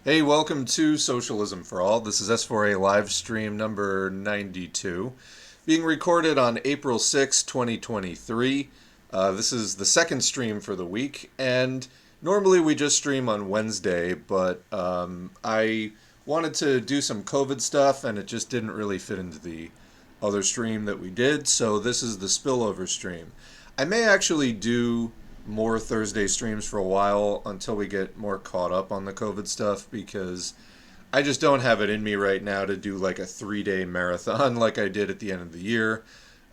Hey, welcome to Socialism for All. This is S4A Livestream number 92, being recorded on April 6, 2023. This is the second stream for the week, and normally we just stream on Wednesday, but I wanted to do some COVID stuff, and it just didn't really fit into the other stream that we did, so this is the spillover stream. I may actually do more Thursday streams for a while until we get more caught up on the COVID stuff because I just don't have it in me right now to do like a 3 day marathon like I did at the end of the year.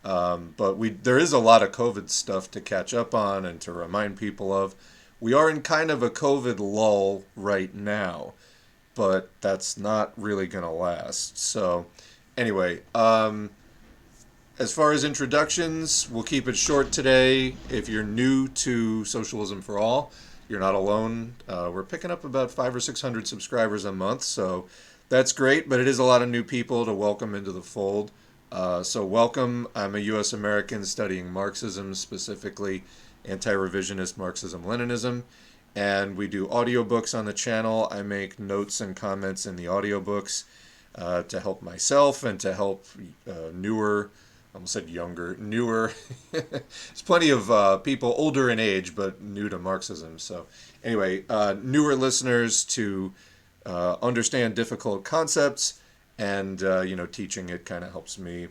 But there is a lot of COVID stuff to catch up on and to remind people of. We are in kind of a COVID lull right now, but that's not really going to last. So, anyway, as far as introductions, we'll keep it short today. If you're new to Socialism for All, you're not alone. We're picking up about 500 or 600 subscribers a month, so that's great, but it is a lot of new people to welcome into the fold. So welcome. I'm a U.S. American studying Marxism, specifically anti-revisionist Marxism-Leninism, and we do audiobooks on the channel. I make notes and comments in the audiobooks to help myself and to help newer, I almost said younger, newer. There's plenty of people older in age, but new to Marxism. So, anyway, newer listeners to understand difficult concepts, and teaching it kind of helps me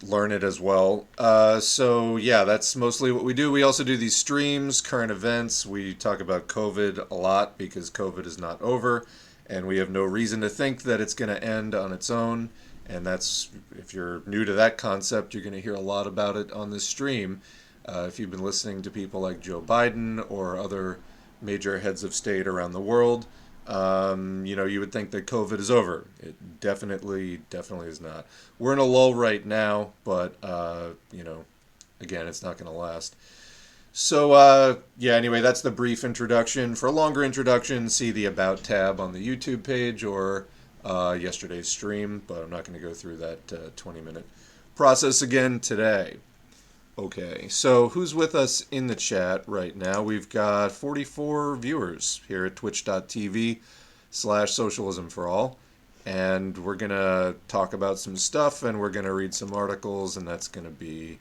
learn it as well. So yeah, that's mostly what we do. We also do these streams, current events. We talk about COVID a lot because COVID is not over, and we have no reason to think that it's going to end on its own. And that's, if you're new to that concept, you're going to hear a lot about it on this stream. If you've been listening to people like Joe Biden or other major heads of state around the world, you would think that COVID is over. It definitely is not. We're in a lull right now, but, again, it's not going to last. So, anyway, that's the brief introduction. For a longer introduction, see the About tab on the YouTube page or yesterday's stream, but I'm not going to go through that 20-minute process again today. Okay, so who's with us in the chat right now? We've got 44 viewers here at twitch.tv/socialism for all. And we're going to talk about some stuff, and we're going to read some articles, and that's going to be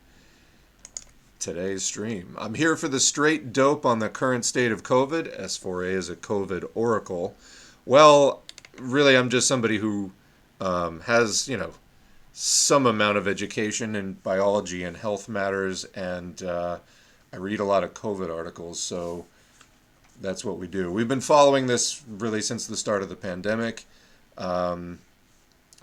today's stream. I'm here for the straight dope on the current state of COVID. S4A is a COVID oracle. Well, really, I'm just somebody who has, some amount of education in biology and health matters, and I read a lot of COVID articles, so that's what we do. We've been following this really since the start of the pandemic. Joe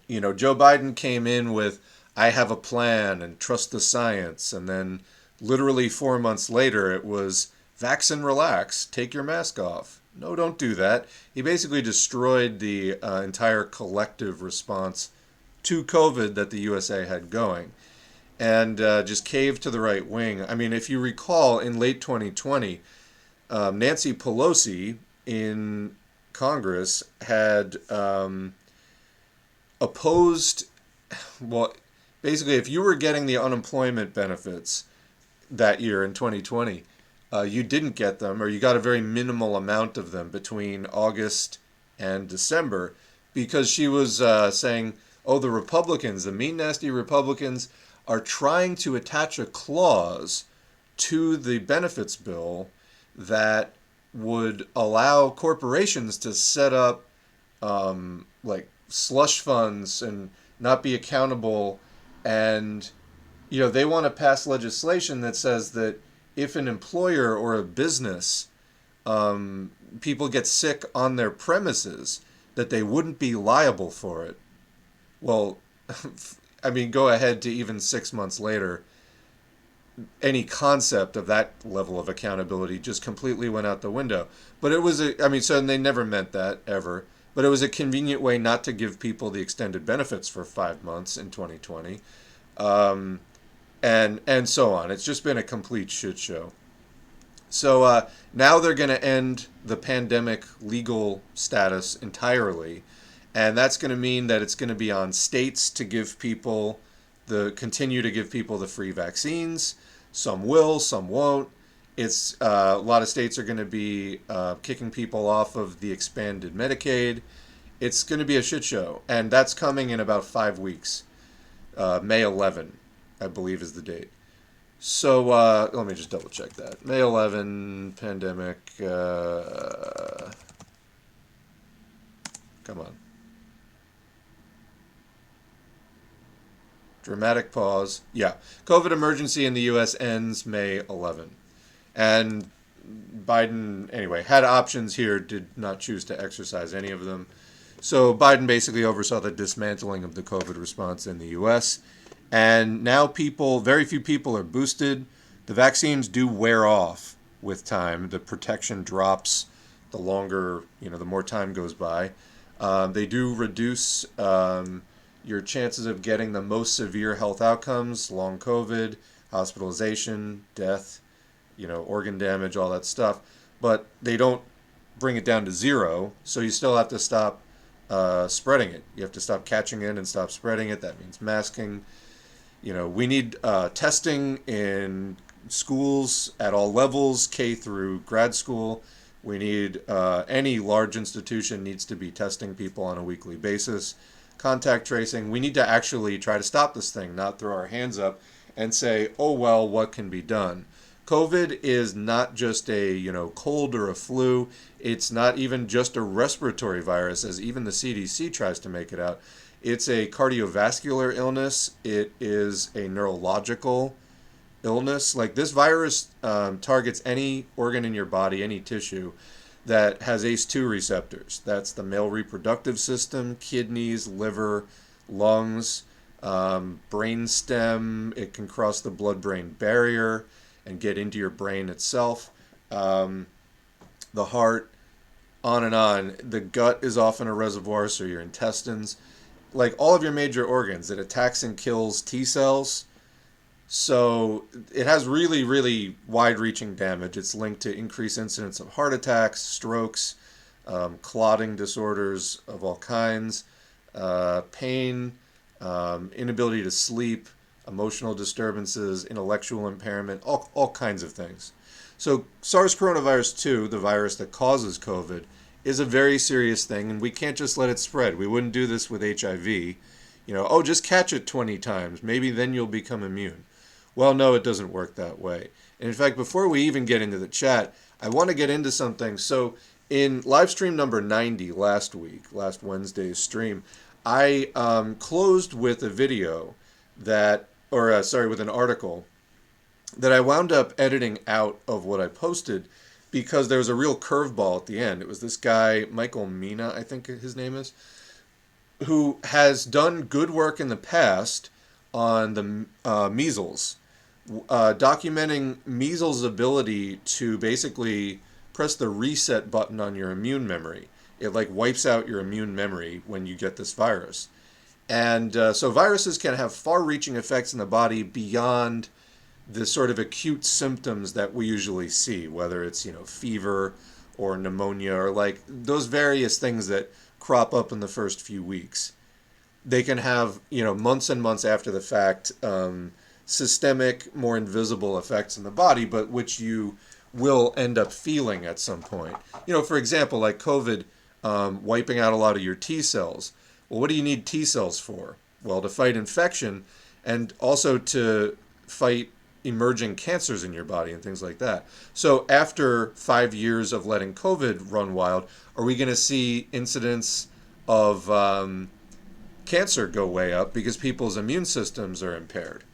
Biden came in with, I have a plan and trust the science, and then literally 4 months later it was, vax and relax, take your mask off. No, don't do that. He basically destroyed the entire collective response to COVID that the USA had going, and just caved to the right wing. I mean, if you recall, in late 2020, Nancy Pelosi in Congress had opposed, well, basically, if you were getting the unemployment benefits that year in 2020, you didn't get them, or you got a very minimal amount of them between August and December, because she was saying, oh, the Republicans, the mean, nasty Republicans, are trying to attach a clause to the benefits bill that would allow corporations to set up like slush funds and not be accountable. And, they want to pass legislation that says that if an employer or a business, people get sick on their premises, that they wouldn't be liable for it. Well, I mean, go ahead to even 6 months later, any concept of that level of accountability just completely went out the window. But it was, so they never meant that, ever. But it was a convenient way not to give people the extended benefits for 5 months in 2020. And so on. It's just been a complete shit show. So now they're going to end the pandemic legal status entirely. And that's going to mean that it's going to be on states to continue to give people the free vaccines. Some will, some won't. It's a lot of states are going to be kicking people off of the expanded Medicaid. It's going to be a shit show, and that's coming in about 5 weeks. May 11, I believe, is the date. So let me just double check that. May 11, pandemic. Come on. Dramatic pause. Yeah. COVID emergency in the U.S. ends May 11. And Biden, anyway, had options here, did not choose to exercise any of them. So Biden basically oversaw the dismantling of the COVID response in the U.S. And now very few people are boosted. The vaccines do wear off with time. The protection drops the longer, the more time goes by. They do reduce your chances of getting the most severe health outcomes, long COVID, hospitalization, death, organ damage, all that stuff. But they don't bring it down to zero, so you still have to stop spreading it. You have to stop catching it and stop spreading it. That means masking. We need testing in schools at all levels, K through grad school. We need any large institution needs to be testing people on a weekly basis. Contact tracing. We need to actually try to stop this thing, not throw our hands up and say, oh, well, what can be done? COVID is not just a, cold or a flu. It's not even just a respiratory virus, as even the CDC tries to make it out. It's a cardiovascular illness. It is a neurological illness. Like this virus targets any organ in your body, any tissue that has ACE2 receptors. That's the male reproductive system, kidneys, liver, lungs, brain stem. It can cross the blood-brain barrier and get into your brain itself. The heart, on and on. The gut is often a reservoir, so your intestines. Like all of your major organs, it attacks and kills T cells. So it has really, really wide-reaching damage. It's linked to increased incidence of heart attacks, strokes, clotting disorders of all kinds, pain, inability to sleep, emotional disturbances, intellectual impairment, all kinds of things. So SARS coronavirus 2, the virus that causes COVID, is a very serious thing, and we can't just let it spread. We wouldn't do this with HIV. Just catch it 20 times. Maybe then you'll become immune. Well, no, it doesn't work that way. And in fact, before we even get into the chat, I want to get into something. So in Livestream number 90 last Wednesday's stream, I closed with a video with an article that I wound up editing out of what I posted because there was a real curveball at the end. It was this guy, Michael Mina, I think his name is, who has done good work in the past on the measles, documenting measles' ability to basically press the reset button on your immune memory. It wipes out your immune memory when you get this virus. And so viruses can have far-reaching effects in the body beyond the sort of acute symptoms that we usually see, whether it's, fever or pneumonia or those various things that crop up in the first few weeks. They can have, months and months after the fact, systemic, more invisible effects in the body, but which you will end up feeling at some point. For example, like COVID wiping out a lot of your T cells. Well, what do you need T cells for? Well, to fight infection and also to fight emerging cancers in your body and things like that. So after 5 years of letting COVID run wild, are we going to see incidents of cancer go way up because people's immune systems are impaired?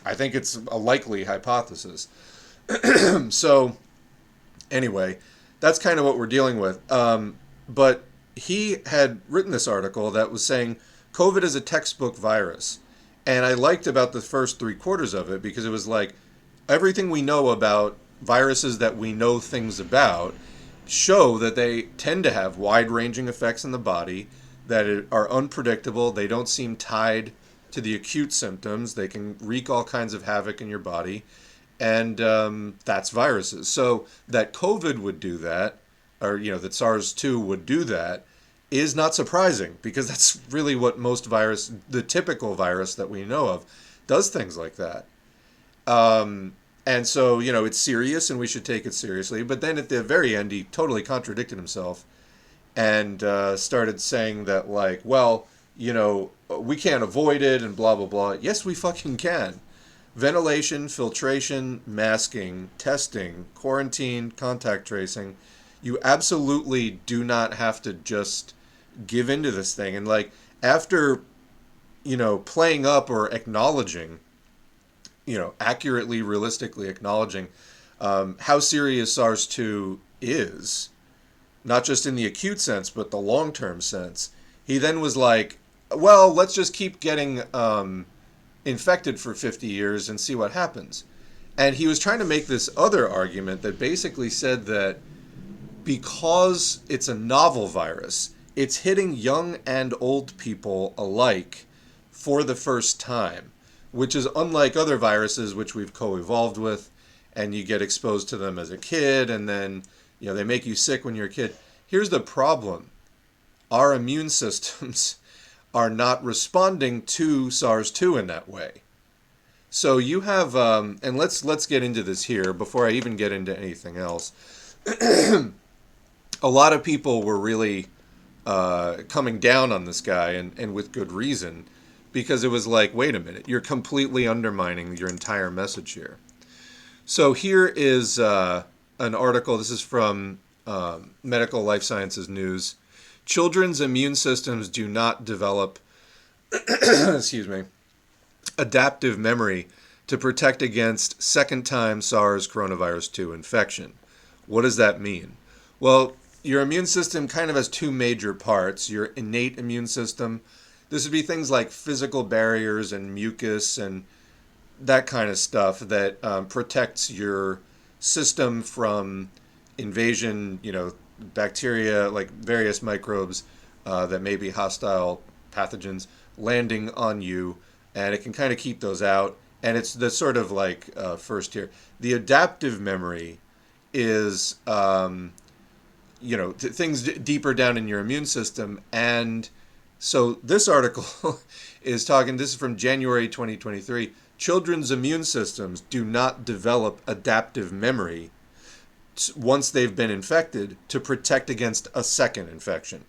I think it's a likely hypothesis. So anyway, that's kind of what we're dealing with. But he had written this article that was saying COVID is a textbook virus. And I liked about the first 3/4 of it because it was like everything we know about viruses that we know things about show that they tend to have wide-ranging effects in the body that are unpredictable. They don't seem tied to the acute symptoms. They can wreak all kinds of havoc in your body. And that's viruses. So that COVID would do that, or that SARS-2 would do that, is not surprising because that's really what the typical virus that we know of, does things like that. And so, it's serious and we should take it seriously. But then at the very end, he totally contradicted himself and started saying that, like, well, we can't avoid it and blah, blah, blah. Yes, we fucking can. Ventilation, filtration, masking, testing, quarantine, contact tracing. You absolutely do not have to just give into this thing. And, like, after, playing up or acknowledging, accurately, realistically acknowledging how serious SARS-2 is, not just in the acute sense, but the long-term sense, he then was like, well, let's just keep getting infected for 50 years and see what happens. And he was trying to make this other argument that basically said that because it's a novel virus, it's hitting young and old people alike for the first time, which is unlike other viruses which we've co-evolved with, and you get exposed to them as a kid, and then they make you sick when you're a kid. Here's the problem. Our immune systems are not responding to SARS-2 in that way. So you have, and let's get into this here before I even get into anything else. A lot of people were really coming down on this guy, and with good reason, because it was like, wait a minute, you're completely undermining your entire message here. So here is an article. This is from Medical Life Sciences News. Children's immune systems do not develop, excuse me, adaptive memory to protect against second-time SARS coronavirus 2 infection. What does that mean? Well, your immune system kind of has two major parts. Your innate immune system. This would be things like physical barriers and mucus and that kind of stuff that protects your system from invasion, bacteria, like various microbes that may be hostile pathogens landing on you, and it can kind of keep those out. And it's the sort of like first tier. The adaptive memory is, things deeper down in your immune system. And so this article is talking, this is from January 2023, children's immune systems do not develop adaptive memory once they've been infected to protect against a second infection.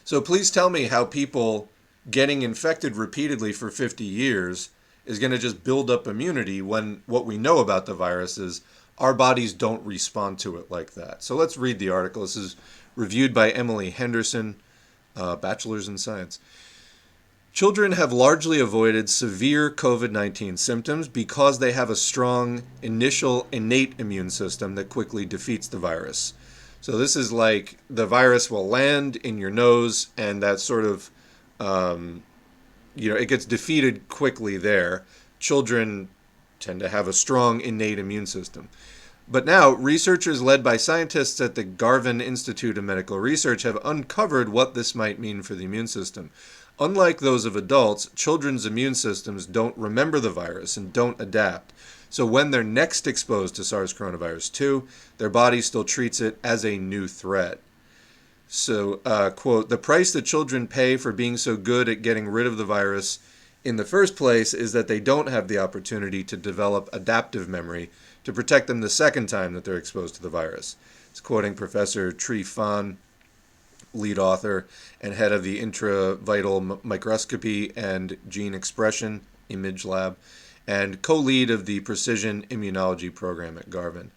So please tell me how people getting infected repeatedly for 50 years is going to just build up immunity when what we know about the virus is our bodies don't respond to it like that. So let's read the article. This is reviewed by Emily Henderson, bachelor's in science. Children have largely avoided severe COVID-19 symptoms because they have a strong initial innate immune system that quickly defeats the virus. So this is like the virus will land in your nose, and that sort of, it gets defeated quickly there. Children tend to have a strong innate immune system. But now, researchers led by scientists at the Garvan Institute of Medical Research have uncovered what this might mean for the immune system. Unlike those of adults, children's immune systems don't remember the virus and don't adapt. So when they're next exposed to SARS coronavirus 2, their body still treats it as a new threat. So, quote, the price that children pay for being so good at getting rid of the virus in the first place is that they don't have the opportunity to develop adaptive memory to protect them the second time that they're exposed to the virus. It's quoting Professor Tri Phan, lead author and head of the Intravital Microscopy and Gene Expression Image Lab, and co-lead of the Precision Immunology program at Garvan.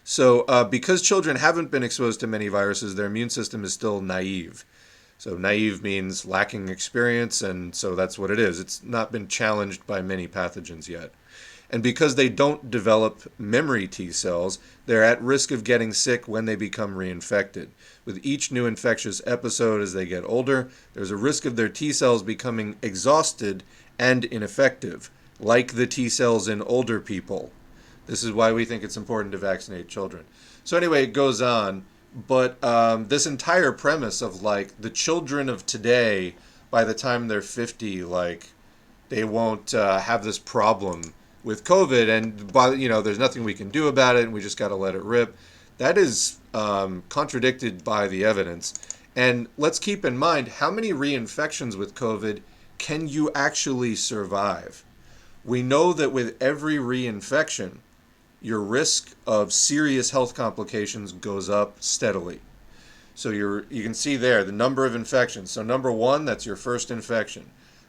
So because children haven't been exposed to many viruses, their immune system is still naive. So naive means lacking experience, and so that's what it is. It's not been challenged by many pathogens yet. And because they don't develop memory T cells, they're at risk of getting sick when they become reinfected. With each new infectious episode as they get older, there's a risk of their T cells becoming exhausted and ineffective, like the T cells in older people. This is why we think it's important to vaccinate children. So anyway, it goes on, but this entire premise of like the children of today, by the time they're 50, like they won't have this problem with COVID, and there's nothing we can do about it, and we just got to let it rip. That is contradicted by the evidence. And let's keep in mind, how many reinfections with COVID can you actually survive? We know that with every reinfection, your risk of serious health complications goes up steadily. So you can see there the number of infections. So number 1, that's your first infection.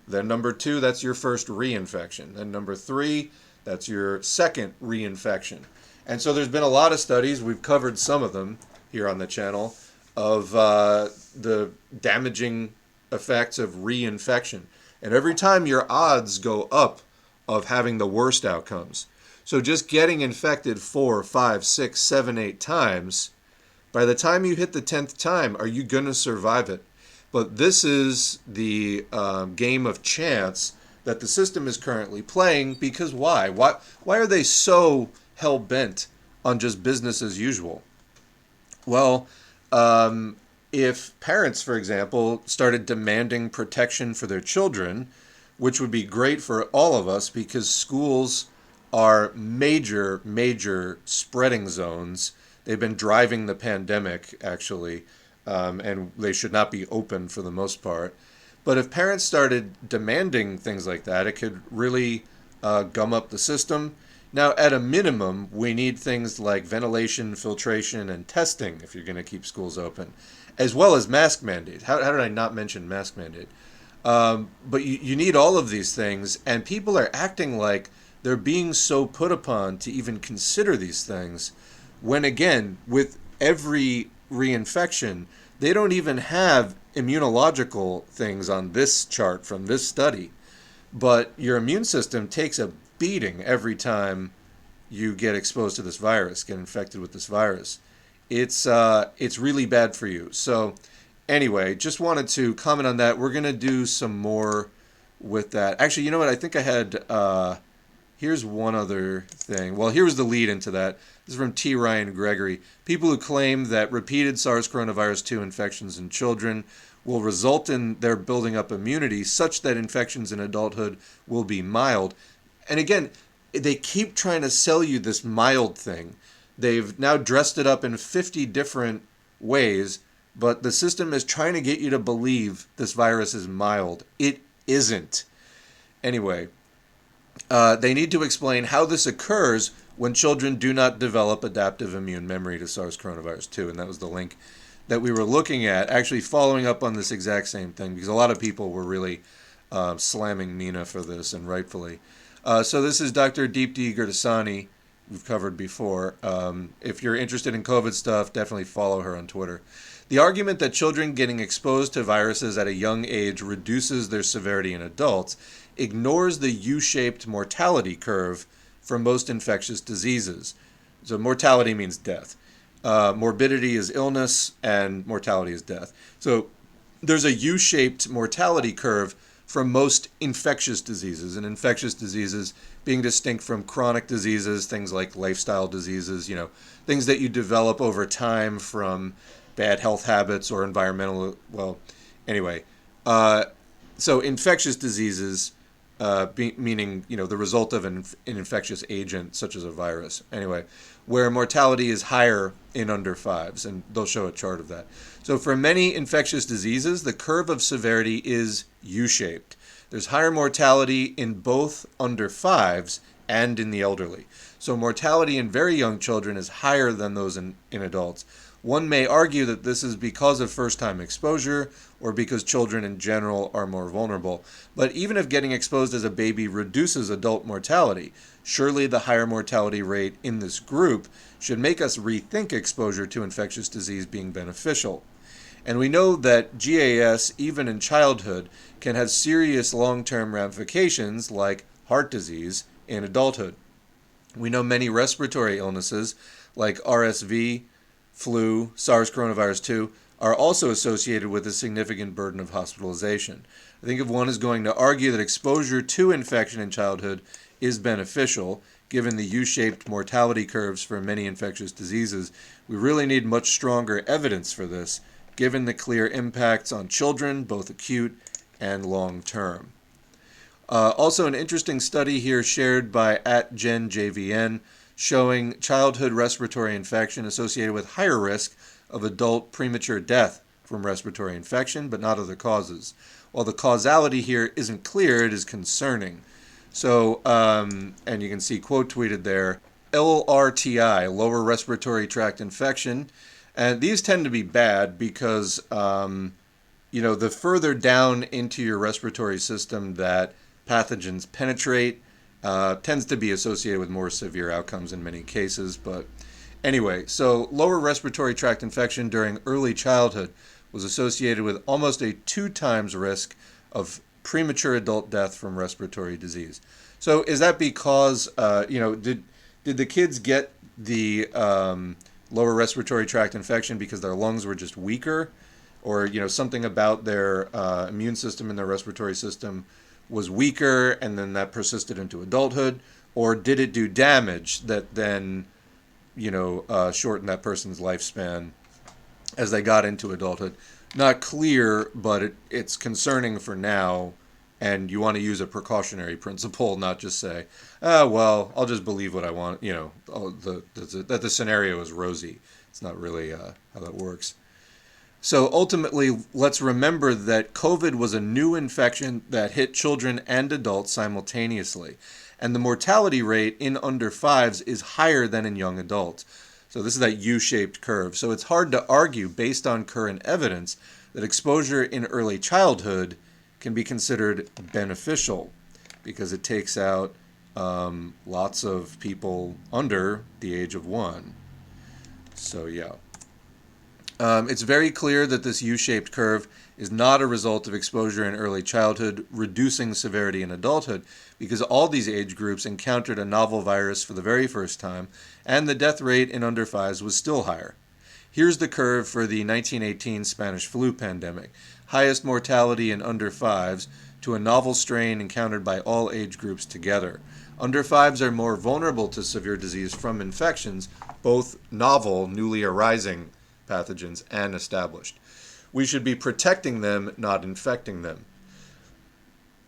Then number 2, that's your first reinfection. Then number 3, that's your second reinfection. And so there's been a lot of studies, we've covered some of them here on the channel, of the damaging effects of reinfection. And every time your odds go up of having the worst outcomes. So just getting infected 4, 5, 6, 7, 8 times, by the time you hit the 10th time, are you going to survive it? But this is the game of chance that the system is currently playing, because why? Why are they so hell-bent on just business as usual? Well, if parents, for example, started demanding protection for their children, which would be great for all of us because schools are major spreading zones. They've been driving the pandemic, actually, and they should not be open for the most part. But if parents started demanding things like that, it could really gum up the system. Now, at a minimum, we need things like ventilation, filtration, and testing if you're going to keep schools open, as well as mask mandate. How did I not mention mask mandate? But you need all of these things, and people are acting like they're being so put upon to even consider these things, when again, with every reinfection, they don't even have immunological things on this chart from this study. But your immune system takes a beating every time you get exposed to this virus, get infected with this virus. It's really bad for you. So anyway, just wanted to comment on that. We're going to do some more with that. Actually, you know what? I think I had... here's one other thing. Well, here's the lead into that. This is from T. Ryan Gregory. People who claim that repeated SARS coronavirus 2 infections in children will result in their building up immunity such that infections in adulthood will be mild. And again, they keep trying to sell you this mild thing. They've now dressed it up in 50 different ways, but the system is trying to get you to believe this virus is mild. It isn't. Anyway, they need to explain how this occurs when children do not develop adaptive immune memory to SARS coronavirus 2. And that was the link that we were looking at, actually following up on this exact same thing, because a lot of people were really slamming Mina for this, and rightfully. So this is Dr. Deepti Gurdasani, we've covered before. If you're interested in COVID stuff, definitely follow her on Twitter. The argument that children getting exposed to viruses at a young age reduces their severity in adults ignores the U-shaped mortality curve for most infectious diseases. So mortality means death. Morbidity is illness, and mortality is death. So there's a U-shaped mortality curve for most infectious diseases, and infectious diseases being distinct from chronic diseases, things like lifestyle diseases, things that you develop over time from bad health habits or environmental, anyway. So infectious diseases, meaning, the result of an infectious agent, such as a virus. Anyway, where mortality is higher in under 5s, and they'll show a chart of that. So for many infectious diseases, the curve of severity is U-shaped. There's higher mortality in both under 5s and in the elderly. So mortality in very young children is higher than those in adults. One may argue that this is because of first-time exposure or because children in general are more vulnerable. But even if getting exposed as a baby reduces adult mortality, surely the higher mortality rate in this group should make us rethink exposure to infectious disease being beneficial. And we know that GAS, even in childhood, can have serious long-term ramifications like heart disease in adulthood. We know many respiratory illnesses like RSV, flu, SARS coronavirus 2 are also associated with a significant burden of hospitalization. I think if one is going to argue that exposure to infection in childhood is beneficial, given the U-shaped mortality curves for many infectious diseases, we really need much stronger evidence for this, given the clear impacts on children, both acute and long-term. Also, an interesting study here shared by @GenJVN showing childhood respiratory infection associated with higher risk of adult premature death from respiratory infection, but not other causes. While the causality here isn't clear, it is concerning. So, and you can see quote tweeted there, LRTI, lower respiratory tract infection. And these tend to be bad because, the further down into your respiratory system that pathogens penetrate tends to be associated with more severe outcomes in many cases. But anyway, so lower respiratory tract infection during early childhood was associated with almost a 2 times risk of premature adult death from respiratory disease. So is that because, did the kids get the lower respiratory tract infection because their lungs were just weaker? Or, something about their immune system and their respiratory system was weaker and then that persisted into adulthood? Or did it do damage that then, shortened that person's lifespan as they got into adulthood? Not clear, but it's concerning for now, and you want to use a precautionary principle, not just say, well, I'll just believe what I want, that the scenario is rosy. It's not really how that works. So ultimately, let's remember that COVID was a new infection that hit children and adults simultaneously. And the mortality rate in under 5s is higher than in young adults. So this is that U-shaped curve. So it's hard to argue, based on current evidence, that exposure in early childhood can be considered beneficial because it takes out lots of people under the age of 1. So yeah. It's very clear that this U-shaped curve is not a result of exposure in early childhood reducing severity in adulthood, because all these age groups encountered a novel virus for the very first time, and the death rate in under 5s was still higher. Here's the curve for the 1918 Spanish flu pandemic. Highest mortality in under 5s to a novel strain encountered by all age groups together. Under 5s are more vulnerable to severe disease from infections, both novel, newly arising pathogens, and established. We should be protecting them, not infecting them.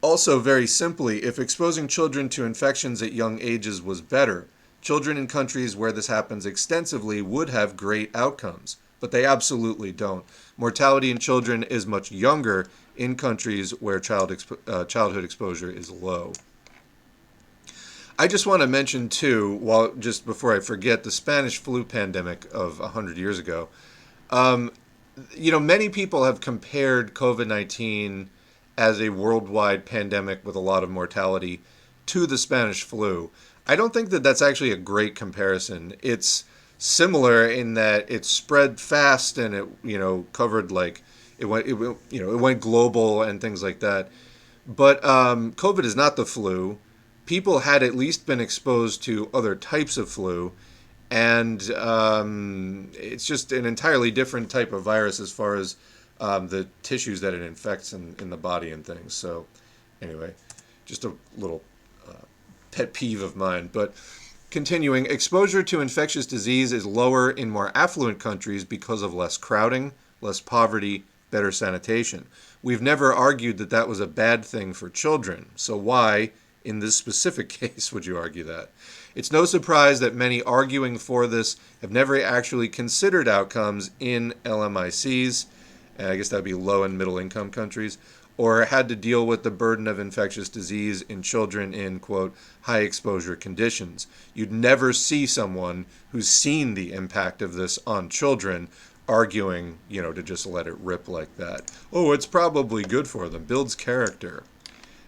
Also, very simply, if exposing children to infections at young ages was better, children in countries where this happens extensively would have great outcomes, but they absolutely don't. Mortality in children is much younger in countries where childhood exposure is low. I just want to mention, too, just before I forget, the Spanish flu pandemic of 100 years ago. Many people have compared COVID-19 as a worldwide pandemic with a lot of mortality to the Spanish flu. I don't think that that's actually a great comparison. It's similar in that it spread fast and it covered it went global and things like that. But COVID is not the flu. People had at least been exposed to other types of flu, and it's just an entirely different type of virus as far as the tissues that it infects in the body and things. So anyway, just a little pet peeve of mine. But continuing, exposure to infectious disease is lower in more affluent countries because of less crowding, less poverty, better sanitation. We've never argued that that was a bad thing for children. So why, in this specific case, would you argue that? It's no surprise that many arguing for this have never actually considered outcomes in LMICs, and I guess that would be low and middle income countries, or had to deal with the burden of infectious disease in children in, quote, high exposure conditions. You'd never see someone who's seen the impact of this on children arguing, to just let it rip like that. Oh, it's probably good for them, builds character,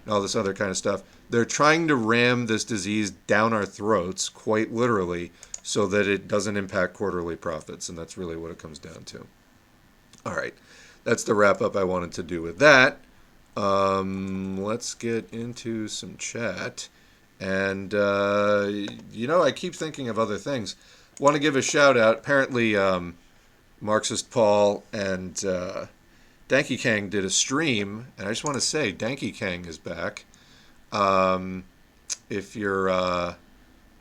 and all this other kind of stuff. They're trying to ram this disease down our throats, quite literally, so that it doesn't impact quarterly profits, and that's really what it comes down to. All right, that's the wrap-up I wanted to do with that. Let's get into some chat. And, I keep thinking of other things. Want to give a shout-out. Apparently, Marxist Paul and Dankey Kang did a stream, and I just want to say, Dankey Kang is back. If you're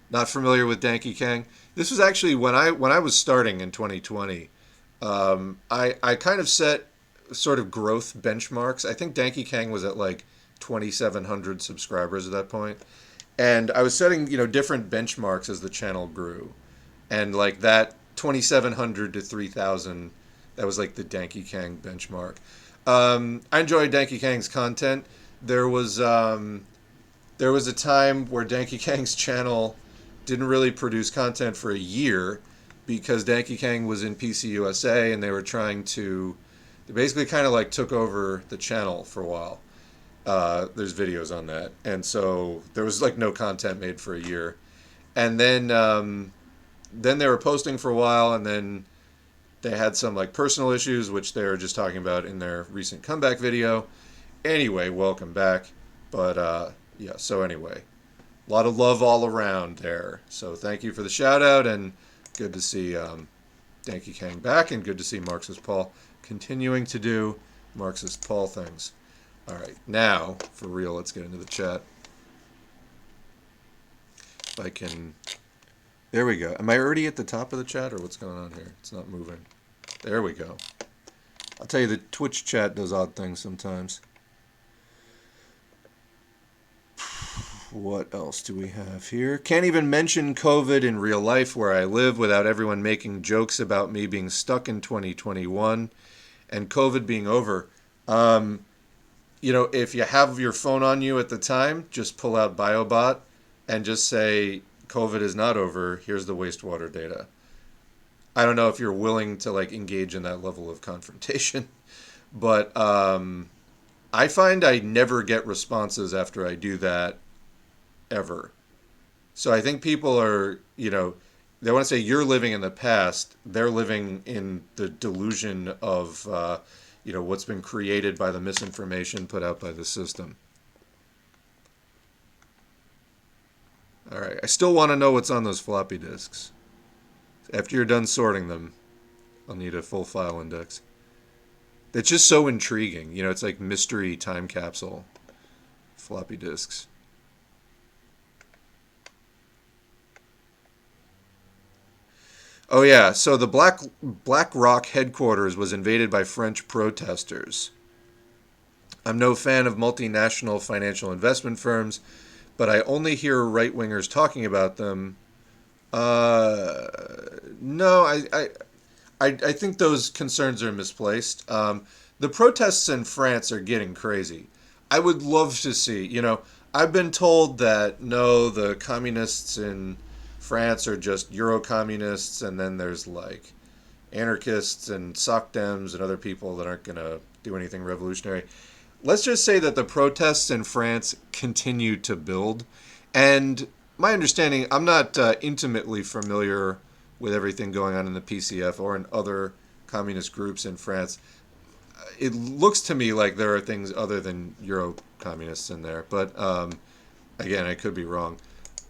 not familiar with Dankey Kang, this was actually when I was starting in 2020. I kind of set sort of growth benchmarks. I think Dankey Kang was at 2,700 subscribers at that point, and I was setting different benchmarks as the channel grew, and that 2,700 to 3,000, that was the Dankey Kang benchmark. I enjoyed Dankey Kang's content. There was there was a time where Dankey Kang's channel didn't really produce content for a year because Dankey Kang was in PC USA and they were trying to, they basically kind of like took over the channel for a while. There's videos on that. And so there was like no content made for a year. And then they were posting for a while, and then they had some like personal issues, which they were just talking about in their recent comeback video. Anyway, welcome back. But yeah, so anyway, a lot of love all around there. So thank you for the shout out, and good to see Dankey Kang back, and good to see Marxist Paul continuing to do Marxist Paul things. All right, now for real, let's get into the chat. If I can. There we go. Am I already at the top of the chat, or what's going on here? It's not moving. There we go. I'll tell you, the Twitch chat does odd things sometimes. What else do we have here? Can't even mention COVID in real life where I live without everyone making jokes about me being stuck in 2021 and COVID being over. You know, if you have your phone on you at the time, just pull out Biobot and just say, COVID is not over, here's the wastewater data. I don't know if you're willing to like engage in that level of confrontation, but I find I never get responses after I do that, ever. So I think people are, you know, they want to say you're living in the past, they're living in the delusion of, you know, what's been created by the misinformation put out by the system. All right, I still want to know what's on those floppy disks. After you're done sorting them, I'll need a full file index. It's just so intriguing. You know, it's like mystery time capsule floppy disks. Oh yeah, so the Black Rock headquarters was invaded by French protesters. I'm no fan of multinational financial investment firms, but I only hear right-wingers talking about them. No, I think those concerns are misplaced. The protests in France are getting crazy. I would love to see, you know, I've been told that, no, the communists in France are just Euro-communists, and then there's like anarchists and SocDems and other people that aren't going to do anything revolutionary. Let's just say that the protests in France continue to build. And my understanding, I'm not intimately familiar with everything going on in the PCF or in other communist groups in France. It looks to me like there are things other than Euro-communists in there. But again, I could be wrong.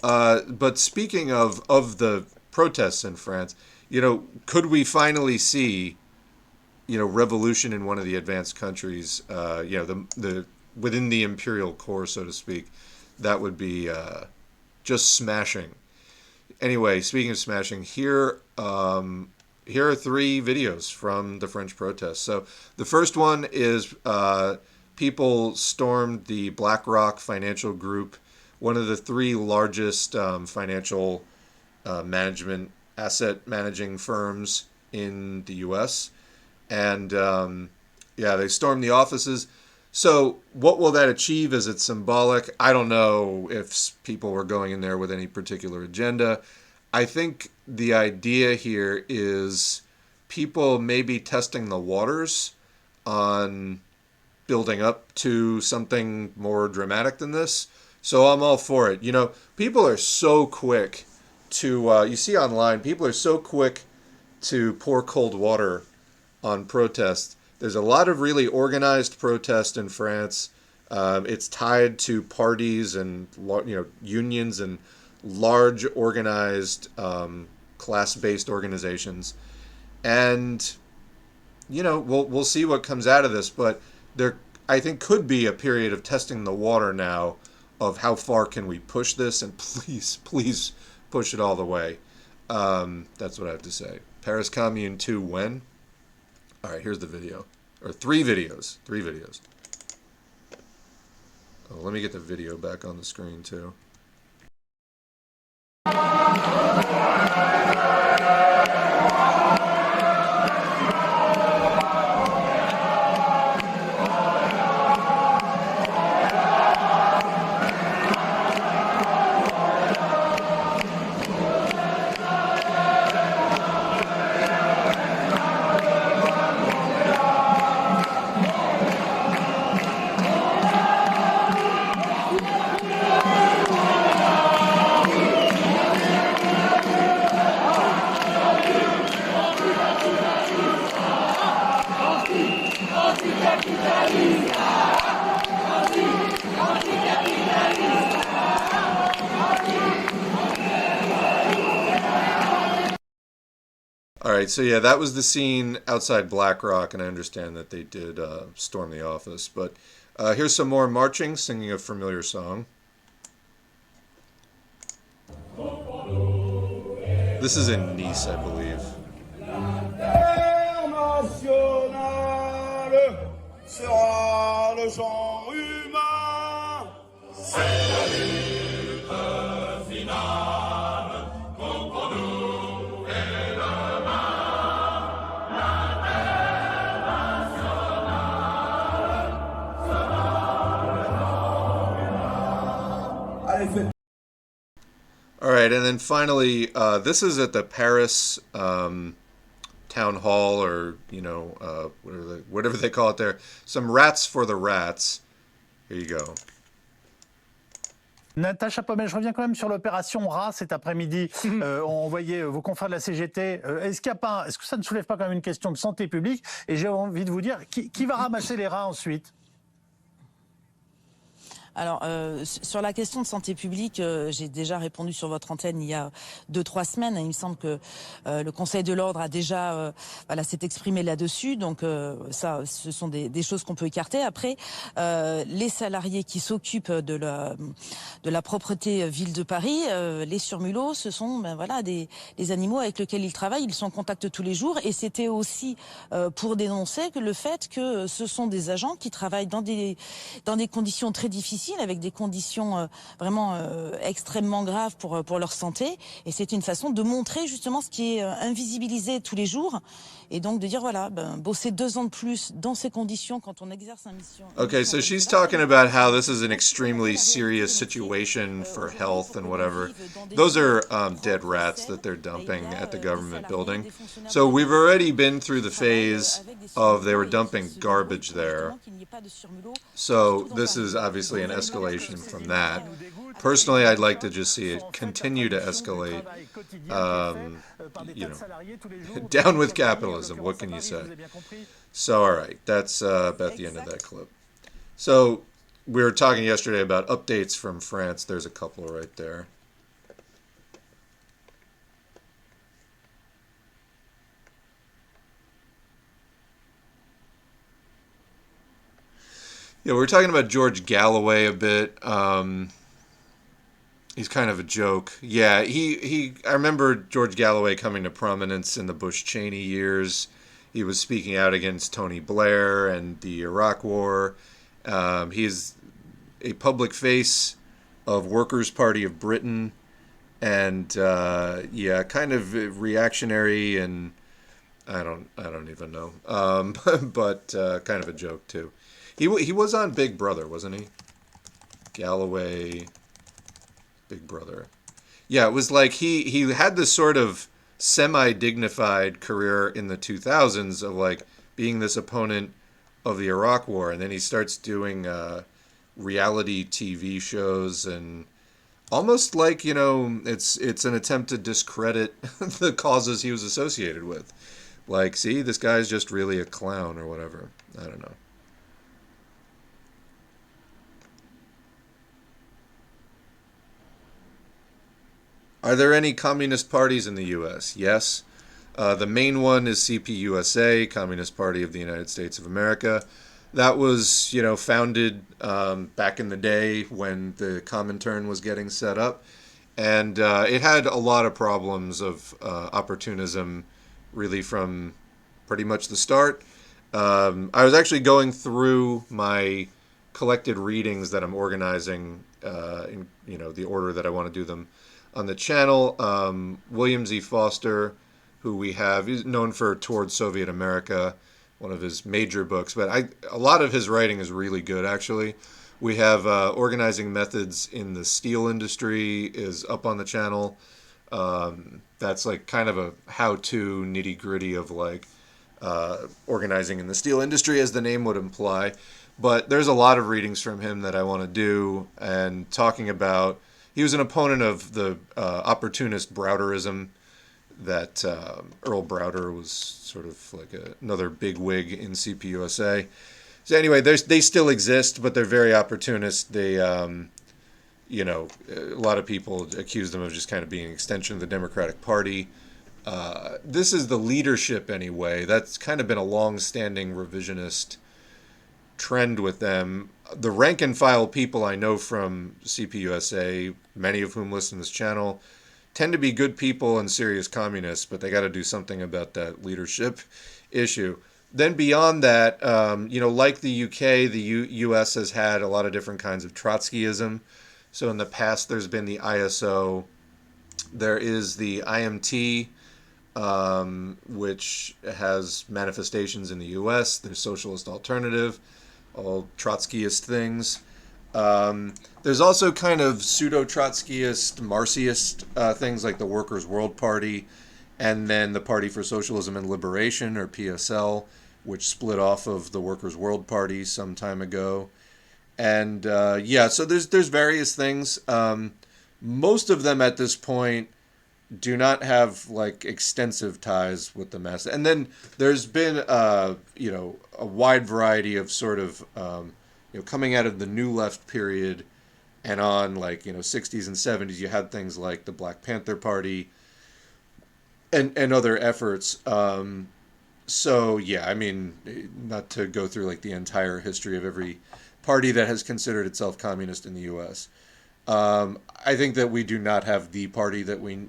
But speaking of the protests in France, you know, could we finally see, you know, revolution in one of the advanced countries, you know, the within the imperial core, so to speak? That would be just smashing. Anyway, speaking of smashing, here are 3 videos from the French protests. So the first one is people stormed the BlackRock financial group, one of the 3 largest financial management asset managing firms in the U.S. And yeah, they stormed the offices. So what will that achieve? Is it symbolic? I don't know if people were going in there with any particular agenda. I think the idea here is people maybe testing the waters on building up to something more dramatic than this. So I'm all for it. You know, people are so quick to, you see online, people are so quick to pour cold water on protests. There's a lot of really organized protest in France. It's tied to parties and, you know, unions and large organized class-based organizations. And, you know, we'll see what comes out of this. But there, I think, could be a period of testing the water now of how far can we push this, and please push it all the way. That's what I have to say. Paris Commune 2 when? All right, here's the video. Or 3 videos. 3 videos. Oh, let me get the video back on the screen, too. right, so yeah, that was the scene outside BlackRock, and I understand that they did storm the office. But here's some more marching, singing a familiar song. This is in Nice, I believe. Sera le genre humain. C'est la lutte finale contre nous et demain. La terre nationale sera le genre humain. Allez, faites. All right, and then finally, this is at the Paris town hall, or whatever they call it there. Some rats for the rats. Here you go. Natacha Pomel, je reviens quand même sur l'opération rats cet après-midi. On voyait vos confrères de la CGT. Est-ce que ça ne soulève pas quand même une question de santé publique? Et j'ai envie de vous dire, qui va ramasser les rats ensuite? Alors, sur la question de santé publique, j'ai déjà répondu sur votre antenne il y a 2-3 semaines. Il me semble que le Conseil de l'Ordre a déjà s'est exprimé là-dessus. Donc, ça, ce sont des choses qu'on peut écarter. Après, les salariés qui s'occupent de la propreté ville de Paris, les surmulots, ce sont des animaux avec lesquels ils travaillent. Ils sont en contact tous les jours. Et c'était aussi pour dénoncer que le fait que ce sont des agents qui travaillent dans des conditions très difficiles, avec des conditions vraiment extrêmement graves pour leur santé. Et c'est une façon de montrer justement ce qui est invisibilisé tous les jours. Et donc de dire, voilà, bosser 2 ans de plus dans ces conditions quand on exerce une mission... Okay, so she's talking about how this is an extremely serious situation for health and whatever. Those are dead rats that they're dumping at the government building. So we've already been through the phase of they were dumping garbage there. So this is obviously an escalation from that. Personally, I'd like to just see it continue to escalate. Down with capitalism, what can you say? So, all right, that's about the end of that clip. So, we were talking yesterday about updates from France. There's a couple right there. Yeah, we were talking about George Galloway a bit. He's kind of a joke. Yeah, I remember George Galloway coming to prominence in the Bush-Cheney years. He was speaking out against Tony Blair and the Iraq War. He is a public face of Workers' Party of Britain, and kind of reactionary, and I don't even know, but kind of a joke too. He was on Big Brother, wasn't he? Galloway, Big Brother. Yeah, it was like he had this sort of semi-dignified career in the 2000s of like being this opponent of the Iraq War, and then he starts doing reality TV shows, and almost like, it's an attempt to discredit the causes he was associated with. Like, see, this guy's just really a clown or whatever. I don't know. Are there any communist parties in the U.S.? Yes. The main one is CPUSA, Communist Party of the United States of America. That was, founded back in the day when the Comintern was getting set up. And it had a lot of problems of opportunism, really, from pretty much the start. I was actually going through my collected readings that I'm organizing in, the order that I want to do them on the channel. William Z. Foster, who we have, he's known for Toward Soviet America, one of his major books, but a lot of his writing is really good, actually. We have Organizing Methods in the Steel Industry is up on the channel. That's like kind of a how-to nitty-gritty of like organizing in the steel industry, as the name would imply. But there's a lot of readings from him that I want to do, and talking about, he was an opponent of the opportunist Browderism, that Earl Browder was sort of like another big wig in CPUSA. So anyway, they still exist, but they're very opportunist. They, a lot of people accuse them of just kind of being an extension of the Democratic Party. this is the leadership anyway. That's kind of been a long-standing revisionist trend with them. The rank and file people I know from CPUSA, many of whom listen to this channel, tend to be good people and serious communists, but they got to do something about that leadership issue. Then beyond that, like the UK, the US has had a lot of different kinds of Trotskyism. So in the past, there's been the ISO. There is the IMT, which has manifestations in the US. There's Socialist Alternative, all Trotskyist things. There's also kind of pseudo-Trotskyist, Marxist things like the Workers' World Party, and then the Party for Socialism and Liberation, or PSL, which split off of the Workers' World Party some time ago. And so there's various things. Most of them at this point do not have like extensive ties with the mass. And then there's been a wide variety of sort of coming out of the New Left period and on 60s and 70s. You had things like the Black Panther Party and other efforts. Not to go through like the entire history of every party that has considered itself communist in the U.S. I think that we do not have the party that we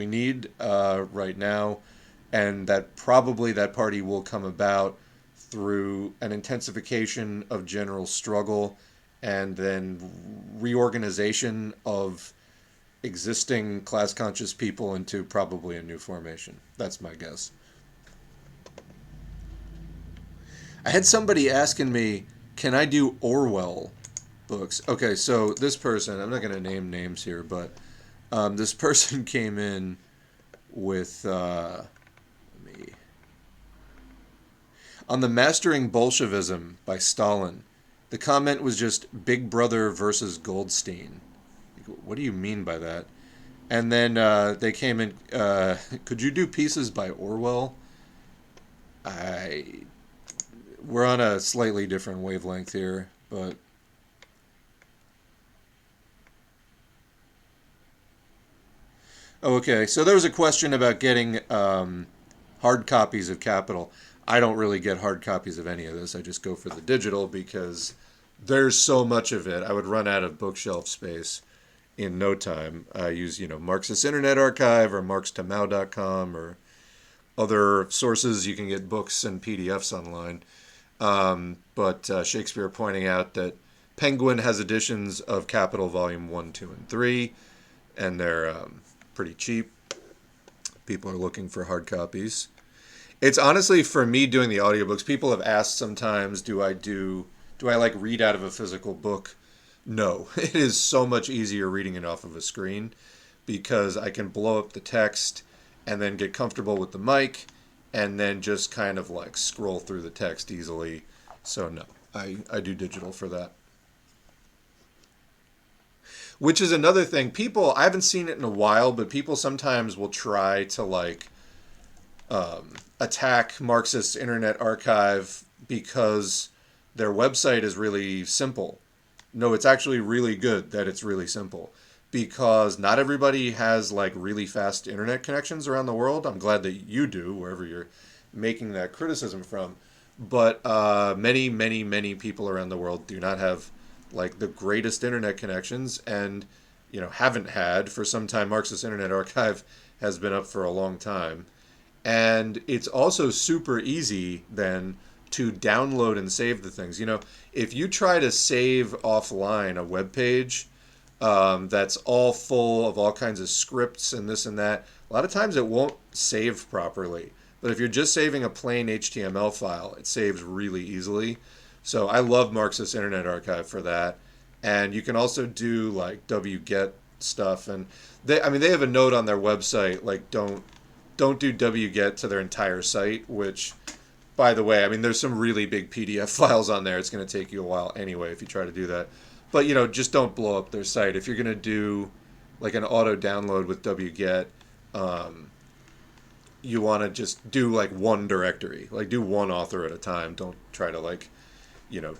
need right now, and that probably that party will come about through an intensification of general struggle and then reorganization of existing class-conscious people into probably a new formation. That's my guess. I had somebody asking me, can I do Orwell books? Okay, so this person, I'm not going to name names here, but this person came in with, on the Mastering Bolshevism by Stalin. The comment was just Big Brother versus Goldstein. What do you mean by that? And then they came in, could you do pieces by Orwell? We're on a slightly different wavelength here, but... Okay, so there was a question about getting hard copies of Capital. I don't really get hard copies of any of this. I just go for the digital because there's so much of it. I would run out of bookshelf space in no time. I use, Marxist Internet Archive or marxtomao.com or other sources. You can get books and PDFs online. But Shakespeare pointing out that Penguin has editions of Capital Volume 1, 2, and 3, and they're pretty cheap. People are looking for hard copies. It's honestly, for me doing the audiobooks, people have asked sometimes, do I like read out of a physical book? No. It is so much easier reading it off of a screen because I can blow up the text and then get comfortable with the mic and then just kind of like scroll through the text easily. So no, I do digital for that. Which is another thing. People, I haven't seen it in a while, but people sometimes will try to attack Marxist Internet Archive because their website is really simple. No, it's actually really good that it's really simple because not everybody has really fast internet connections around the world. I'm glad that you do, wherever you're making that criticism from. But many, many, many people around the world do not have the greatest internet connections and, haven't had for some time. Marxist Internet Archive has been up for a long time. And it's also super easy then to download and save the things. If you try to save offline a web page that's all full of all kinds of scripts and this and that, a lot of times it won't save properly. But if you're just saving a plain HTML file, it saves really easily. So I love Marxist Internet Archive for that. And you can also do wget stuff. And they have a note on their website, don't do wget to their entire site, which, by the way, there's some really big PDF files on there. It's going to take you a while anyway if you try to do that. But, just don't blow up their site. If you're going to do an auto download with wget, you want to just do one directory, do one author at a time. Don't try to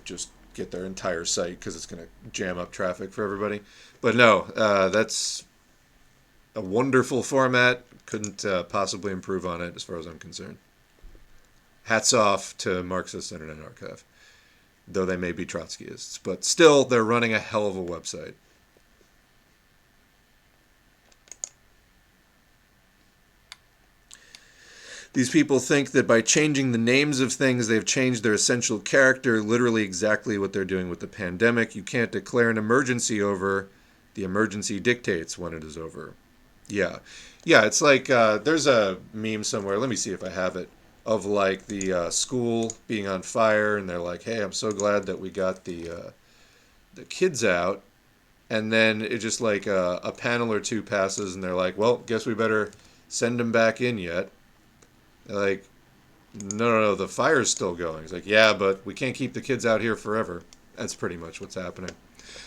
just get their entire site because it's going to jam up traffic for everybody. But no, that's a wonderful format. Couldn't possibly improve on it as far as I'm concerned. Hats off to Marxist Internet Archive, though they may be Trotskyists. But still, they're running a hell of a website. These people think that by changing the names of things, they've changed their essential character, literally exactly what they're doing with the pandemic. You can't declare an emergency over. The emergency dictates when it is over. Yeah. Yeah, it's like there's a meme somewhere. Let me see if I have it. Of like the school being on fire, and they're like, hey, I'm so glad that we got the kids out. And then it just like a panel or two passes, and they're like, well, guess we better send them back in yet. They're like, no, the fire's still going. It's like, yeah, but we can't keep the kids out here forever. That's pretty much what's happening.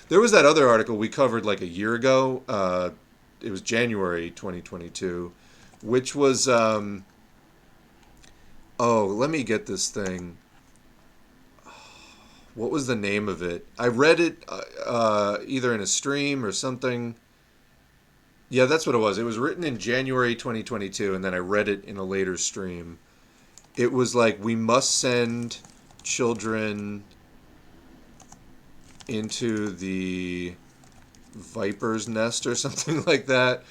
There was that other article we covered like a year ago. It was January 2022, which was, let me get this thing. What was the name of it? I read it either in a stream or something. Yeah, that's what it was. It was written in January 2022, and then I read it in a later stream. It was like, we must send children into the viper's nest or something like that.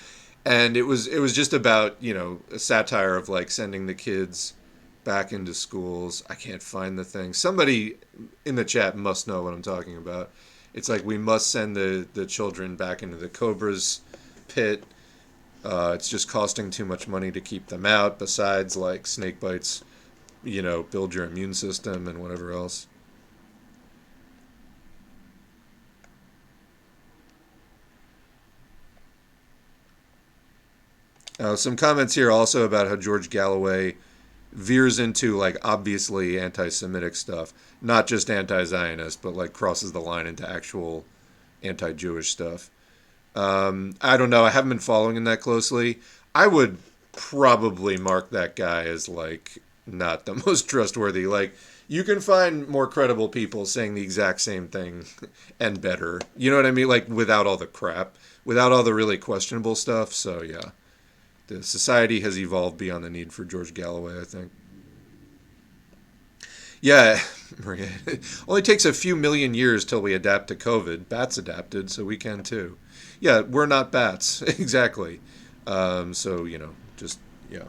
And it was just about, a satire of like sending the kids back into schools. I can't find the thing. Somebody in the chat must know what I'm talking about. It's like, we must send the children back into the Cobra's pit. It's just costing too much money to keep them out, besides like snake bites, build your immune system and whatever else. Some comments here also about how George Galloway veers into like obviously anti-Semitic stuff, not just anti-Zionist, but like crosses the line into actual anti-Jewish stuff. I don't know. I haven't been following him that closely. I would probably mark that guy as like not the most trustworthy. Like, you can find more credible people saying the exact same thing and better. You know what I mean? Like, without all the crap, without all the really questionable stuff. So yeah, the society has evolved beyond the need for George Galloway, I think. Yeah, Maria. It only takes a few million years till we adapt to COVID. Bats adapted, so we can too. Yeah, we're not bats. Exactly. So, just, yeah.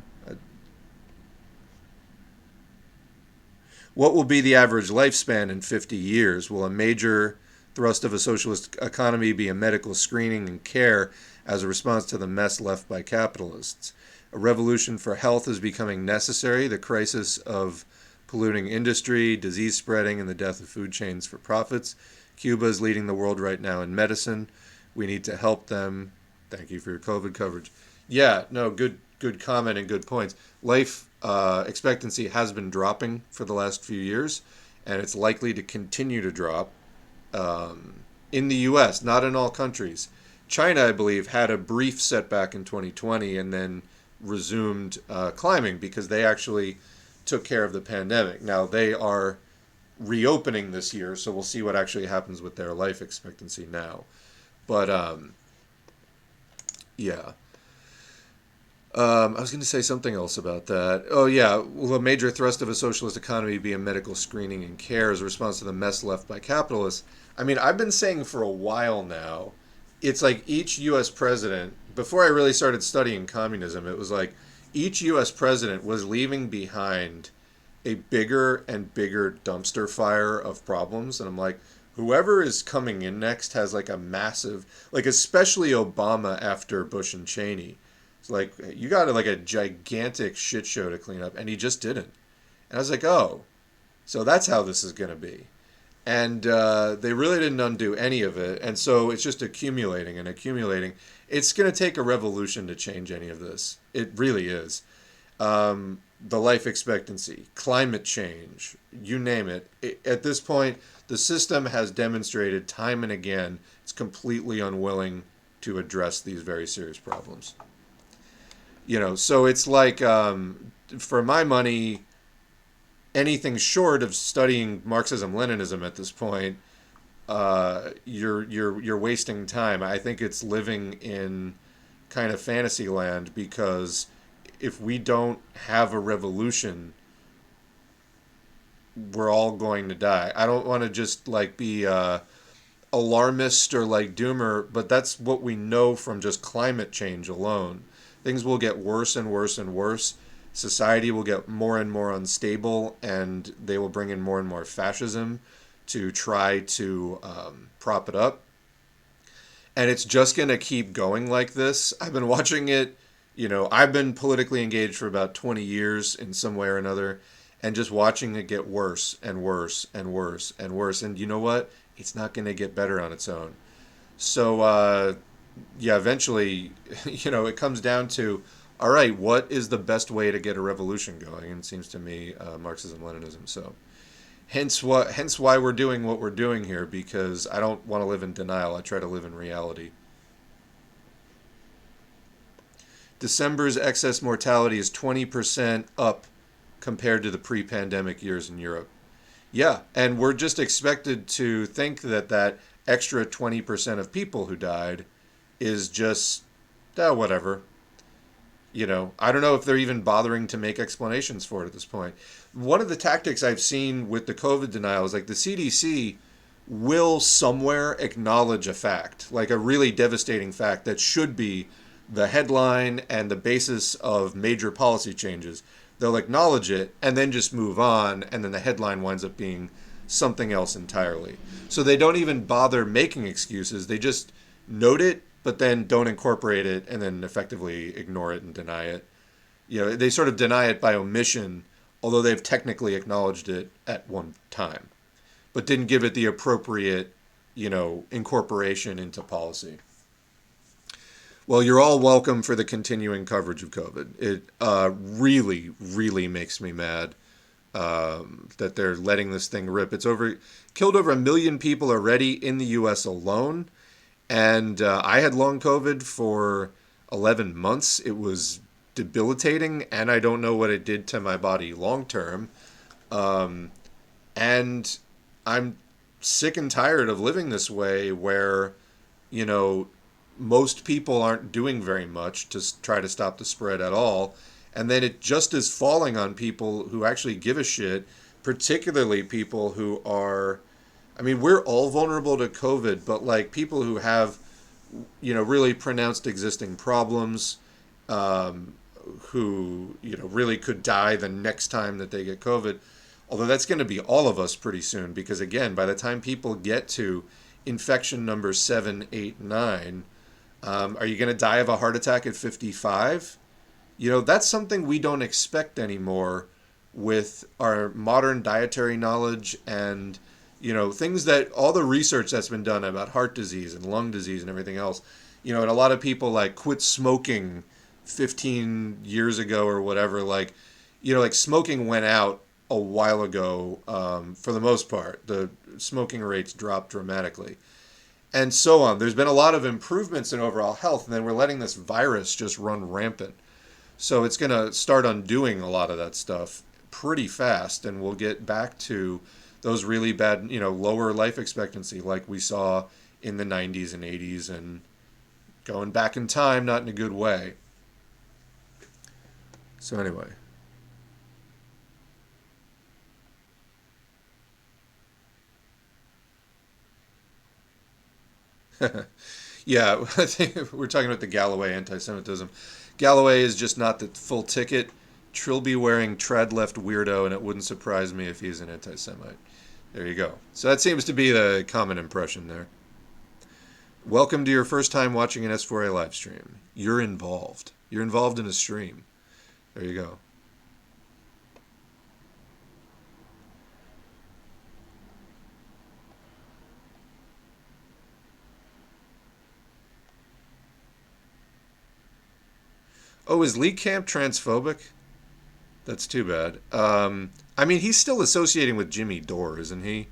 What will be the average lifespan in 50 years? Will a major thrust of a socialist economy be a medical screening and care as a response to the mess left by capitalists? A revolution for health is becoming necessary. The crisis of polluting industry, disease spreading, and the death of food chains for profits. Cuba is leading the world right now in medicine. We need to help them. Thank you for your COVID coverage. Yeah, no, good comment and good points. Life expectancy has been dropping for the last few years, and it's likely to continue to drop in the U.S., not in all countries. China, I believe, had a brief setback in 2020 and then resumed climbing because they actually took care of the pandemic. Now, they are reopening this year, so we'll see what actually happens with their life expectancy now. But, yeah. I was going to say something else about that. Oh, yeah. Will a major thrust of a socialist economy be a medical screening and care as a response to the mess left by capitalists? I mean, I've been saying for a while now, it's like each U.S. president, before I really started studying communism, it was like each U.S. president was leaving behind a bigger and bigger dumpster fire of problems. And I'm like, whoever is coming in next has like a massive, like especially Obama after Bush and Cheney. It's like, you got like a gigantic shit show to clean up, and he just didn't. And I was like, oh, so that's how this is going to be. And they really didn't undo any of it. And so it's just accumulating and accumulating. It's going to take a revolution to change any of this. It really is. The life expectancy, climate change, you name it. At this point, the system has demonstrated time and again it's completely unwilling to address these very serious problems. So it's like, for my money, anything short of studying Marxism-Leninism at this point, you're wasting time. I think it's living in kind of fantasy land, because if we don't have a revolution, we're all going to die. I don't want to just like be alarmist or like doomer, but that's what we know from just climate change alone. Things will get worse and worse and worse. Society will get more and more unstable, and they will bring in more and more fascism to try to prop it up. And it's just going to keep going like this. I've been watching it, I've been politically engaged for about 20 years in some way or another, and just watching it get worse and worse and worse and worse. And you know what? It's not going to get better on its own. So, yeah, eventually, it comes down to, all right, what is the best way to get a revolution going? And it seems to me, Marxism-Leninism. So, hence why we're doing what we're doing here, because I don't want to live in denial. I try to live in reality. December's excess mortality is 20% up compared to the pre-pandemic years in Europe. Yeah, and we're just expected to think that extra 20% of people who died is just, whatever. I don't know if they're even bothering to make explanations for it at this point. One of the tactics I've seen with the COVID denial is like the CDC will somewhere acknowledge a fact, like a really devastating fact that should be the headline and the basis of major policy changes. They'll acknowledge it and then just move on, and then the headline winds up being something else entirely. So they don't even bother making excuses. They just note it, but then don't incorporate it, and then effectively ignore it and deny it. They sort of deny it by omission, although they've technically acknowledged it at one time, but didn't give it the appropriate, incorporation into policy. Well, you're all welcome for the continuing coverage of COVID. It really, really makes me mad that they're letting this thing rip. It's killed over 1 million people already in the U.S. alone. And I had long COVID for 11 months. It was debilitating, and I don't know what it did to my body long term. And I'm sick and tired of living this way where, most people aren't doing very much to try to stop the spread at all. And then it just is falling on people who actually give a shit, particularly people who are, we're all vulnerable to COVID, but like people who have, really pronounced existing problems, who, really could die the next time that they get COVID. Although that's going to be all of us pretty soon, because again, by the time people get to infection number 7, 8, 9, are you going to die of a heart attack at 55? That's something we don't expect anymore with our modern dietary knowledge and, things that all the research that's been done about heart disease and lung disease and everything else. And a lot of people like quit smoking 15 years ago or whatever. Like, like smoking went out a while ago for the most part. The smoking rates dropped dramatically. And so on. There's been a lot of improvements in overall health, and then we're letting this virus just run rampant. So it's going to start undoing a lot of that stuff pretty fast, and we'll get back to those really bad, lower life expectancy like we saw in the 90s and 80s, and going back in time, not in a good way. So anyway. Yeah, I think we're talking about the Galloway anti-Semitism. Galloway is just not the full ticket. Trilby wearing trad left weirdo, and it wouldn't surprise me if he's an anti-Semite. There you go. So that seems to be the common impression there. Welcome to your first time watching an S4A live stream. You're involved. You're involved in a stream. There you go. Oh, is Lee Camp transphobic? That's too bad. He's still associating with Jimmy Dore, isn't he?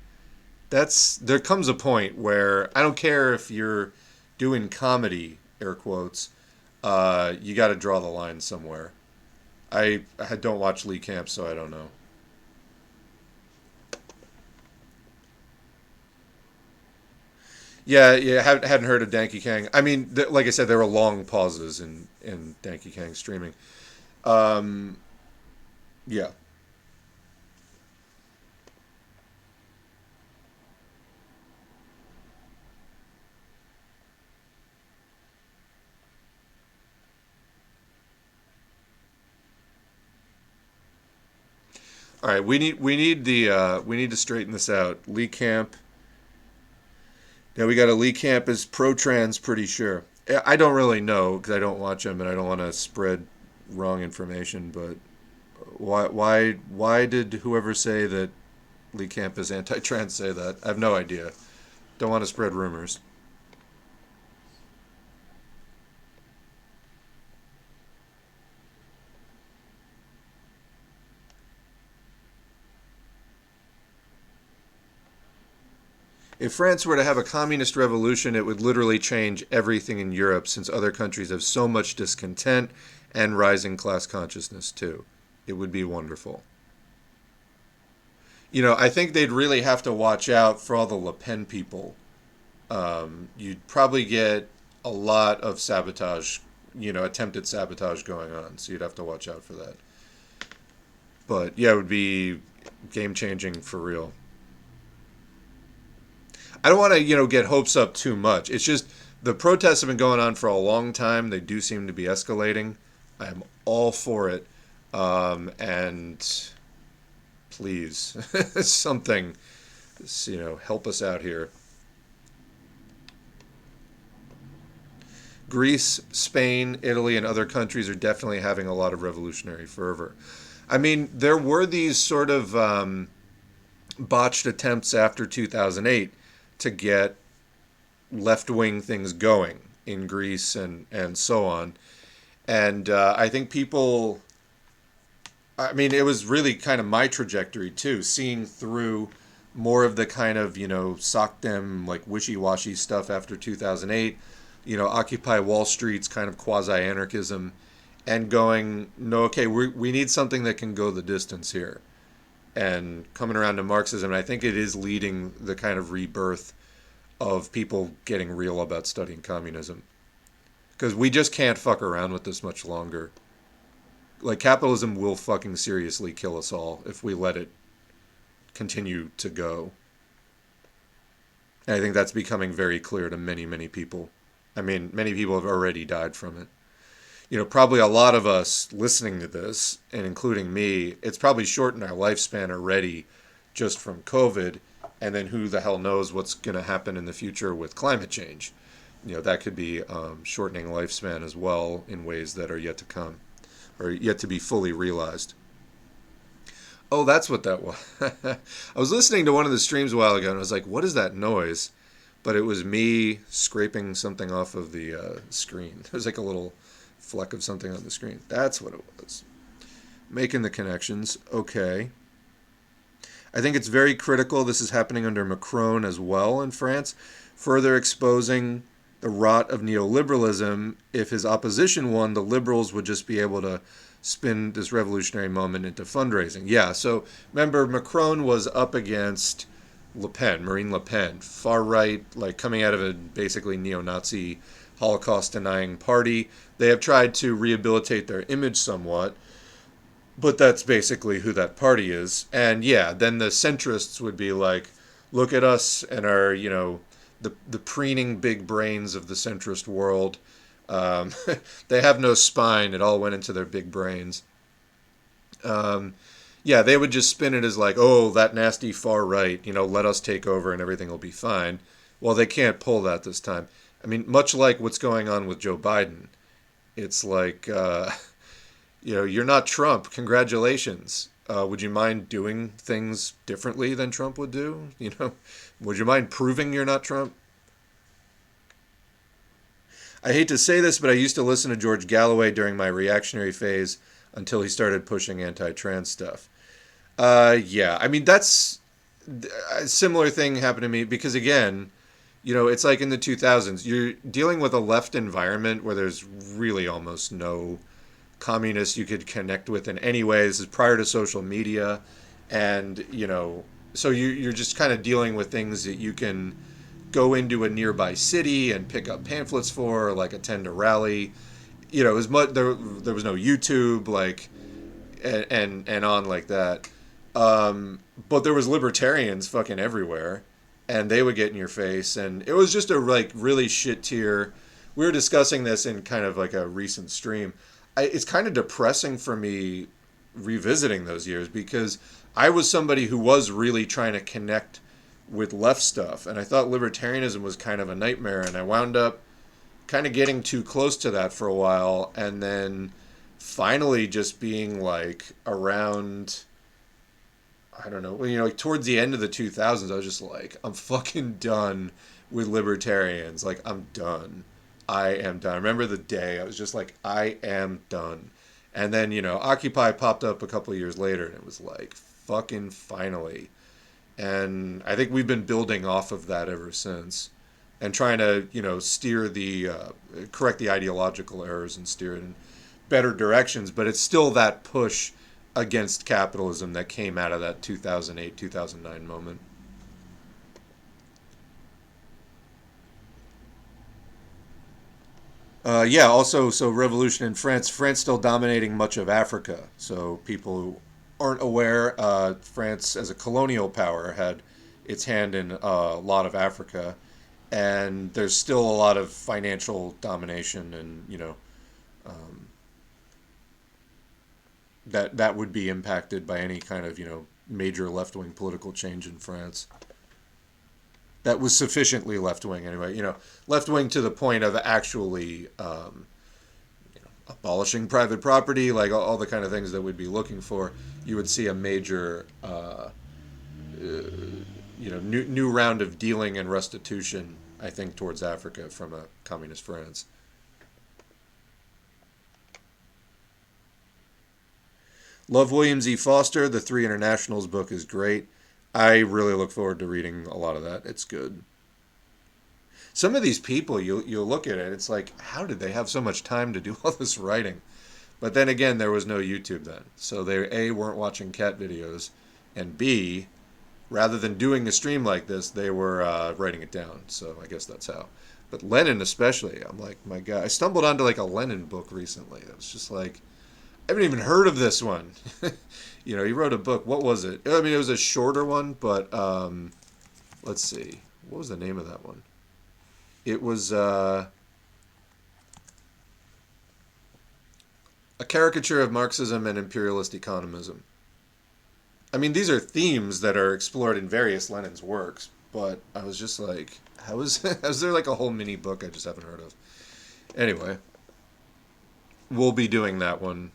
There comes a point where I don't care if you're doing comedy, air quotes, you got to draw the line somewhere. I don't watch Lee Camp, so I don't know. Yeah, hadn't heard of Dankey Kang. I mean, like I said, there were long pauses in Dankey Kang streaming. Um, yeah. All right, we need to straighten this out. Lee Camp. Now we got a Lee Camp is pro-trans, pretty sure. I don't really know because I don't watch him and I don't want to spread wrong information. But why did whoever say that Lee Camp is anti-trans say that? I have no idea. Don't want to spread rumors. If France were to have a communist revolution, it would literally change everything in Europe since other countries have so much discontent and rising class consciousness too. It would be wonderful. You know, I think they'd really have to watch out for all the Le Pen people. You'd probably get a lot of sabotage, attempted sabotage going on. So you'd have to watch out for that. But yeah, it would be game changing for real. I don't want to, get hopes up too much. It's just the protests have been going on for a long time. They do seem to be escalating. I am all for it. And please, something, help us out here. Greece, Spain, Italy, and other countries are definitely having a lot of revolutionary fervor. I mean, there were these sort of botched attempts after 2008 to get left-wing things going in Greece and so on. And I think people, I mean, it was really kind of my trajectory too, seeing through more of the kind of, sock them, like wishy-washy stuff after 2008, Occupy Wall Street's kind of quasi-anarchism, and going, no, okay, we need something that can go the distance here. And coming around to Marxism, and I think it is leading the kind of rebirth of people getting real about studying communism. Because we just can't fuck around with this much longer. Like, capitalism will fucking seriously kill us all if we let it continue to go. And I think that's becoming very clear to many, many people. I mean, many people have already died from it. Probably a lot of us listening to this, and including me, it's probably shortened our lifespan already just from COVID, and then who the hell knows what's going to happen in the future with climate change. That could be shortening lifespan as well in ways that are yet to come, or yet to be fully realized. Oh, that's what that was. I was listening to one of the streams a while ago, and I was like, what is that noise? But it was me scraping something off of the screen. It was like a little fleck of something on the screen. That's what it was. Making the connections. Okay. I think it's very critical. This is happening under Macron as well in France. Further exposing the rot of neoliberalism. If his opposition won, the liberals would just be able to spin this revolutionary moment into fundraising. Yeah, so remember, Macron was up against Le Pen, Marine Le Pen, far right, like coming out of a basically neo-Nazi Holocaust-denying party. They have tried to rehabilitate their image somewhat, but that's basically who that party is. And yeah, then the centrists would be like, look at us and our, the preening big brains of the centrist world. They have no spine. It all went into their big brains. Yeah, they would just spin it as like, oh, that nasty far right, let us take over and everything will be fine. Well, they can't pull that this time. I mean, much like what's going on with Joe Biden. It's like, you're not Trump. Congratulations. Would you mind doing things differently than Trump would do? Would you mind proving you're not Trump? I hate to say this, but I used to listen to George Galloway during my reactionary phase until he started pushing anti-trans stuff. Yeah, I mean, that's a similar thing happened to me because, again, it's like in the 2000s. You're dealing with a left environment where there's really almost no communists you could connect with in any way. This is prior to social media. And, so you're just kind of dealing with things that you can go into a nearby city and pick up pamphlets for, or like attend a rally. You know, it was there was no YouTube, like, and on like that. But there was libertarians fucking everywhere, and they would get in your face, and it was just a like really shit tier. We were discussing this in kind of like a recent stream. It's kind of depressing for me revisiting those years, because I was somebody who was really trying to connect with left stuff, and I thought libertarianism was kind of a nightmare, and I wound up kind of getting too close to that for a while, and then finally just being like around, I don't know, you know, like towards the end of the 2000s, I was just like, I'm fucking done with libertarians. Like, I'm done. I am done. I remember the day I was just like, I am done. And then, you know, Occupy popped up a couple of years later, and it was like, fucking finally. And I think we've been building off of that ever since, and trying to, you know, steer the, correct the ideological errors and steer it in better directions. But it's still that push against capitalism that came out of that 2008, 2009 moment. Yeah, also, so revolution in France. France still dominating much of Africa. So people who aren't aware, France as a colonial power had its hand in a lot of Africa. And there's still a lot of financial domination, and, you know, that would be impacted by any kind of, you know, major left-wing political change in France. That was sufficiently left-wing anyway, you know, left-wing to the point of actually abolishing private property, like all the kind of things that we'd be looking for. You would see a major, you know, new round of dealing and restitution, I think, towards Africa from a communist France. Love Williams E. Foster. The Three Internationals book is great. I really look forward to reading a lot of that. It's good. Some of these people, you look at it, it's like, how did they have so much time to do all this writing? But then again, there was no YouTube then. So they, A, weren't watching cat videos, and B, rather than doing a stream like this, they were writing it down. So I guess that's how. But Lenin especially, I'm like, my God. I stumbled onto like a Lenin book recently. It was just like, I haven't even heard of this one. You know, he wrote a book. What was it? I mean, it was a shorter one, but let's see. What was the name of that one? It was a caricature of Marxism and imperialist economism. I mean, these are themes that are explored in various Lenin's works, but I was just like, how is there like a whole mini book I just haven't heard of? Anyway, we'll be doing that one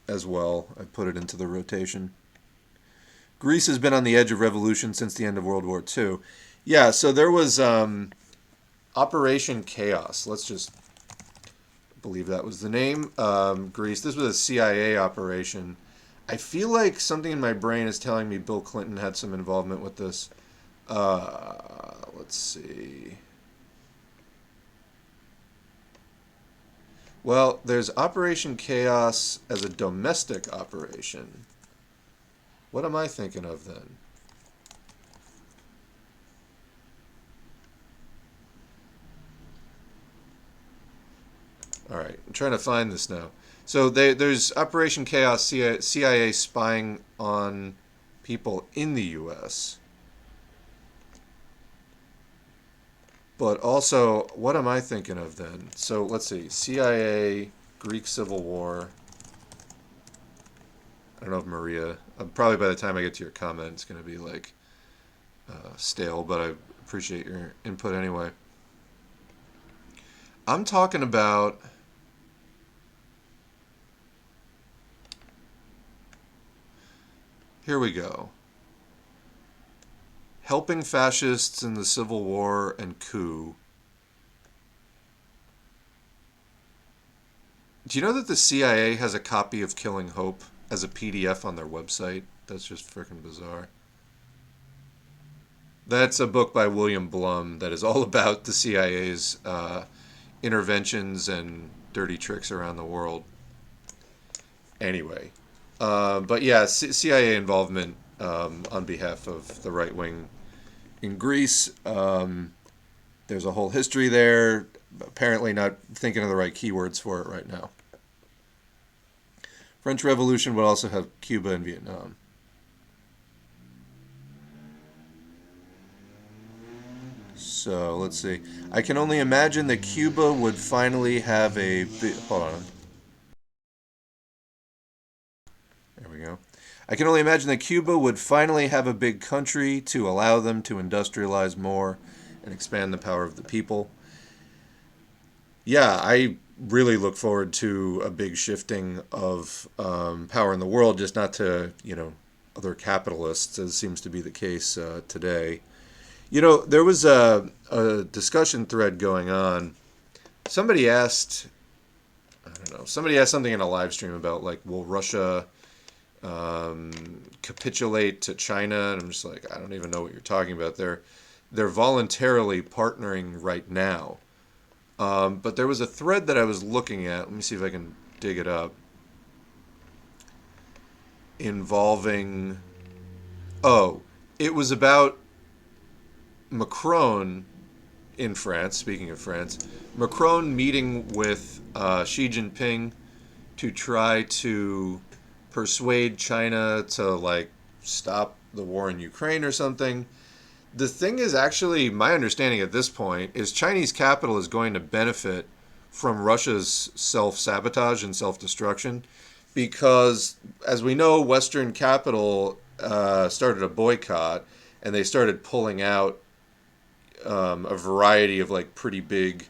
as well. I put it into the rotation. Greece has been on the edge of revolution since the end of World War II. Yeah, so there was Operation Chaos. Let's just believe that was the name. Greece. This was a CIA operation. I feel like something in my brain is telling me Bill Clinton had some involvement with this. Let's see. Well, there's Operation Chaos as a domestic operation. What am I thinking of then? All right, I'm trying to find this now. So there's Operation Chaos, CIA spying on people in the U.S. But also, what am I thinking of then? So let's see. CIA, Greek Civil War. I don't know if Maria... probably by the time I get to your comment, it's going to be like stale, but I appreciate your input anyway. I'm talking about... Here we go. Helping fascists in the Civil War and coup. Do you know that the CIA has a copy of Killing Hope as a PDF on their website? That's just freaking bizarre. That's a book by William Blum that is all about the CIA's interventions and dirty tricks around the world. Anyway. But yeah, CIA involvement on behalf of the right-wing in Greece. There's a whole history there. Apparently not thinking of the right keywords for it right now. French Revolution would also have Cuba and Vietnam. So, let's see. I can only imagine that Cuba would finally have a... Hold on. There we go. I can only imagine that Cuba would finally have a big country to allow them to industrialize more and expand the power of the people. Yeah, I really look forward to a big shifting of power in the world, just not to, other capitalists, as seems to be the case today. There was a discussion thread going on. Somebody asked something in a live stream about, will Russia capitulate to China? And I'm just like, I don't even know what you're talking about. They're voluntarily partnering right now. But there was a thread that I was looking at. Let me see if I can dig it up. Involving... Oh, it was about Macron in France, speaking of France. Macron meeting with Xi Jinping to try to persuade China to, stop the war in Ukraine or something. The thing is, actually, my understanding at this point is Chinese capital is going to benefit from Russia's self-sabotage and self-destruction because, as we know, Western capital started a boycott and they started pulling out a variety of pretty big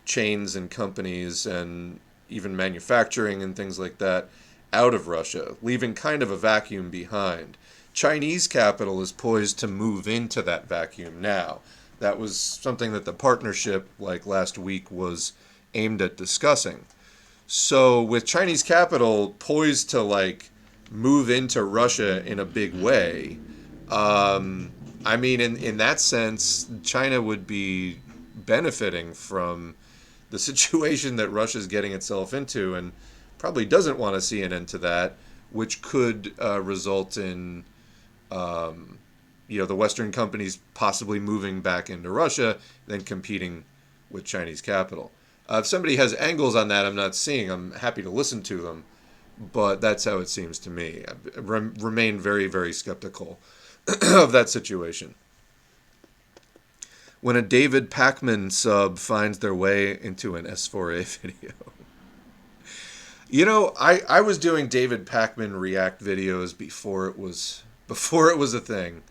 chains and companies and even manufacturing and things like that out of Russia, leaving kind of a vacuum behind. Chinese capital is poised to move into that vacuum now. That was something that the partnership, last week, was aimed at discussing. So with Chinese capital poised to, move into Russia in a big way, in that sense, China would be benefiting from the situation that Russia's getting itself into and probably doesn't want to see an end to that, which could result in the Western companies possibly moving back into Russia, then competing with Chinese capital. If somebody has angles on that I'm not seeing, I'm happy to listen to them, but that's how it seems to me. I remain very, very skeptical of that situation. When a David Pacman sub finds their way into an S4A video. I was doing David Pacman react videos before it was a thing.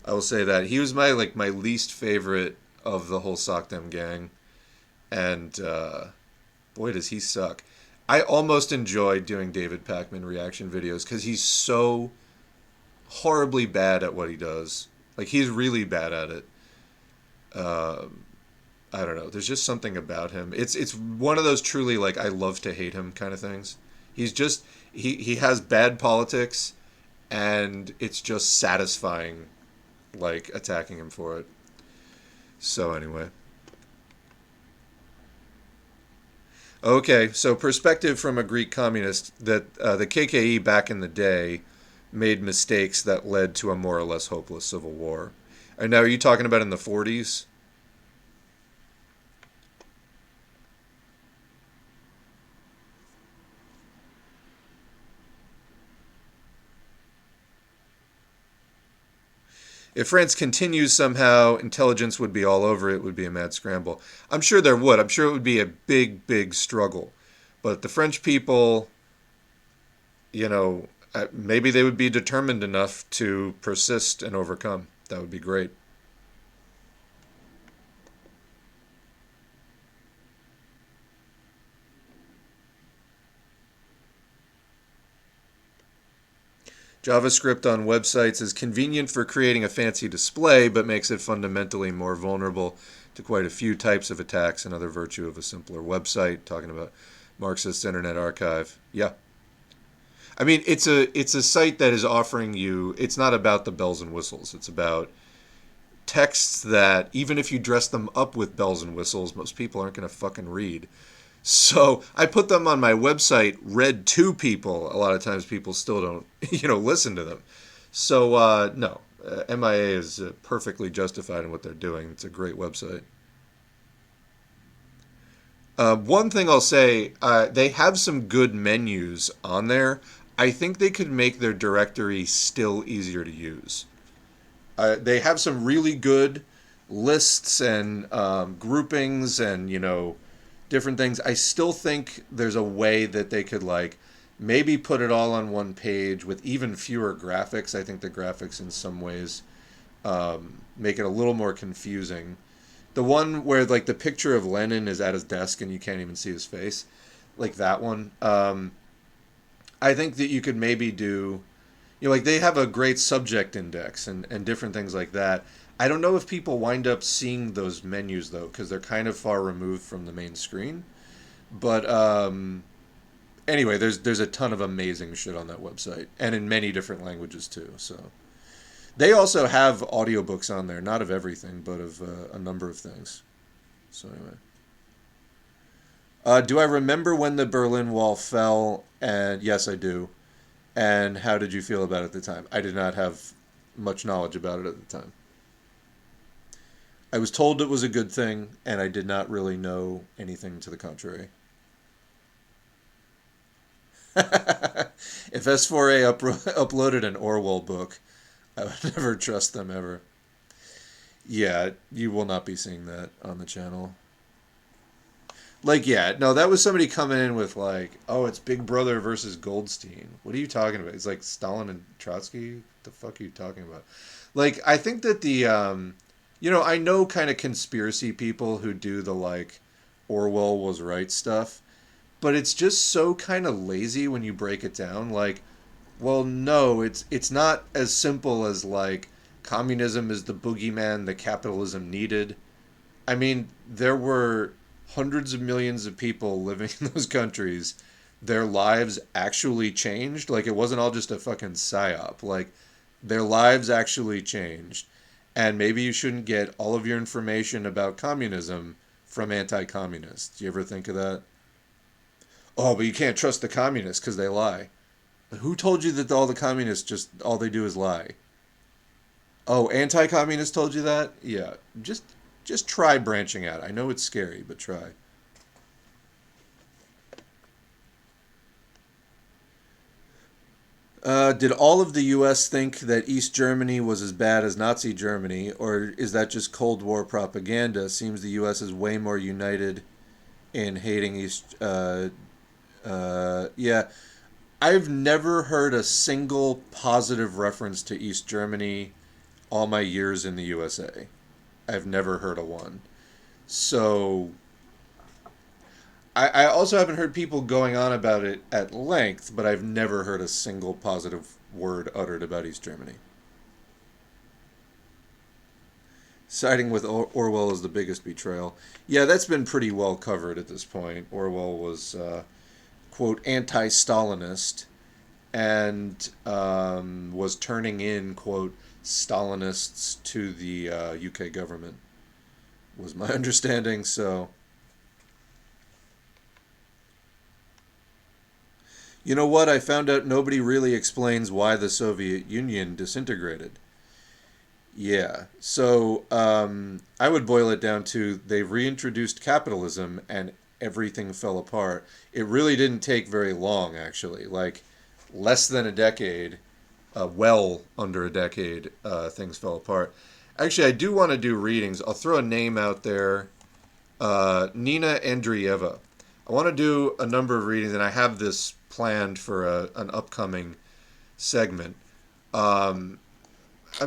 I will say that. He was my least favorite of the whole Sockdem gang. And boy, does he suck. I almost enjoyed doing David Pacman reaction videos because he's so horribly bad at what he does. He's really bad at it. I don't know. There's just something about him. It's one of those truly I love to hate him kind of things. He's just he has bad politics, and it's just satisfying, attacking him for it. So anyway. Okay, so perspective from a Greek communist that the KKE back in the day made mistakes that led to a more or less hopeless civil war. And now, are you talking about in the 40s? If France continues somehow, intelligence would be all over it. It would be a mad scramble. I'm sure there would. I'm sure it would be a big, big struggle. But the French people, maybe they would be determined enough to persist and overcome. That would be great. JavaScript on websites is convenient for creating a fancy display, but makes it fundamentally more vulnerable to quite a few types of attacks. Another virtue of a simpler website. Talking about Marxist Internet Archive. Yeah. It's a site that is offering you, it's not about the bells and whistles. It's about texts that, even if you dress them up with bells and whistles, most people aren't going to fucking read. So I put them on my website, read to people. A lot of times people still don't, listen to them. So, no. MIA is perfectly justified in what they're doing. It's a great website. One thing I'll say, they have some good menus on there. I think they could make their directory still easier to use. They have some really good lists and groupings and, different things. I still think there's a way that they could, like, maybe put it all on one page with even fewer graphics. I think the graphics in some ways make it a little more confusing. The one where, like, the picture of Lenin is at his desk and you can't even see his face, like that one. I think that you could maybe do, like, they have a great subject index and different things like that. I don't know if people wind up seeing those menus, though, because they're kind of far removed from the main screen. But anyway, there's a ton of amazing shit on that website, and in many different languages, too, so... They also have audiobooks on there, not of everything, but of a number of things. So anyway. Do I remember when the Berlin Wall fell? And yes, I do. And how did you feel about it at the time? I did not have much knowledge about it at the time. I was told it was a good thing, and I did not really know anything to the contrary. If S4A uploaded an Orwell book, I would never trust them ever. Yeah, you will not be seeing that on the channel. Like, yeah, no, that was somebody coming in with, like, oh, it's Big Brother versus Goldstein. What are you talking about? It's like Stalin and Trotsky? What the fuck are you talking about? Like, I think that the, I know kind of conspiracy people who do the, like, Orwell was right stuff, but it's just so kind of lazy when you break it down. Like, well, no, it's not as simple as, like, communism is the boogeyman that capitalism needed. I mean, there were hundreds of millions of people living in those countries. Their lives actually changed. Like, it wasn't all just a fucking psyop. Like, their lives actually changed. And maybe you shouldn't get all of your information about communism from anti-communists. Do you ever think of that? Oh, but you can't trust the communists because they lie. Who told you that all the communists all they do is lie? Oh, anti-communists told you that? Yeah, just try branching out. I know it's scary, but try. Did all of the U.S. think that East Germany was as bad as Nazi Germany, or is that just Cold War propaganda? Seems the U.S. is way more united in hating East... yeah. I've never heard a single positive reference to East Germany all my years in the USA. I've never heard a one. So, I also haven't heard people going on about it at length, but I've never heard a single positive word uttered about East Germany. Siding with Orwell is the biggest betrayal. Yeah, that's been pretty well covered at this point. Orwell was... quote, anti-Stalinist, and was turning in, quote, Stalinists to the UK government, was my understanding, so... You know what? I found out nobody really explains why the Soviet Union disintegrated. Yeah, so I would boil it down to they reintroduced capitalism and everything fell apart. It really didn't take very long, actually. Like, less than a decade, well under a decade, things fell apart. Actually, I do want to do readings. I'll throw a name out there. Nina Andreeva. I want to do a number of readings, and I have this planned for an upcoming segment. I'm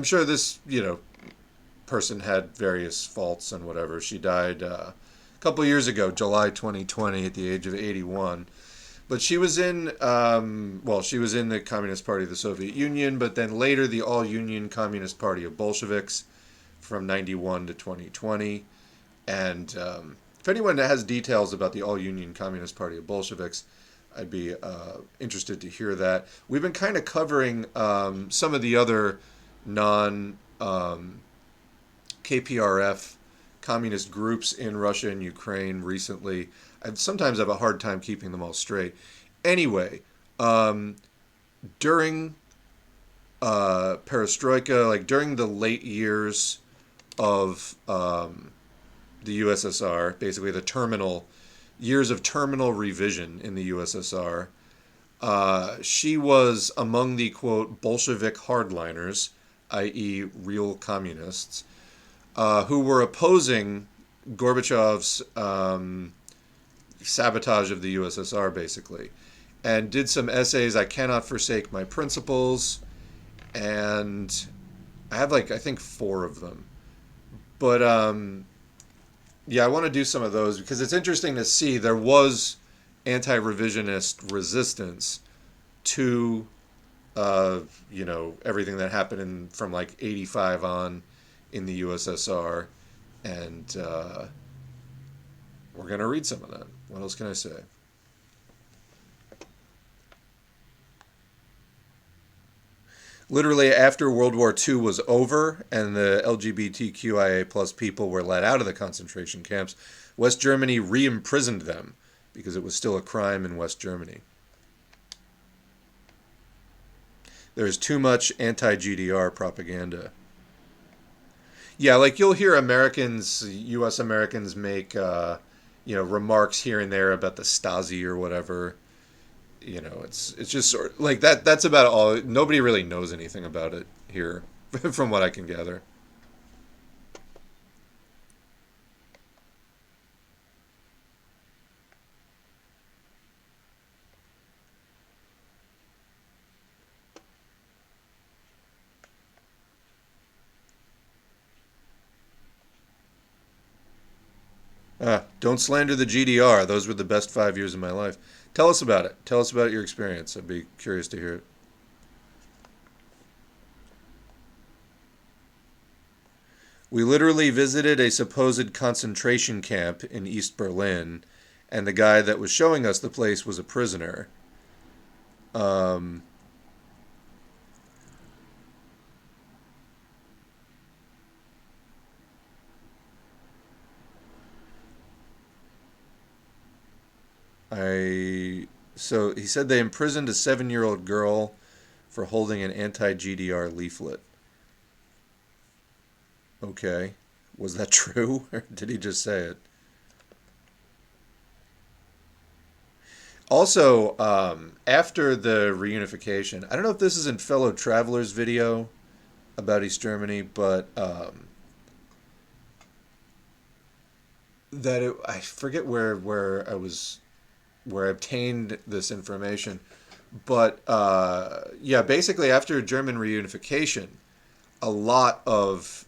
sure this, person had various faults and whatever. She died couple years ago, July 2020, at the age of 81. But she was in, she was in the Communist Party of the Soviet Union, but then later the All-Union Communist Party of Bolsheviks from 91 to 2020. And if anyone has details about the All-Union Communist Party of Bolsheviks, I'd be interested to hear that. We've been kind of covering some of the other non-KPRF communist groups in Russia and Ukraine recently. I sometimes have a hard time keeping them all straight. Anyway, during perestroika, like during the late years of the USSR, basically the terminal years of terminal revision in the USSR. She was among the, quote, Bolshevik hardliners, i.e. real communists, who were opposing Gorbachev's sabotage of the USSR, basically, and did some essays, I Cannot Forsake My Principles, and I have, like, I think 4 of them. But, yeah, I want to do some of those because it's interesting to see there was anti-revisionist resistance to, you know, everything that happened from like 85 on in the USSR. And we're going to read some of that. What else can I say? Literally after World War II was over and the LGBTQIA plus people were let out of the concentration camps, West Germany re-imprisoned them because it was still a crime in West Germany. There's too much anti-GDR propaganda. Yeah, like you'll hear Americans, U.S. Americans make, you know, remarks here and there about the Stasi or whatever. You know, it's just sort of, like that. That's about all. Nobody really knows anything about it here, from what I can gather. Don't slander the GDR. Those were the best 5 years of my life. Tell us about it. Tell us about your experience. I'd be curious to hear it. We literally visited a supposed concentration camp in East Berlin, and the guy that was showing us the place was a prisoner. So he said they imprisoned a 7-year-old girl for holding an anti-GDR leaflet. Okay. Was that true, or did he just say it? Also, after the reunification, I don't know if this is in Fellow Traveler's video about East Germany, but I forget where I obtained this information, but yeah, basically after German reunification, a lot of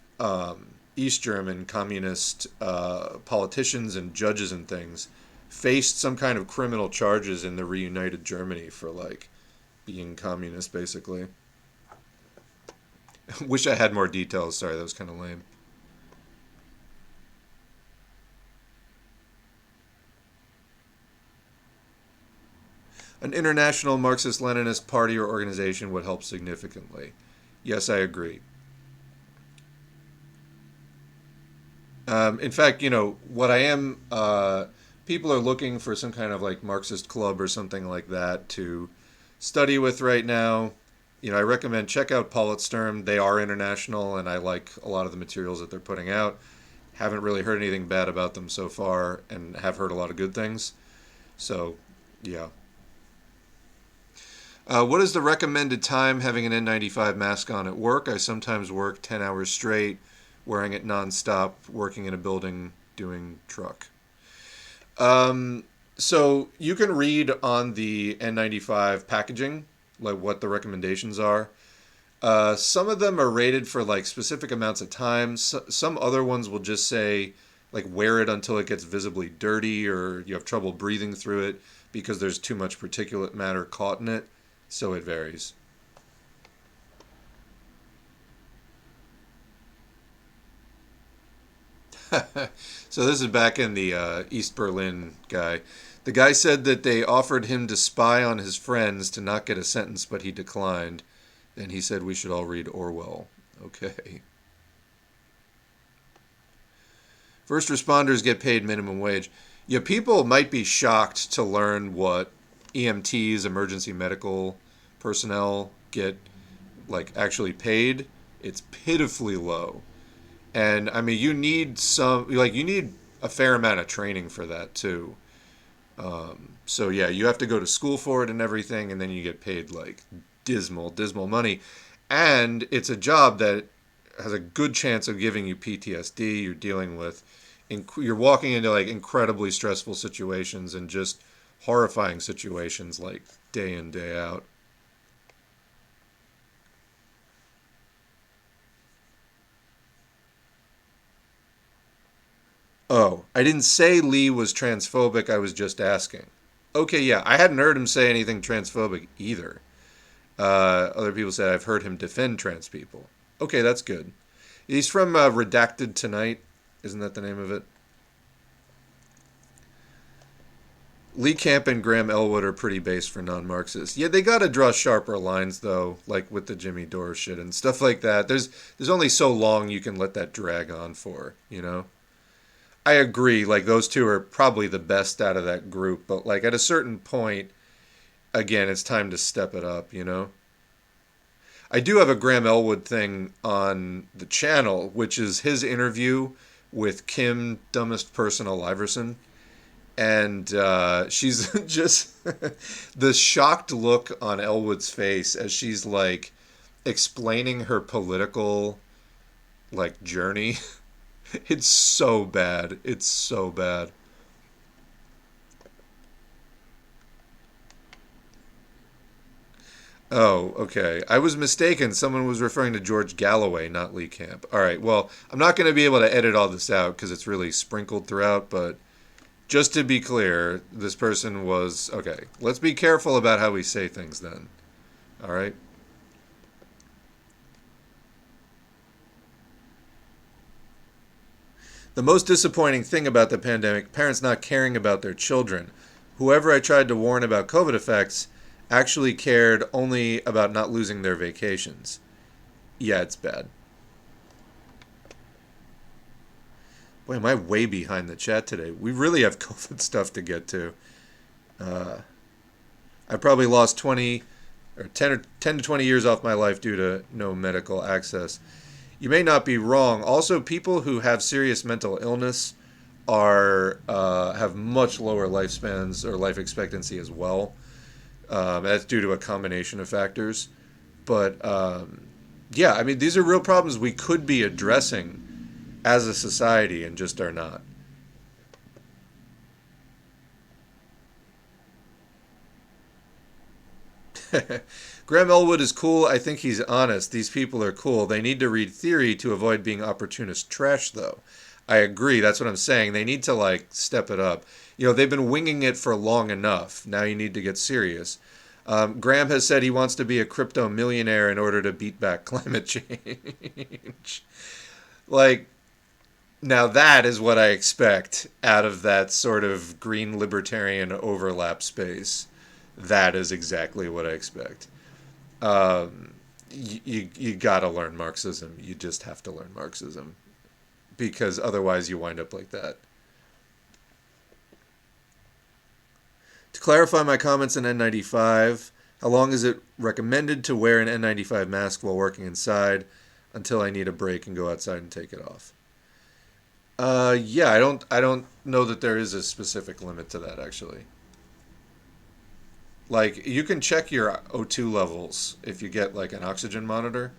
East German communist politicians and judges and things faced some kind of criminal charges in the reunited Germany for like being communist, basically. Wish I had more details. Sorry, that was kind of lame. An international Marxist-Leninist party or organization would help significantly. Yes, I agree. In fact, you know, what I am, people are looking for some kind of like Marxist club or something like that to study with right now. You know, I recommend check out Politsturm. They are international, and I like a lot of the materials that they're putting out. Haven't really heard anything bad about them so far, and have heard a lot of good things. So, yeah. What is the recommended time having an N95 mask on at work? I sometimes work 10 hours straight, wearing it nonstop, working in a building, doing truck. So you can read on the N95 packaging, like what the recommendations are. Some of them are rated for like specific amounts of time. Some other ones will just say like wear it until it gets visibly dirty or you have trouble breathing through it because there's too much particulate matter caught in it. So it varies. So this is back in the East Berlin guy. The guy said that they offered him to spy on his friends to not get a sentence, but he declined. Then he said we should all read Orwell. Okay. First responders get paid minimum wage. Yeah, people might be shocked to learn what EMTs, emergency medical personnel, get like actually paid, it's pitifully low. And I mean, you need you need a fair amount of training for that too. So yeah, you have to go to school for it and everything, and then you get paid like dismal money. And it's a job that has a good chance of giving you PTSD. You're dealing with, you're walking into like incredibly stressful situations and just horrifying situations like day in, day out. Oh, I didn't say Lee was transphobic. I was just asking. Okay, yeah, I hadn't heard him say anything transphobic either. Other people said I've heard him defend trans people. Okay, that's good. He's from Redacted Tonight. Isn't that the name of it? Lee Camp and Graham Elwood are pretty base for non-Marxists. Yeah, they gotta draw sharper lines though, like with the Jimmy Dore shit and stuff like that. There's only so long you can let that drag on for, you know? I agree, like those two are probably the best out of that group, but like at a certain point, again, it's time to step it up, you know? I do have a Graham Elwood thing on the channel, which is his interview with Kim, dumbest person Aliverson. And she's just the shocked look on Elwood's face as she's like explaining her political like journey. It's so bad. It's so bad. Oh, okay. I was mistaken. Someone was referring to George Galloway, not Lee Camp. All right. Well, I'm not going to be able to edit all this out because it's really sprinkled throughout, but just to be clear, this person was... Okay, let's be careful about how we say things then. All right? The most disappointing thing about the pandemic, parents not caring about their children. Whoever I tried to warn about COVID effects actually cared only about not losing their vacations. Yeah, it's bad. Boy, am I way behind the chat today. We really have COVID stuff to get to. I probably lost 20 or 10 to 20 years off my life due to no medical access. You may not be wrong. Also, people who have serious mental illness are have much lower lifespans or life expectancy as well. That's due to a combination of factors. But yeah, I mean, these are real problems we could be addressing as a society and just are not. Graham Elwood is cool. I think he's honest. These people are cool. They need to read theory to avoid being opportunist trash, though. I agree. That's what I'm saying. They need to, like, step it up. You know, they've been winging it for long enough. Now you need to get serious. Graham has said he wants to be a crypto millionaire in order to beat back climate change. Like, now that is what I expect out of that sort of green libertarian overlap space. That is exactly what I expect. You gotta learn Marxism. You just have to learn Marxism. Because otherwise you wind up like that. To clarify my comments on N95, how long is it recommended to wear an N95 mask while working inside until I need a break and go outside and take it off? Yeah, I don't know that there is a specific limit to that actually. Like you can check your O2 levels if you get like an oxygen monitor.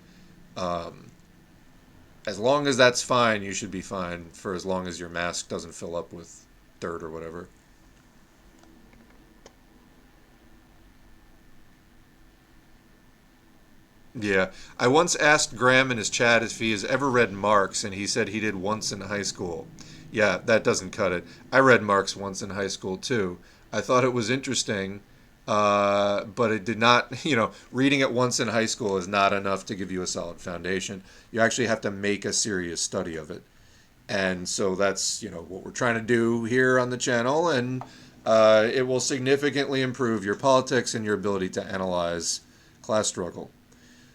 Um, as long as that's fine, you should be fine for as long as your mask doesn't fill up with dirt or whatever. Yeah. I once asked Graham in his chat if he has ever read Marx, and he said he did once in high school. Yeah, that doesn't cut it. I read Marx once in high school, too. I thought it was interesting, but it did not, reading it once in high school is not enough to give you a solid foundation. You actually have to make a serious study of it. And so that's, what we're trying to do here on the channel, and it will significantly improve your politics and your ability to analyze class struggle.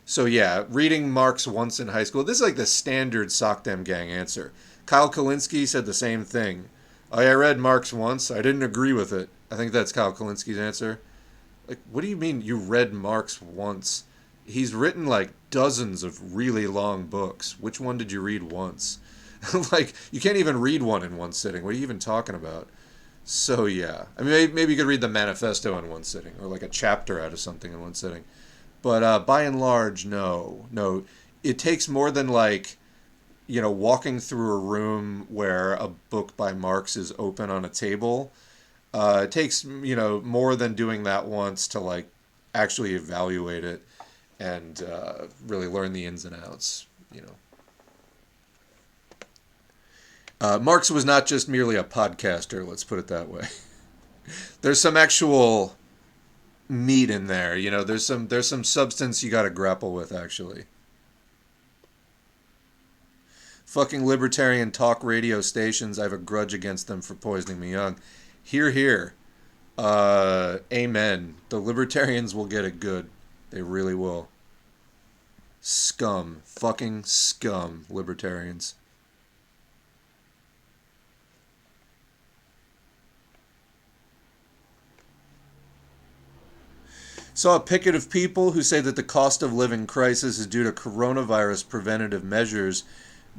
So yeah, reading Marx once in high school, this is like the standard Sockdem Gang answer. Kyle Kalinske said the same thing. Oh, yeah, I read Marx once. I didn't agree with it. I think that's Kyle Kalinski's answer. Like, what do you mean you read Marx once? he's written like dozens of really long books. Which one did you read once? Like, you can't even read one in one sitting. What are you even talking about? So yeah, I mean, maybe you could read the manifesto in one sitting, or like a chapter out of something in one sitting. But by and large, no. It takes more than like, walking through a room where a book by Marx is open on a table. It takes, more than doing that once to like actually evaluate it and really learn the ins and outs. Marx was not just merely a podcaster, let's put it that way. There's some actual meat in there, there's some substance you got to grapple with, actually. Fucking libertarian talk radio stations, I have a grudge against them for poisoning me young. Hear, hear. Amen. The libertarians will get it good. They really will. Scum. Fucking scum, libertarians. Saw a picket of people who say that the cost of living crisis is due to coronavirus preventative measures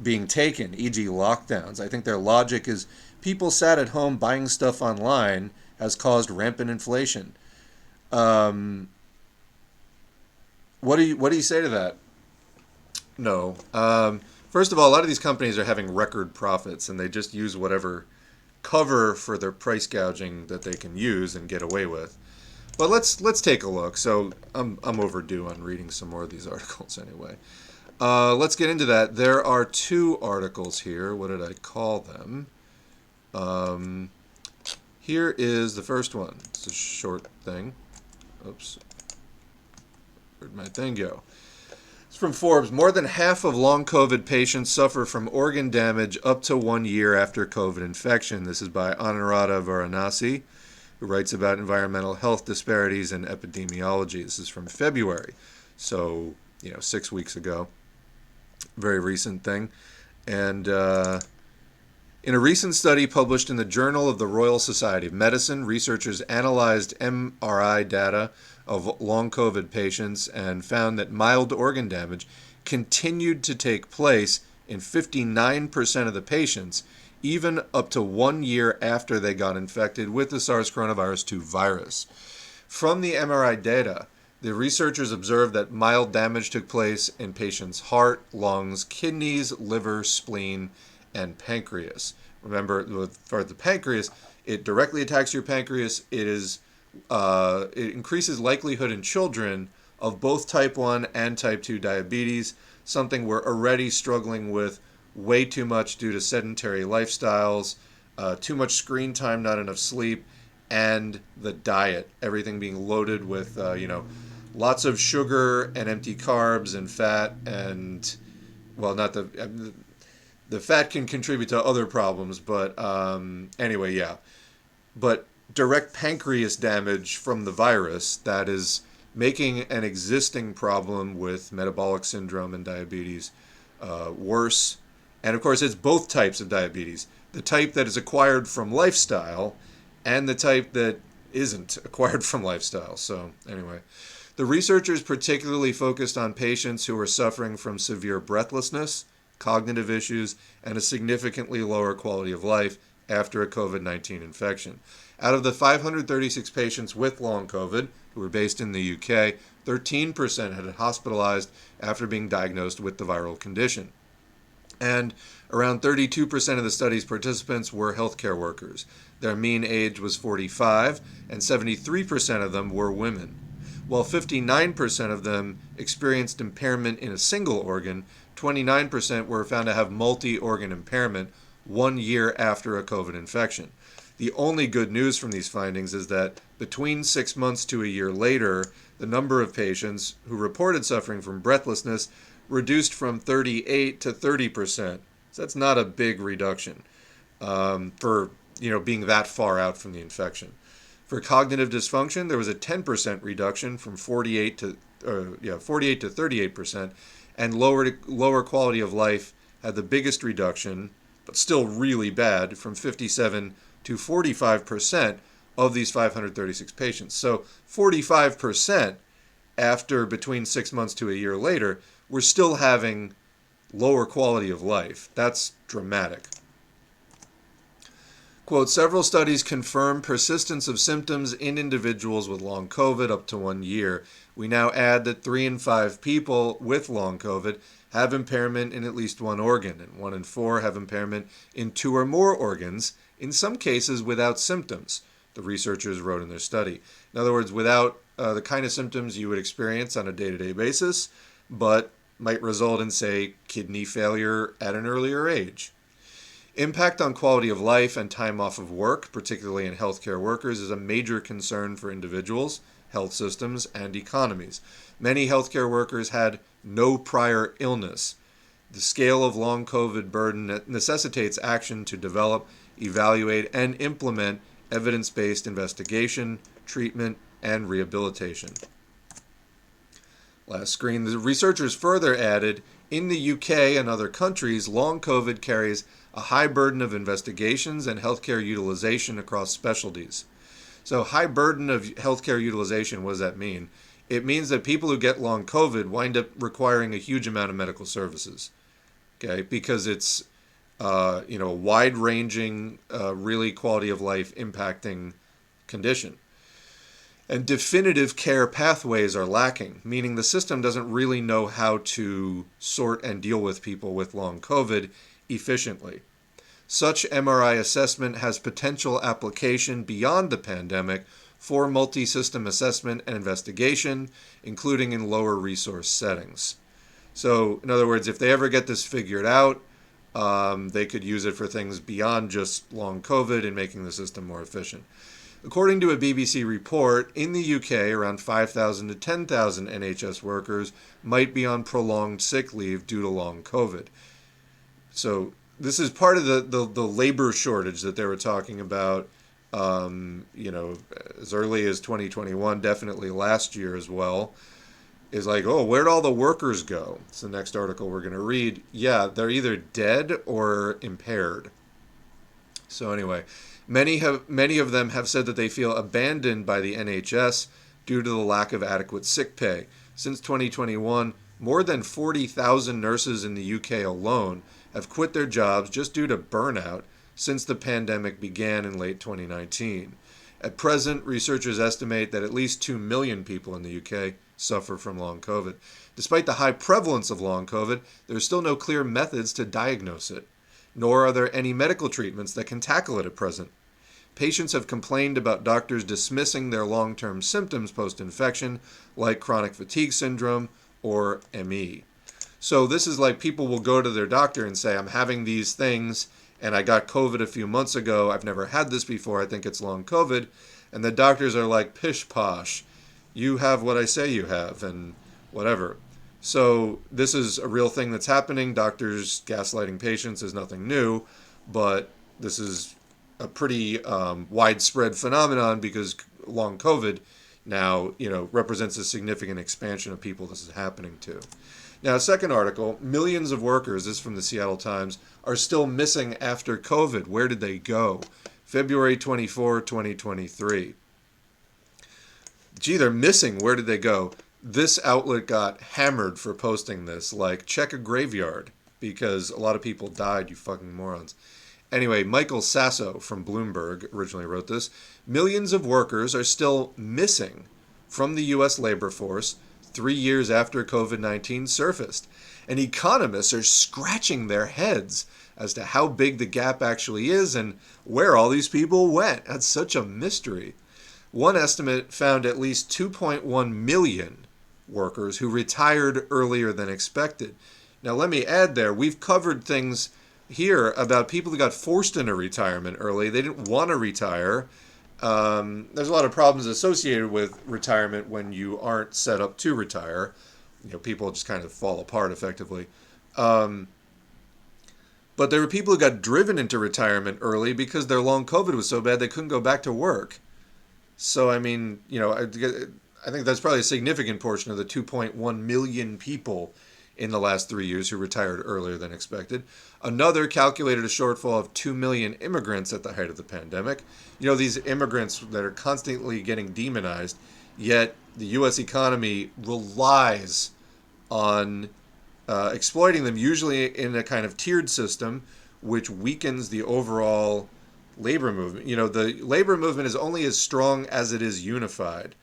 being taken, e.g. lockdowns. I think their logic is people sat at home buying stuff online has caused rampant inflation. What do you say to that? No. First of all, a lot of these companies are having record profits, and they just use whatever cover for their price gouging that they can use and get away with. But let's take a look. So I'm overdue on reading some more of these articles anyway. Let's get into that. There are 2 articles here. What did I call them? Here is the first one. It's a short thing. Oops. Where'd my thing go? It's from Forbes. More than half of long COVID patients suffer from organ damage up to 1 year after COVID infection. This is by Anuradha Varanasi, who writes about environmental health disparities and epidemiology. This is from February, so 6 weeks ago. Very recent thing. And in a recent study published in the Journal of the Royal Society of Medicine, researchers analyzed MRI data of long COVID patients and found that mild organ damage continued to take place in 59% of the patients, even up to 1 year after they got infected with the SARS-CoV-2 virus. From the MRI data, the researchers observed that mild damage took place in patients' heart, lungs, kidneys, liver, spleen, and pancreas. Remember, for the pancreas, it directly attacks your pancreas. It increases likelihood in children of both type 1 and type 2 diabetes, something we're already struggling with way too much due to sedentary lifestyles, too much screen time, not enough sleep, and the diet. Everything being loaded with, lots of sugar and empty carbs and fat and, well, not the fat can contribute to other problems, but anyway, yeah. But direct pancreas damage from the virus that is making an existing problem with metabolic syndrome and diabetes worse. And of course, it's both types of diabetes. The type that is acquired from lifestyle and the type that isn't acquired from lifestyle. So anyway, the researchers particularly focused on patients who are suffering from severe breathlessness, cognitive issues, and a significantly lower quality of life after a COVID-19 infection. Out of the 536 patients with long COVID, who were based in the UK, 13% had been hospitalized after being diagnosed with the viral condition. And around 32% of the study's participants were healthcare workers. Their mean age was 45, and 73% of them were women. While 59% of them experienced impairment in a single organ, 29% were found to have multi-organ impairment 1 year after a COVID infection. The only good news from these findings is that between 6 months to a year later, the number of patients who reported suffering from breathlessness reduced from 38 to 30%. So that's not a big reduction for being that far out from the infection. For cognitive dysfunction, there was a 10% reduction from 48 to 38%, and lower quality of life had the biggest reduction, but still really bad, from 57 to 45% of these 536 patients. So 45% after between 6 months to a year later, we're still having lower quality of life. That's dramatic. Quote, several studies confirm persistence of symptoms in individuals with long COVID up to 1 year. We now add that 3 in 5 people with long COVID have impairment in at least one organ, and 1 in 4 have impairment in 2 or more organs, in some cases without symptoms, the researchers wrote in their study. In other words, without the kind of symptoms you would experience on a day-to-day basis, but might result in, say, kidney failure at an earlier age. Impact on quality of life and time off of work, particularly in healthcare workers, is a major concern for individuals, health systems, and economies. Many healthcare workers had no prior illness. The scale of long COVID burden necessitates action to develop, evaluate, and implement evidence-based investigation, treatment, and rehabilitation. Last screen. The researchers further added, in the UK and other countries, long COVID carries a high burden of investigations and healthcare utilization across specialties. So high burden of healthcare utilization, what does that mean? It means that people who get long COVID wind up requiring a huge amount of medical services, okay? Because it's a wide-ranging, really quality of life impacting condition. And definitive care pathways are lacking, meaning the system doesn't really know how to sort and deal with people with long COVID efficiently. Such MRI assessment has potential application beyond the pandemic for multi-system assessment and investigation, including in lower resource settings. So, in other words, if they ever get this figured out, they could use it for things beyond just long COVID and making the system more efficient. According to a BBC report, in the UK, around 5,000 to 10,000 NHS workers might be on prolonged sick leave due to long COVID. So this is part of the labor shortage that they were talking about, as early as 2021, definitely last year as well. Is like, oh, where'd all the workers go? It's the next article we're going to read. Yeah, they're either dead or impaired. So anyway, many of them have said that they feel abandoned by the NHS due to the lack of adequate sick pay. Since 2021, more than 40,000 nurses in the UK alone have quit their jobs just due to burnout since the pandemic began in late 2019. At present, researchers estimate that at least 2 million people in the UK suffer from long COVID. Despite the high prevalence of long COVID, there are still no clear methods to diagnose it, nor are there any medical treatments that can tackle it at present. Patients have complained about doctors dismissing their long-term symptoms post-infection, like chronic fatigue syndrome or ME. So this is like people will go to their doctor and say, I'm having these things, and I got COVID a few months ago. I've never had this before. I think it's long COVID. And the doctors are like, pish posh, you have what I say you have, and whatever. So this is a real thing that's happening. Doctors gaslighting patients is nothing new, but this is a pretty widespread phenomenon because long COVID now, represents a significant expansion of people this is happening to. Now, second article, millions of workers, this is from the Seattle Times, are still missing after COVID. Where did they go? February 24, 2023. Gee, they're missing. Where did they go? This outlet got hammered for posting this, like, check a graveyard, because a lot of people died, you fucking morons. Anyway, Michael Sasso from Bloomberg originally wrote this. Millions of workers are still missing from the U.S. labor force 3 years after COVID-19 surfaced. And economists are scratching their heads as to how big the gap actually is and where all these people went. That's such a mystery. One estimate found at least 2.1 million workers who retired earlier than expected. Now, let me add there, we've covered things here about people who got forced into retirement early. They didn't want to retire. There's a lot of problems associated with retirement when you aren't set up to retire. People just kind of fall apart effectively. But there were people who got driven into retirement early because their long COVID was so bad they couldn't go back to work. So, I mean, I think that's probably a significant portion of the 2.1 million people in the last 3 years who retired earlier than expected. Another calculated a shortfall of 2 million immigrants at the height of the pandemic. These immigrants that are constantly getting demonized, yet the U.S. economy relies on exploiting them, usually in a kind of tiered system, which weakens the overall labor movement. You know, the labor movement is only as strong as it is unified.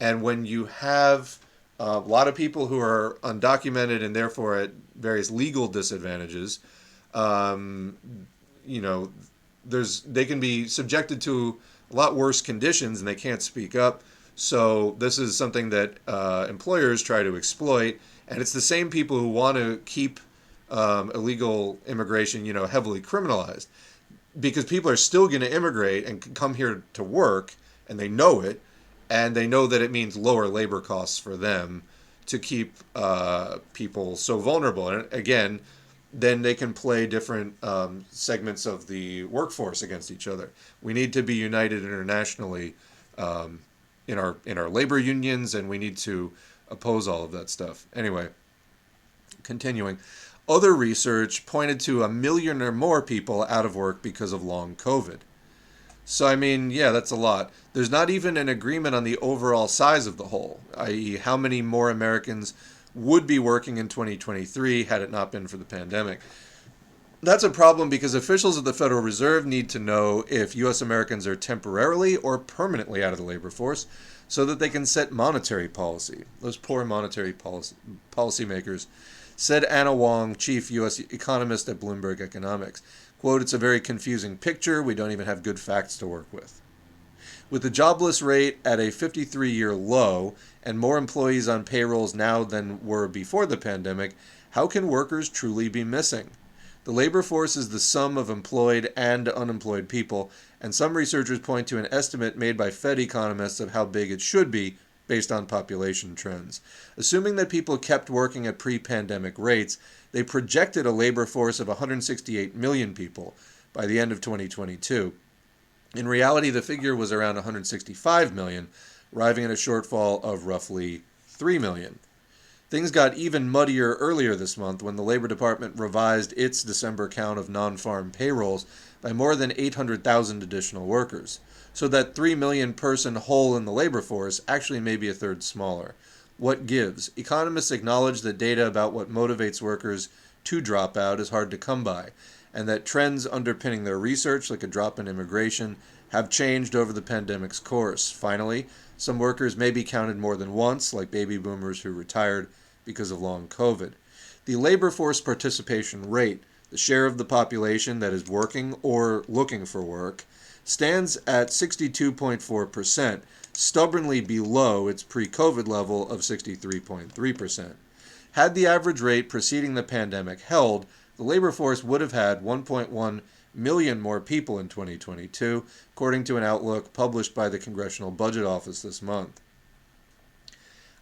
And when you have a lot of people who are undocumented and therefore at various legal disadvantages, you know, they can be subjected to a lot worse conditions and they can't speak up. So this is something that employers try to exploit, and it's the same people who want to keep illegal immigration, you know, heavily criminalized, because people are still going to immigrate and come here to work, and they know it, and they know that it means lower labor costs for them to keep people so vulnerable. And again, then they can play different segments of the workforce against each other. We need to be united internationally in our labor unions, and we need to oppose all of that stuff. Anyway, continuing. Other research pointed to 1 million or more people out of work because of long COVID. So, I mean, yeah, that's a lot. There's not even an agreement on the overall size of the whole, i.e. how many more Americans would be working in 2023 had it not been for the pandemic. That's a problem because officials of the Federal Reserve need to know if U.S. Americans are temporarily or permanently out of the labor force so that they can set monetary policy. Those poor monetary policymakers, said Anna Wong, chief U.S. economist at Bloomberg Economics. Quote, "It's a very confusing picture. We don't even have good facts to work with." With the jobless rate at a 53-year low and more employees on payrolls now than were before the pandemic, how can workers truly be missing? The labor force is the sum of employed and unemployed people, and some researchers point to an estimate made by Fed economists of how big it should be based on population trends. Assuming that people kept working at pre-pandemic rates, they projected a labor force of 168 million people by the end of 2022. In reality, the figure was around 165 million, arriving at a shortfall of roughly 3 million. Things got even muddier earlier this month when the Labor Department revised its December count of non-farm payrolls by more than 800,000 additional workers. So that 3 million person hole in the labor force actually may be a third smaller. What gives? Economists acknowledge that data about what motivates workers to drop out is hard to come by, and that trends underpinning their research, like a drop in immigration, have changed over the pandemic's course. Finally, some workers may be counted more than once, like baby boomers who retired because of long COVID. The labor force participation rate, the share of the population that is working or looking for work, stands at 62.4%, stubbornly below its pre-COVID level of 63.3%. Had the average rate preceding the pandemic held, the labor force would have had 1.1 million more people in 2022, according to an outlook published by the Congressional Budget Office this month.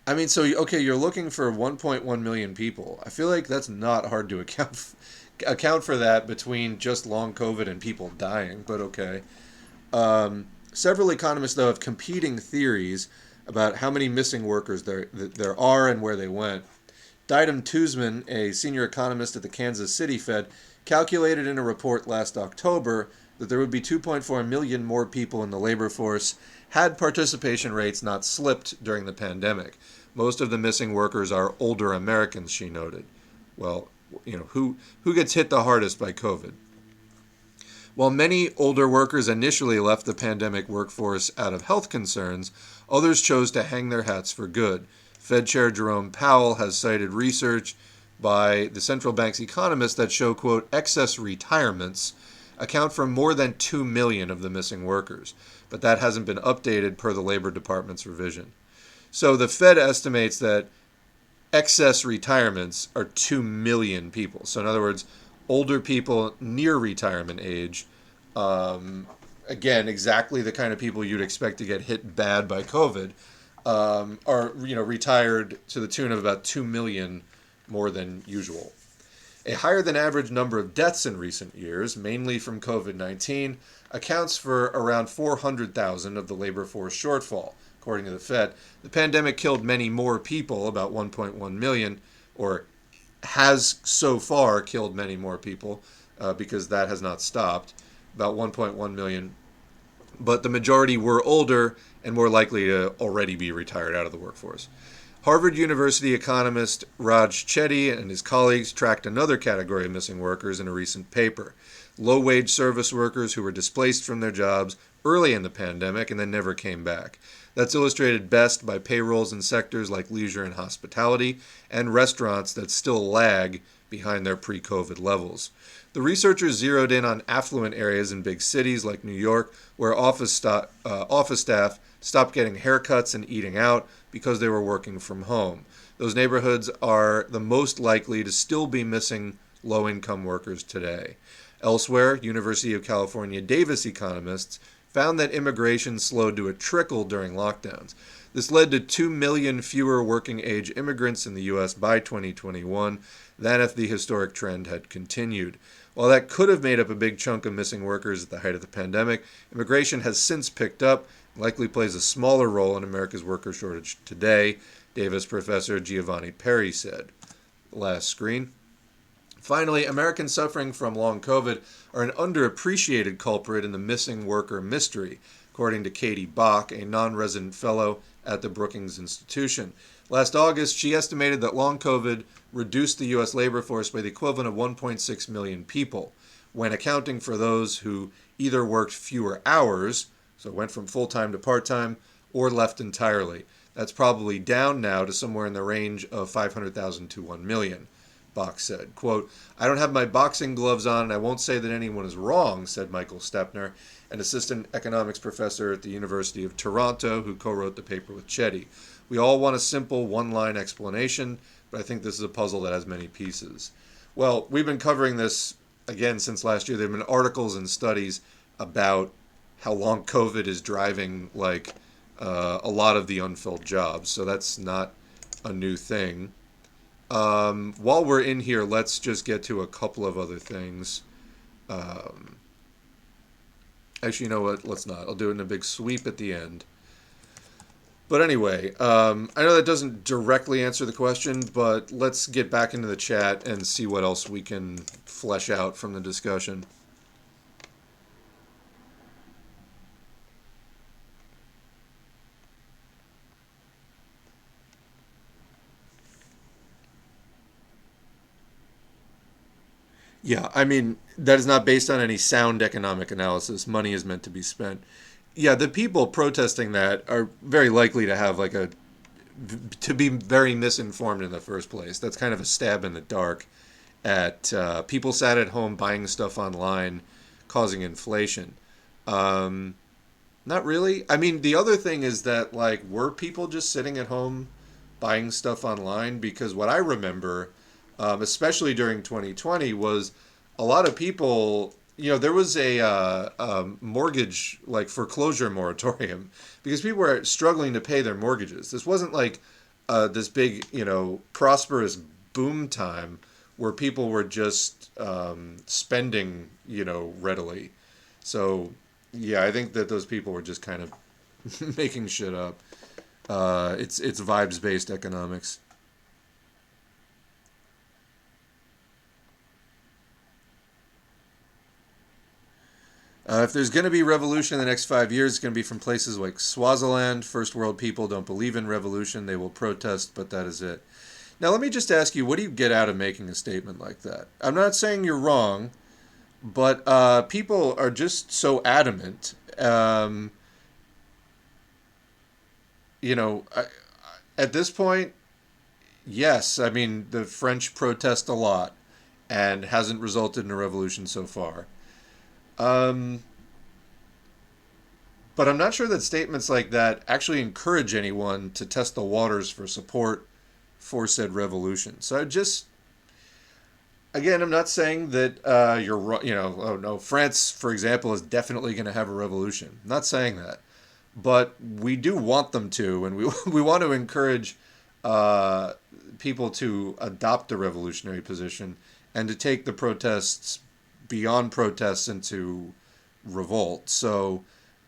I mean, so, okay, you're looking for 1.1 million people. I feel like that's not hard to account for that between just long COVID and people dying, but okay. Several economists, though, have competing theories about how many missing workers there are and where they went. Didem Tuzman, a senior economist at the Kansas City Fed, calculated in a report last October that there would be 2.4 million more people in the labor force had participation rates not slipped during the pandemic. Most of the missing workers are older Americans, she noted. Well, you know, who gets hit the hardest by COVID? While many older workers initially left the pandemic workforce out of health concerns, others chose to hang their hats for good. Fed Chair Jerome Powell has cited research by the central bank's economists that show, quote, excess retirements account for more than 2 million of the missing workers. But that hasn't been updated per the Labor Department's revision. So the Fed estimates that excess retirements are 2 million people. So in other words, older people near retirement age, again, exactly the kind of people you'd expect to get hit bad by COVID, are, you know, retired to the tune of about 2 million more than usual. A higher than average number of deaths in recent years, mainly from COVID-19, accounts for around 400,000 of the labor force shortfall, according to the Fed. The pandemic killed many more people, about 1.1 million, or has so far killed many more people, because that has not stopped, about 1.1 million but the majority were older and more likely to already be retired out of the workforce. Harvard University economist Raj Chetty and his colleagues tracked another category of missing workers in a recent paper: low-wage service workers who were displaced from their jobs early in the pandemic and then never came back. That's illustrated best by payrolls in sectors like leisure and hospitality and restaurants that still lag behind their pre-COVID levels. The researchers zeroed in on affluent areas in big cities like New York, where office staff stopped getting haircuts and eating out because they were working from home. Those neighborhoods are the most likely to still be missing low-income workers today. Elsewhere, University of California, Davis economists found that immigration slowed to a trickle during lockdowns. This led to 2 million fewer working-age immigrants in the U.S. by 2021 than if the historic trend had continued. While that could have made up a big chunk of missing workers at the height of the pandemic, immigration has since picked up and likely plays a smaller role in America's worker shortage today, Davis professor Giovanni Perry said. Last screen. Finally, Americans suffering from long COVID are an underappreciated culprit in the missing worker mystery, according to Katie Bach, a non-resident fellow at the Brookings Institution. Last August, she estimated that long COVID reduced the U.S. labor force by the equivalent of 1.6 million people, when accounting for those who either worked fewer hours, so went from full-time to part-time, or left entirely. That's probably down now to somewhere in the range of 500,000 to 1 million. Bach said, quote, "I don't have my boxing gloves on and I won't say that anyone is wrong," said Michael Stepner, an assistant economics professor at the University of Toronto who co-wrote the paper with Chetty. "We all want a simple one-line explanation, but I think this is a puzzle that has many pieces." Well, we've been covering this, again, since last year. There have been articles and studies about how long COVID is driving, a lot of the unfilled jobs, so that's not a new thing. While we're in here, let's just get to a couple of other things. Actually, you know what? Let's not. I'll do it in a big sweep at the end. But anyway, I know that doesn't directly answer the question, but let's get back into the chat and see what else we can flesh out from the discussion. Yeah, I mean, that is not based on any sound economic analysis. Money is meant to be spent. Yeah, the people protesting that are very likely to have to be very misinformed in the first place. That's kind of a stab in the dark at people sat at home buying stuff online, causing inflation. Not really. I mean, the other thing is that, were people just sitting at home buying stuff online? Because what I remember, especially during 2020, was a lot of people, there was a mortgage, foreclosure moratorium because people were struggling to pay their mortgages. This wasn't this big, prosperous boom time where people were just spending, readily. So, yeah, I think that those people were just kind of making shit up. It's vibes-based economics. If there's going to be revolution in the next 5 years, it's going to be from places like Swaziland. First world people don't believe in revolution. They will protest, but that is it. Now, let me just ask you, what do you get out of making a statement like that? I'm not saying you're wrong, but people are just so adamant. At this point, yes, I mean, the French protest a lot and hasn't resulted in a revolution so far. But I'm not sure that statements like that actually encourage anyone to test the waters for support for said revolution. So again, I'm not saying that you're wrong. Oh no, France, for example, is definitely going to have a revolution. I'm not saying that, but we do want them to, and we want to encourage people to adopt a revolutionary position and to take the protests beyond protests into revolt. So,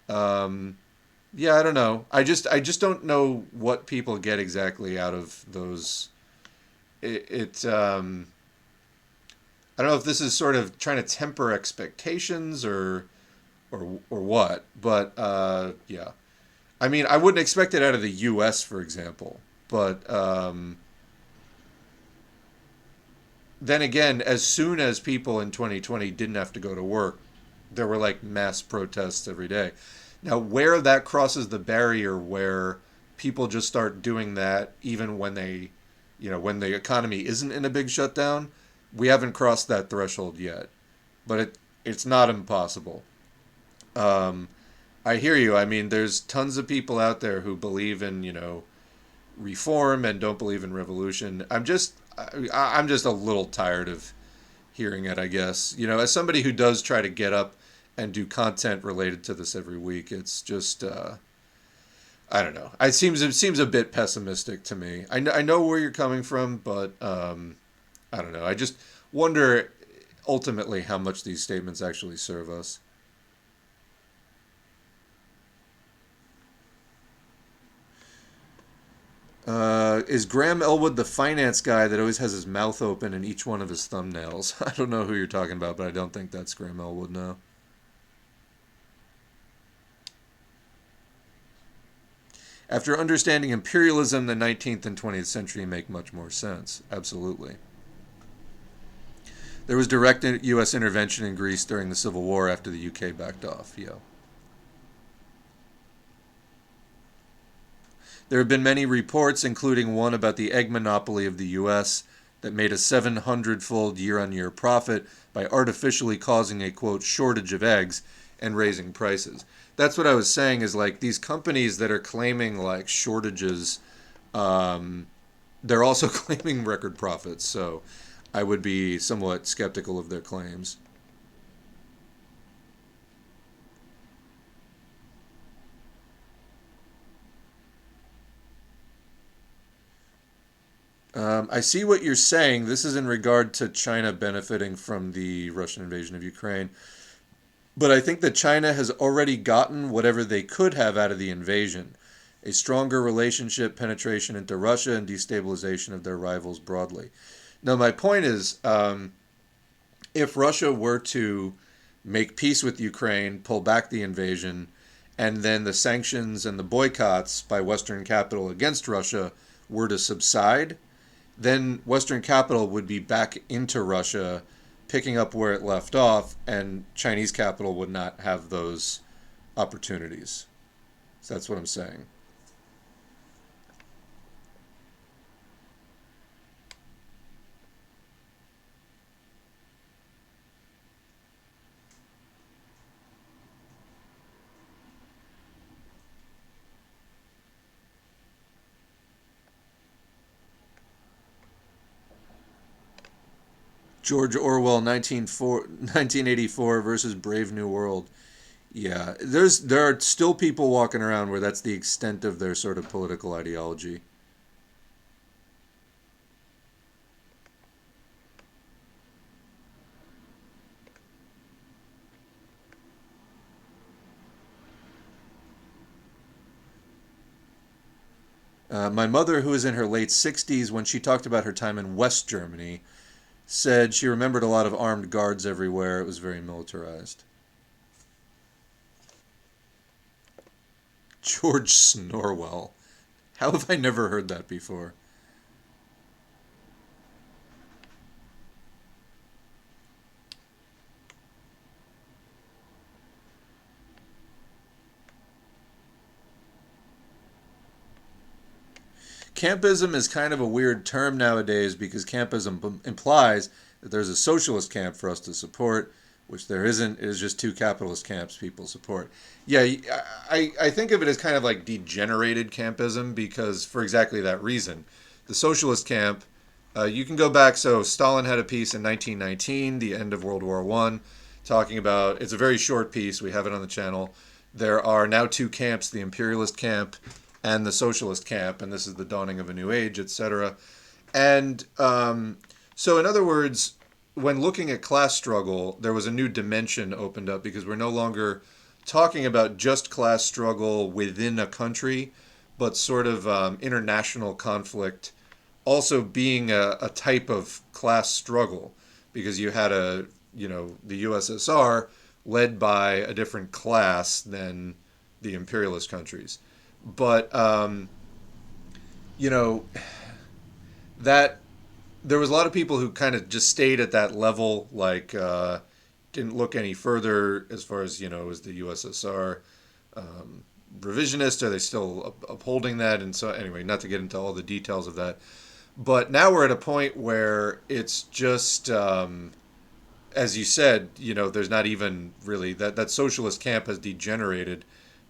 yeah, I don't know. I just don't know what people get exactly out of those. I don't know if this is sort of trying to temper expectations or or what. But yeah, I mean, I wouldn't expect it out of the U.S., for example. But then again, as soon as people in 2020 didn't have to go to work, there were like mass protests every day. Now, where that crosses the barrier where people just start doing that even when they, when the economy isn't in a big shutdown, we haven't crossed that threshold yet. But it's not impossible. Um, I hear you. I mean, there's tons of people out there who believe in, reform and don't believe in revolution. I'm just a little tired of hearing it, I guess. As somebody who does try to get up and do content related to this every week, it's just I don't know. It seems a bit pessimistic to me. I know where you're coming from, but I don't know. I just wonder ultimately how much these statements actually serve us. Is Graham Elwood the finance guy that always has his mouth open in each one of his thumbnails? I don't know who you're talking about, but I don't think that's Graham Elwood, no. After understanding imperialism, the 19th and 20th century make much more sense. Absolutely. There was direct U.S. intervention in Greece during the Civil War after the UK backed off. Yeah. There have been many reports, including one about the egg monopoly of the U.S., that made a 700-fold year-on-year profit by artificially causing a, quote, shortage of eggs and raising prices. That's what I was saying is like these companies that are claiming like shortages, they're also claiming record profits. So I would be somewhat skeptical of their claims. I see what you're saying. This is in regard to China benefiting from the Russian invasion of Ukraine. But I think that China has already gotten whatever they could have out of the invasion. A stronger relationship, penetration into Russia, and destabilization of their rivals broadly. Now, my point is, if Russia were to make peace with Ukraine, pull back the invasion, and then the sanctions and the boycotts by Western capital against Russia were to subside, then Western capital would be back into Russia, picking up where it left off, and Chinese capital would not have those opportunities. So that's what I'm saying. George Orwell, 1984 versus Brave New World. Yeah, there are still people walking around where that's the extent of their sort of political ideology. My mother, who is in her late 60s, when she talked about her time in West Germany, said she remembered a lot of armed guards everywhere. It was very militarized. George Snorwell. How have I never heard that before? Campism is kind of a weird term nowadays because campism implies that there's a socialist camp for us to support, which there isn't. It is just two capitalist camps people support. Yeah, I think of it as kind of like degenerated campism because for exactly that reason. The socialist camp, you can go back, so Stalin had a piece in 1919, the end of World War I, talking about, it's a very short piece, we have it on the channel. There are now two camps, the imperialist camp and the socialist camp, and this is the dawning of a new age, etc. And so in other words, when looking at class struggle, there was a new dimension opened up because we're no longer talking about just class struggle within a country, but sort of international conflict also being a type of class struggle because you had the USSR led by a different class than the imperialist countries. But, you know, that there was a lot of people who kind of just stayed at that level, like didn't look any further as far as, is the USSR revisionist? Are they still upholding that? And so, anyway, not to get into all the details of that. But now we're at a point where it's just, as you said, there's not even really, that socialist camp has degenerated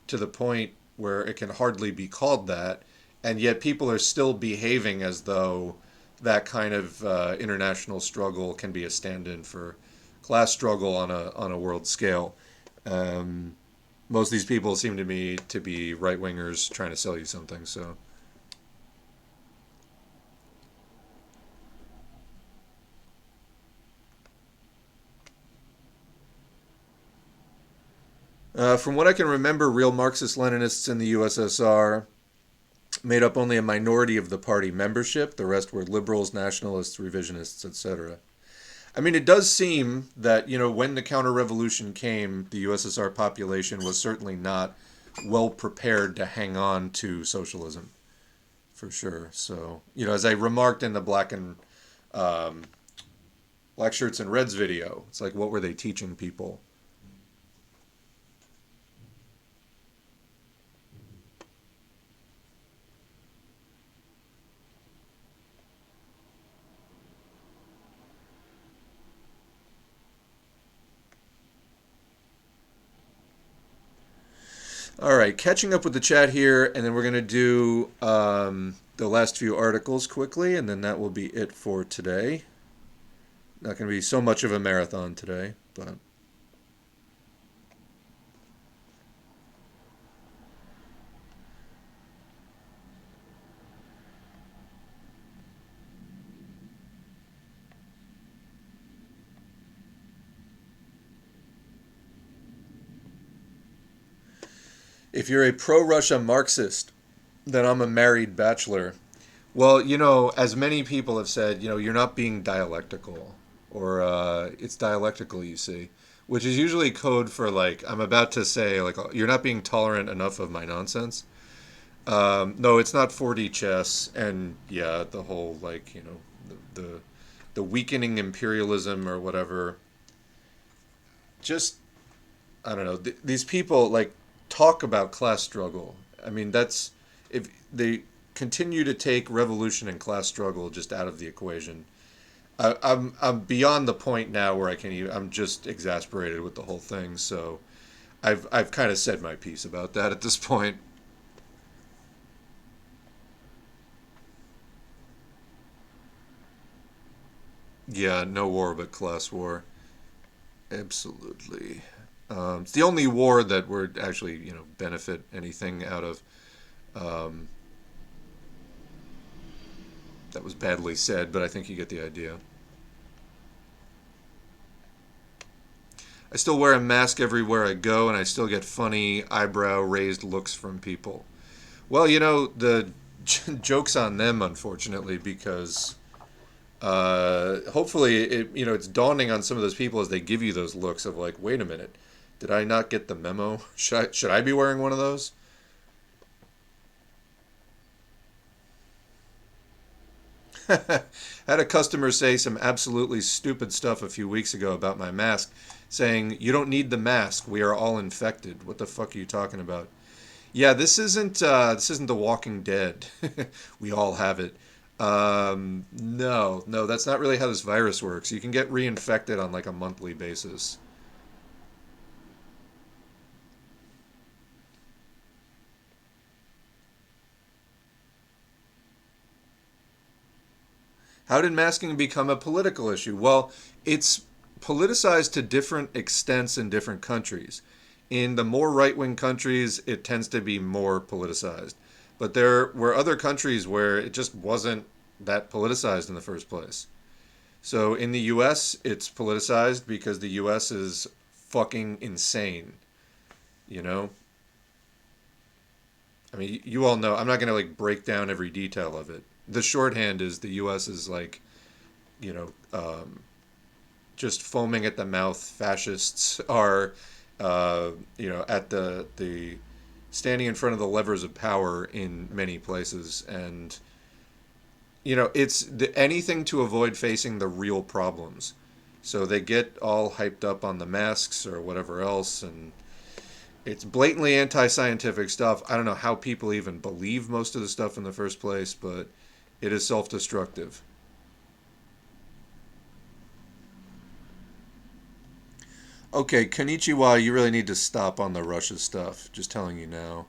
to the point where it can hardly be called that. And yet people are still behaving as though that kind of international struggle can be a stand-in for class struggle on a world scale. Most of these people seem to me to be right-wingers trying to sell you something. So, from what I can remember, real Marxist-Leninists in the USSR made up only a minority of the party membership. The rest were liberals, nationalists, revisionists, etc. I mean, it does seem that, when the counter-revolution came, the USSR population was certainly not well prepared to hang on to socialism, for sure. So, as I remarked in the black shirts and reds video, it's like, what were they teaching people? All right, catching up with the chat here, and then we're going to do the last few articles quickly, and then that will be it for today. Not going to be so much of a marathon today, but... If you're a pro-Russia Marxist, then I'm a married bachelor. Well, as many people have said, you're not being dialectical. Or it's dialectical, you see. Which is usually code for, like, I'm about to say, like, you're not being tolerant enough of my nonsense. No, it's not 4D chess. And, yeah, the whole, like, the weakening imperialism or whatever. Just, I don't know. These people, like, talk about class struggle. I mean, that's, if they continue to take revolution and class struggle just out of the equation, I'm beyond the point now where I'm just exasperated with the whole thing. So I've kind of said my piece about that at this point. Yeah, no war but class war. Absolutely. It's the only war that we're actually, benefit anything out of. That was badly said, but I think you get the idea. I still wear a mask everywhere I go, and I still get funny eyebrow-raised looks from people. Well, the joke's on them, unfortunately, because hopefully it's dawning on some of those people as they give you those looks of like, wait a minute, did I not get the memo? Should I be wearing one of those? Had a customer say some absolutely stupid stuff a few weeks ago about my mask, saying, you don't need the mask, we are all infected. What the fuck are you talking about? Yeah, this isn't The Walking Dead. We all have it. No, that's not really how this virus works. You can get reinfected on like a monthly basis. How did masking become a political issue? Well, it's politicized to different extents in different countries. In the more right-wing countries, it tends to be more politicized. But there were other countries where it just wasn't that politicized in the first place. So in the US, it's politicized because the US is fucking insane. You know? I mean, you all know, I'm not going to like break down every detail of it. The shorthand is the US is like, you know, just foaming at the mouth fascists are, at the standing in front of the levers of power in many places. And, it's anything to avoid facing the real problems. So they get all hyped up on the masks or whatever else, and it's blatantly anti-scientific stuff. I don't know how people even believe most of the stuff in the first place, but it is self-destructive. Okay, Konnichiwa, you really need to stop on the Russia stuff. Just telling you now.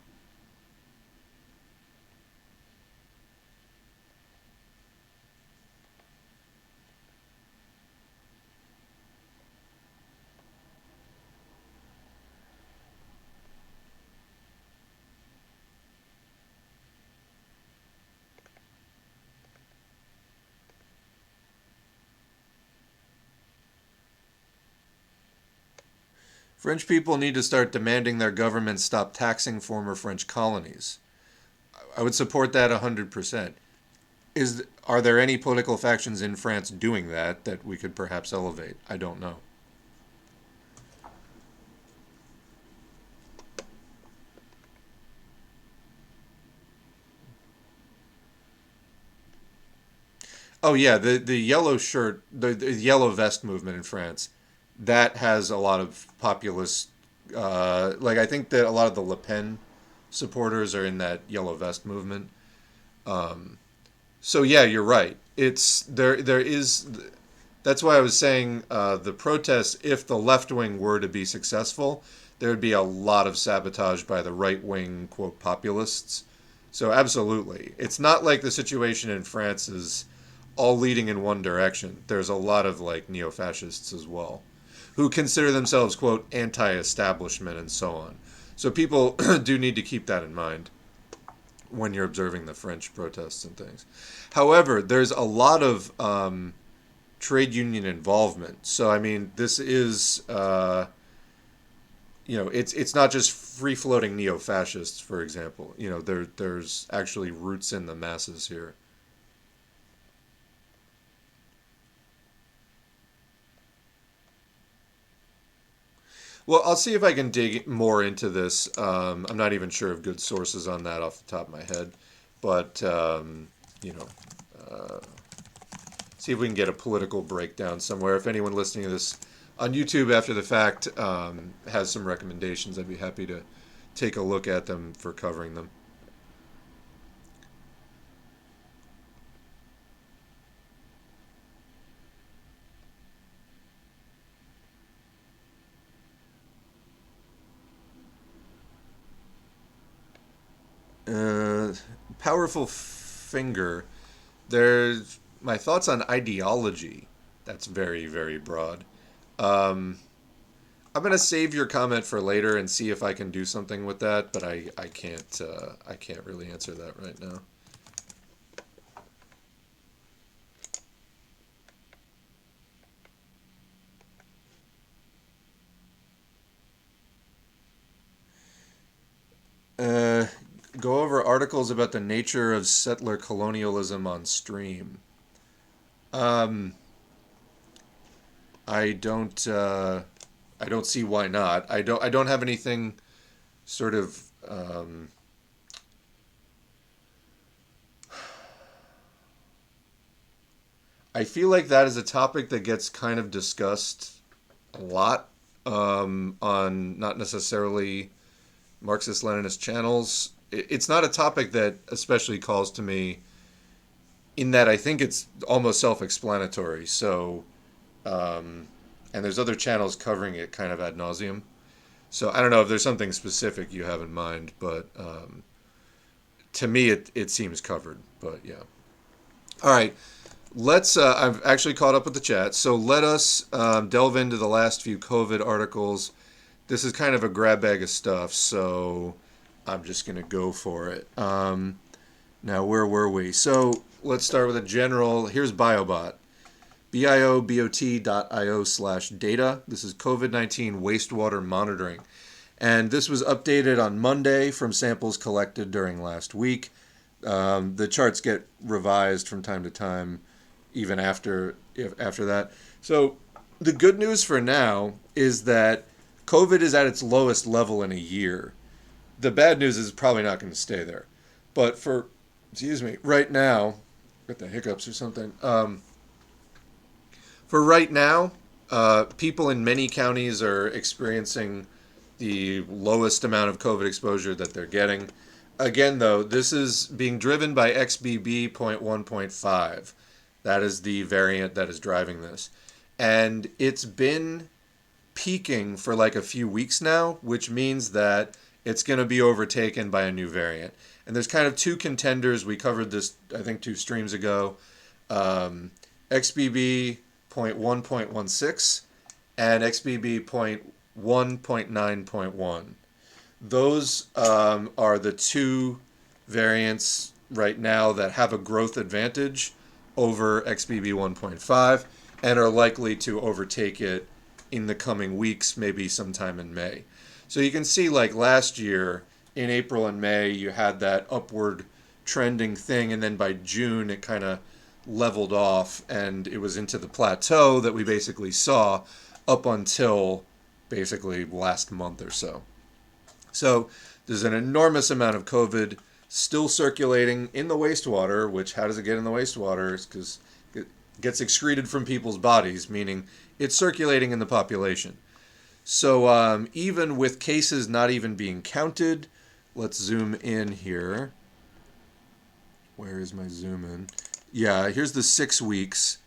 French people need to start demanding their government stop taxing former French colonies. I would support that 100%. Are there any political factions in France doing that we could perhaps elevate? I don't know. Oh yeah, the yellow shirt, the yellow vest movement in France, that has a lot of populist. Like I think that a lot of the Le Pen supporters are in that yellow vest movement. So yeah, you're right. It's there. There is. That's why I was saying the protests. If the left wing were to be successful, there would be a lot of sabotage by the right wing quote populists. So absolutely, it's not like the situation in France is all leading in one direction. There's a lot of like neo-fascists as well, who consider themselves quote anti-establishment and so on. So people do need to keep that in mind when you're observing the French protests and things. However, there's a lot of trade union involvement. So I mean, this is it's not just free floating neo fascists, for example. There's actually roots in the masses here. Well, I'll see if I can dig more into this. I'm not even sure of good sources on that off the top of my head, but uh, see if we can get a political breakdown somewhere. If anyone listening to this on YouTube after the fact has some recommendations, I'd be happy to take a look at them for covering them. Uh, Powerful finger. There's my thoughts on ideology. That's very, very broad. Um, I'm gonna save your comment for later and see if I can do something with that, but I can't really answer that right now. Uh, Go over articles about the nature of settler colonialism on stream. Um, I don't. I don't see why not. I don't have anything sort of. I feel like that is a topic that gets kind of discussed a lot on not necessarily Marxist Leninist channels. It's not a topic that especially calls to me in that I think it's almost self-explanatory. So, and there's other channels covering it kind of ad nauseum. So I don't know if there's something specific you have in mind, but to me it seems covered. But yeah. All right. Let's. I've actually caught up with the chat, so let us delve into the last few COVID articles. This is kind of a grab bag of stuff, so I'm just gonna go for it. Now, where were we? So let's start with a general. Here's Biobot. biobot.io/data. This is COVID-19 wastewater monitoring. And this was updated on Monday from samples collected during last week. The charts get revised from time to time, even after that. So the good news for now is that COVID is at its lowest level in a year. The bad news is probably not going to stay there. But for, right now, got the hiccups or something. For right now, people in many counties are experiencing the lowest amount of COVID exposure that they're getting. Again, though, this is being driven by XBB.1.5. That is the variant that is driving this. And it's been peaking for like a few weeks now, which means that it's going to be overtaken by a new variant. And there's kind of two contenders. We covered this, I think, 2 streams ago. XBB.1.16 and XBB.1.9.1. Those are the 2 variants right now that have a growth advantage over XBB 1.5 and are likely to overtake it in the coming weeks, maybe sometime in May. So you can see, like last year in April and May, you had that upward trending thing, and then by June it kind of leveled off and it was into the plateau that we basically saw up until basically last month or so. So there's an enormous amount of COVID still circulating in the wastewater, which, how does it get in the wastewater? It's because it gets excreted from people's bodies, meaning it's circulating in the population. So even with cases not even being counted, let's zoom in here. Where is my zoom in? Yeah, here's the 6 weeks.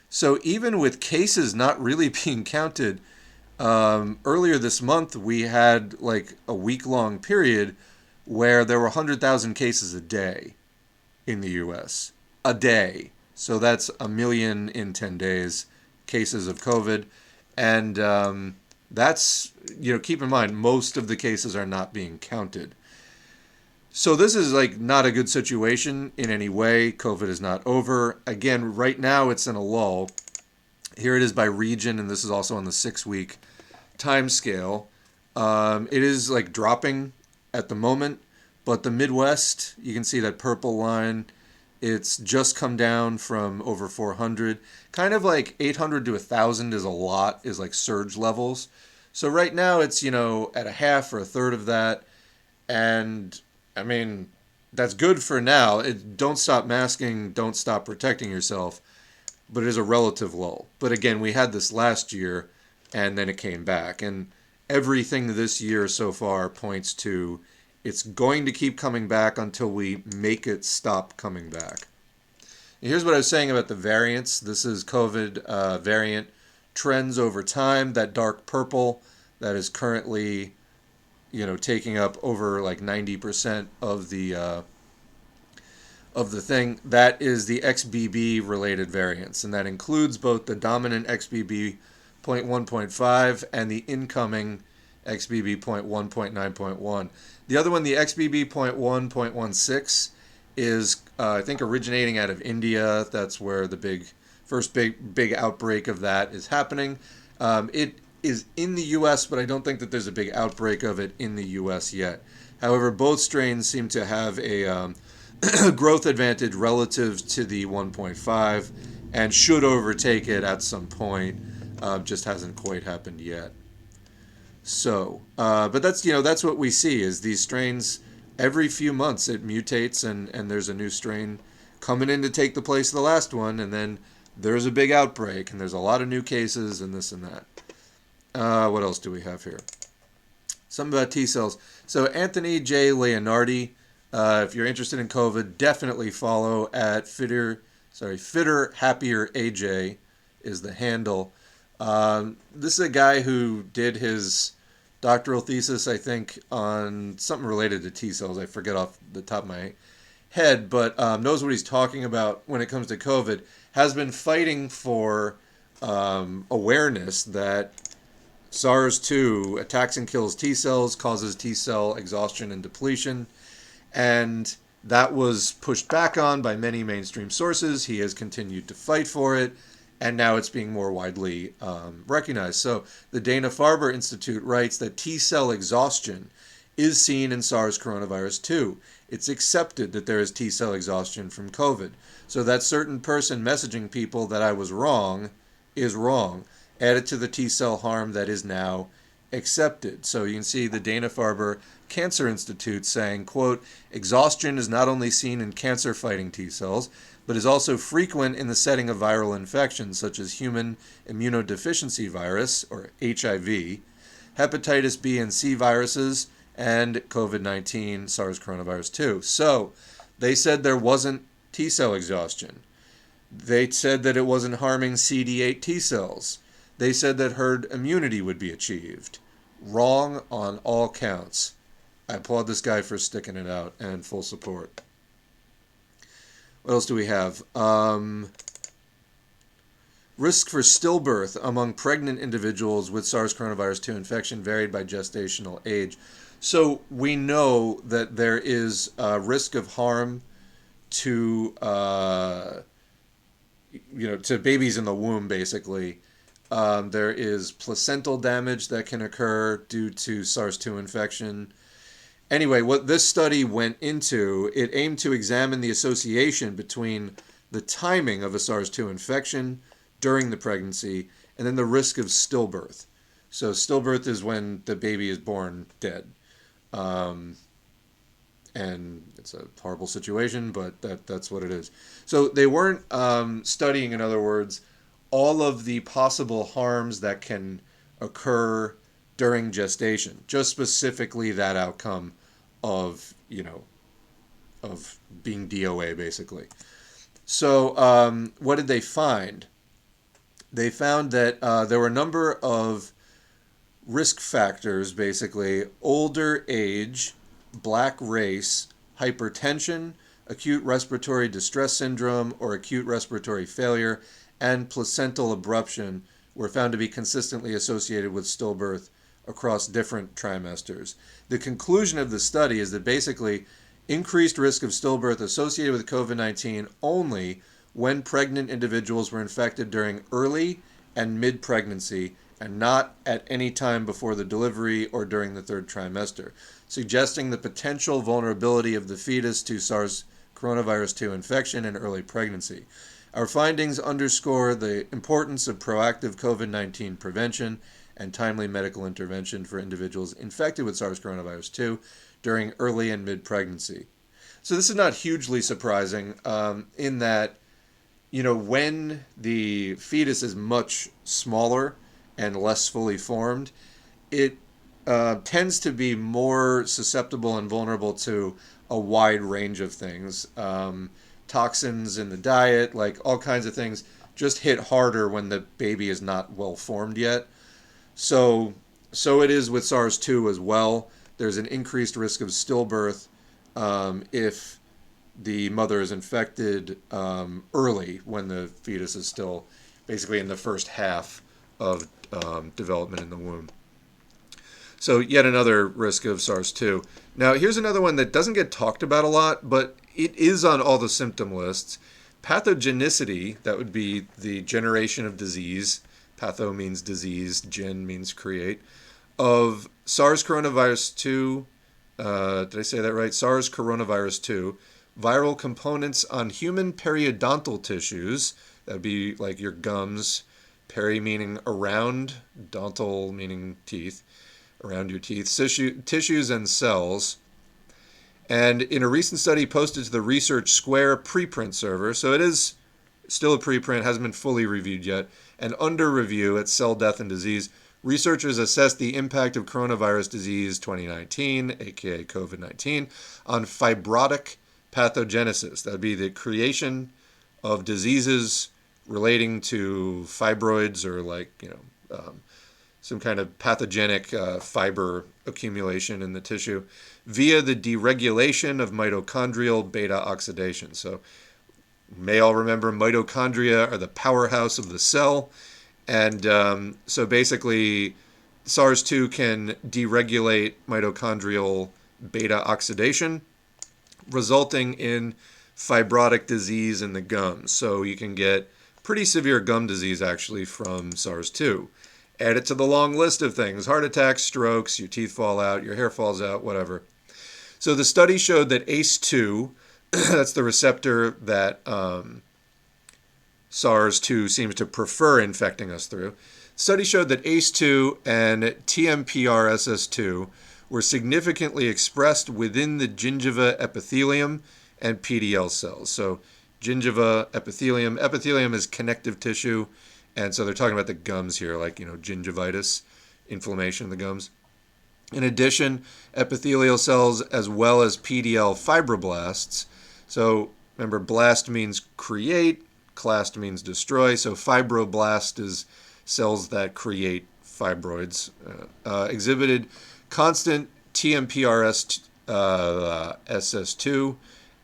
So even with cases not really being counted, earlier this month we had like a week-long period where there were 100,000 cases a day in the U.S. A day. So that's 1 million in 10 days cases of COVID. And that's, keep in mind, most of the cases are not being counted. So this is like not a good situation in any way. COVID is not over. Again, right now it's in a lull. Here it is by region, and this is also on the 6-week time scale. It is like dropping at the moment, but the Midwest, you can see that purple line, it's just come down from over 400. Kind of like 800 to 1,000 is a lot, is like surge levels. So right now it's, at a half or a third of that. And I mean, that's good for now. Don't stop masking, don't stop protecting yourself. But it is a relative lull. But again, we had this last year, and then it came back. And everything this year so far points to it's going to keep coming back until we make it stop coming back. And here's what I was saying about the variants. This is COVID variant trends over time. That dark purple that is currently, taking up over like 90% of the thing, that is the XBB related variants, and that includes both the dominant XBB.1.5 and the incoming XBB.1.9.1. The other one, the XBB.1.16, is I think originating out of India. That's where the first big outbreak of that is happening. It is in the U.S., but I don't think that there's a big outbreak of it in the U.S. yet. However, both strains seem to have a growth advantage relative to the 1.5 and should overtake it at some point. Just hasn't quite happened yet. So, but that's what we see is these strains, every few months it mutates and there's a new strain coming in to take the place of the last one, and then there's a big outbreak and there's a lot of new cases and this and that. What else do we have here? Something about T cells. So Anthony J. Leonardi, if you're interested in COVID, definitely follow at Fitter Happier AJ is the handle. This is a guy who did his doctoral thesis, I think, on something related to T cells. I forget off the top of my head, but knows what he's talking about when it comes to COVID. Has been fighting for awareness that SARS-2 attacks and kills T cells, causes T cell exhaustion and depletion, and that was pushed back on by many mainstream sources. He has continued to fight for it, and now it's being more widely recognized. So the Dana-Farber Institute writes that T cell exhaustion is seen in SARS coronavirus 2. It's accepted that there is T cell exhaustion from COVID. So that certain person messaging people that I was wrong is wrong. added to the T cell harm that is now accepted. So you can see the Dana-Farber Cancer Institute saying, quote, exhaustion is not only seen in cancer-fighting T cells, but is also frequent in the setting of viral infections such as human immunodeficiency virus, or HIV, hepatitis B and C viruses, and COVID-19, SARS coronavirus 2. So they said there wasn't T cell exhaustion. They said that it wasn't harming CD8 T cells. They said that herd immunity would be achieved. Wrong on all counts. I applaud this guy for sticking it out and full support. What else do we have? Risk for stillbirth among pregnant individuals with SARS coronavirus 2 infection varied by gestational age. So we know that there is a risk of harm to to babies in the womb, basically. There is placental damage that can occur due to SARS-2 infection. Anyway, what this study went into, it aimed to examine the association between the timing of a SARS-2 infection during the pregnancy and then the risk of stillbirth. So stillbirth is when the baby is born dead. And it's a horrible situation, but that's what it is. So they weren't studying, in other words, all of the possible harms that can occur during gestation, just specifically that outcome of, of being DOA, basically. So what did they find? They found that there were a number of risk factors, basically: older age, black race, hypertension, acute respiratory distress syndrome or acute respiratory failure, and placental abruption were found to be consistently associated with stillbirth across different trimesters. The conclusion of the study is that basically increased risk of stillbirth associated with COVID-19 only when pregnant individuals were infected during early and mid-pregnancy and not at any time before the delivery or during the third trimester, suggesting the potential vulnerability of the fetus to SARS coronavirus 2 infection in early pregnancy. Our findings underscore the importance of proactive COVID-19 prevention and timely medical intervention for individuals infected with SARS coronavirus 2 during early and mid-pregnancy. So this is not hugely surprising in that, when the fetus is much smaller and less fully formed, it tends to be more susceptible and vulnerable to a wide range of things. Toxins in the diet, like all kinds of things, just hit harder when the baby is not well formed yet. So it is with SARS-2 as well. There's an increased risk of stillbirth if the mother is infected early, when the fetus is still basically in the first half of development in the womb. So yet another risk of SARS-2. Now here's another one that doesn't get talked about a lot, but it is on all the symptom lists. Pathogenicity, that would be the generation of disease. Patho means disease, gen means create. Of SARS coronavirus 2, did I say that right? SARS coronavirus 2, viral components on human periodontal tissues, that would be like your gums, peri meaning around, dontal meaning teeth, around your teeth, tissues and cells. And in a recent study posted to the Research Square preprint server, so it is still a preprint, hasn't been fully reviewed yet, and under review at Cell Death and Disease, researchers assessed the impact of coronavirus disease 2019, aka COVID-19, on fibrotic pathogenesis. That would be the creation of diseases relating to fibroids or some kind of pathogenic fiber accumulation in the tissue via the deregulation of mitochondrial beta oxidation. So you may all remember mitochondria are the powerhouse of the cell. And so basically SARS-2 can deregulate mitochondrial beta oxidation, resulting in fibrotic disease in the gums. So you can get pretty severe gum disease actually from SARS-2. Add it to the long list of things: heart attacks, strokes, your teeth fall out, your hair falls out, whatever. So the study showed that ACE2, that's the receptor that SARS-2 seems to prefer infecting us through. Study showed that ACE2 and TMPRSS2 were significantly expressed within the gingiva epithelium and PDL cells. So gingiva, epithelium. Epithelium is connective tissue, and so they're talking about the gums here, like, gingivitis, inflammation in the gums. In addition, epithelial cells as well as PDL fibroblasts. So remember, blast means create, clast means destroy. So fibroblast is cells that create fibroids. Exhibited constant TMPRSS2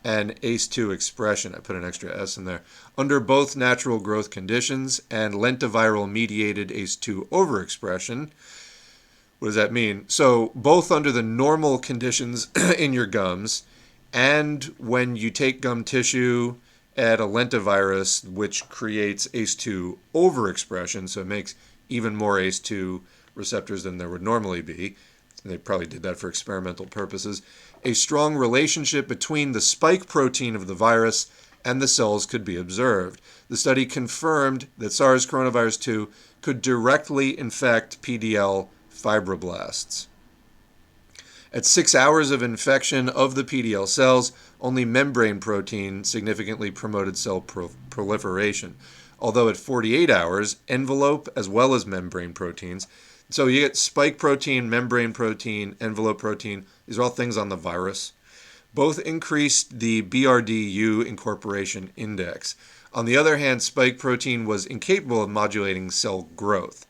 and ACE2 expression. I put an extra S in there. Under both natural growth conditions and lentiviral-mediated ACE2 overexpression. What does that mean? So both under the normal conditions in your gums and when you take gum tissue, add a lentivirus, which creates ACE2 overexpression, so it makes even more ACE2 receptors than there would normally be. And they probably did that for experimental purposes. A strong relationship between the spike protein of the virus and the cells could be observed. The study confirmed that SARS coronavirus 2 could directly infect PDL fibroblasts. At 6 hours of infection of the PDL cells, only membrane protein significantly promoted cell proliferation. Although at 48 hours, envelope as well as membrane proteins. So you get spike protein, membrane protein, envelope protein. These are all things on the virus. Both increased the BRDU incorporation index. On the other hand, spike protein was incapable of modulating cell growth.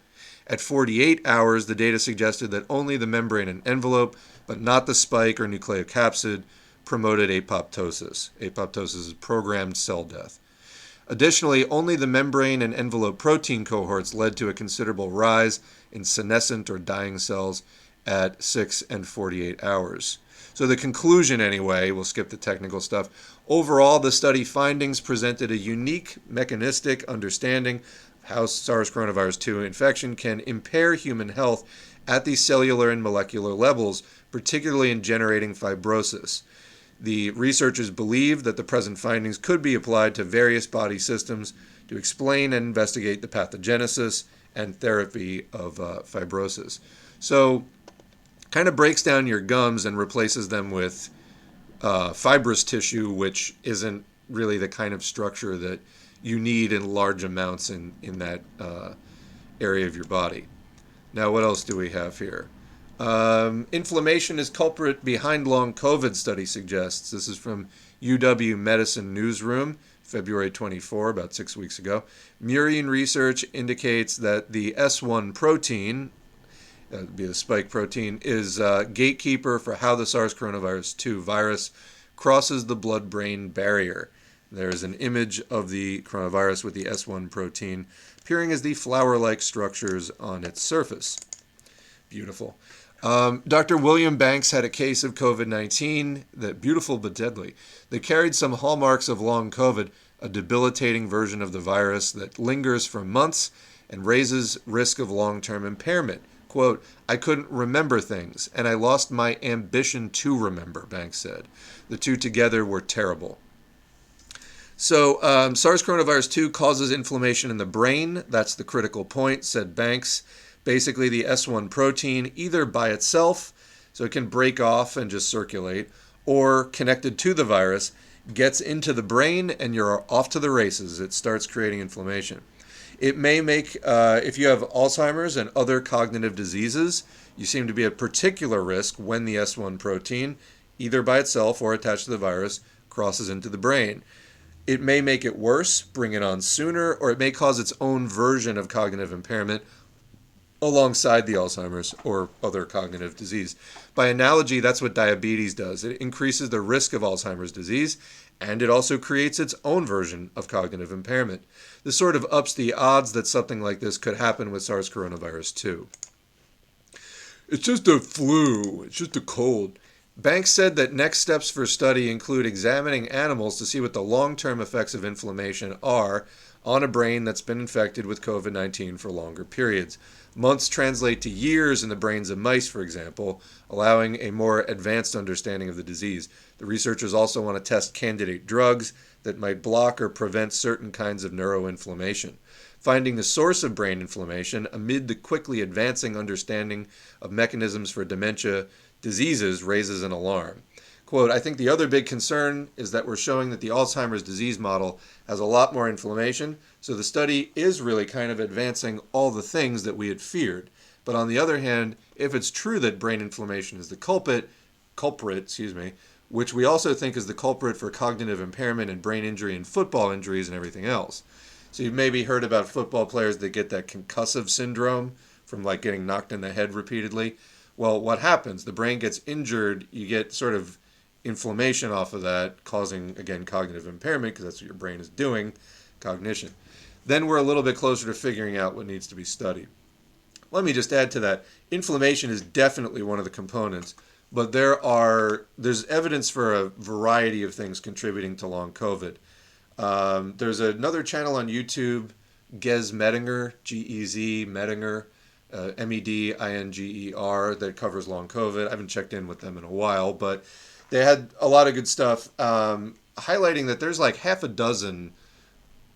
At 48 hours, the data suggested that only the membrane and envelope, but not the spike or nucleocapsid, promoted apoptosis. Apoptosis is programmed cell death. Additionally, only the membrane and envelope protein cohorts led to a considerable rise in senescent or dying cells at 6 and 48 hours. So the conclusion, anyway, we'll skip the technical stuff. Overall, the study findings presented a unique mechanistic understanding how SARS coronavirus 2 infection can impair human health at the cellular and molecular levels, particularly in generating fibrosis. The researchers believe that the present findings could be applied to various body systems to explain and investigate the pathogenesis and therapy of fibrosis. So, kind of breaks down your gums and replaces them with fibrous tissue, which isn't really the kind of structure that you need in large amounts in that area of your body. Now, what else do we have here? Inflammation is culprit behind long COVID, study suggests. This is from UW Medicine Newsroom, February 24, about 6 weeks ago. Murine research indicates that the S1 protein, be the spike protein, is a gatekeeper for how the SARS coronavirus 2 virus crosses the blood-brain barrier. There is an image of the coronavirus with the S1 protein appearing as the flower-like structures on its surface. Beautiful. Dr. William Banks had a case of COVID-19, that beautiful but deadly, that carried some hallmarks of long COVID, a debilitating version of the virus that lingers for months and raises risk of long-term impairment. Quote, I couldn't remember things, and I lost my ambition to remember, Banks said. The two together were terrible. So SARS coronavirus 2 causes inflammation in the brain. That's the critical point, said Banks. Basically, the S1 protein, either by itself, so it can break off and just circulate, or connected to the virus, gets into the brain and you're off to the races. It starts creating inflammation. It may make, if you have Alzheimer's and other cognitive diseases, you seem to be at particular risk when the S1 protein, either by itself or attached to the virus, crosses into the brain. It may make it worse, bring it on sooner, or it may cause its own version of cognitive impairment alongside the Alzheimer's or other cognitive disease. By analogy, that's what diabetes does. It increases the risk of Alzheimer's disease, and it also creates its own version of cognitive impairment. This sort of ups the odds that something like this could happen with SARS coronavirus 2. It's just a flu. It's just a cold. Banks said that next steps for study include examining animals to see what the long-term effects of inflammation are on a brain that's been infected with COVID-19 for longer periods. Months translate to years in the brains of mice, for example, allowing a more advanced understanding of the disease. The researchers also want to test candidate drugs that might block or prevent certain kinds of neuroinflammation. finding the source of brain inflammation amid the quickly advancing understanding of mechanisms for dementia diseases raises an alarm. Quote, I think the other big concern is that we're showing that the Alzheimer's disease model has a lot more inflammation, so the study is really kind of advancing all the things that we had feared. But on the other hand, if it's true that brain inflammation is the culprit, which we also think is the culprit for cognitive impairment and brain injury and football injuries and everything else. So you've maybe heard about football players that get that concussive syndrome from like getting knocked in the head repeatedly. Well, what happens? The brain gets injured, you get sort of inflammation off of that, causing, again, cognitive impairment, because that's what your brain is doing, cognition. Then we're a little bit closer to figuring out what needs to be studied. Let me just add to that. Inflammation is definitely one of the components, but there's evidence for a variety of things contributing to long COVID. There's another channel on YouTube, Gez Medinger, G-E-Z, Medinger, M-E-D-I-N-G-E-R, that covers long COVID. I haven't checked in with them in a while, but they had a lot of good stuff, highlighting that there's like half a dozen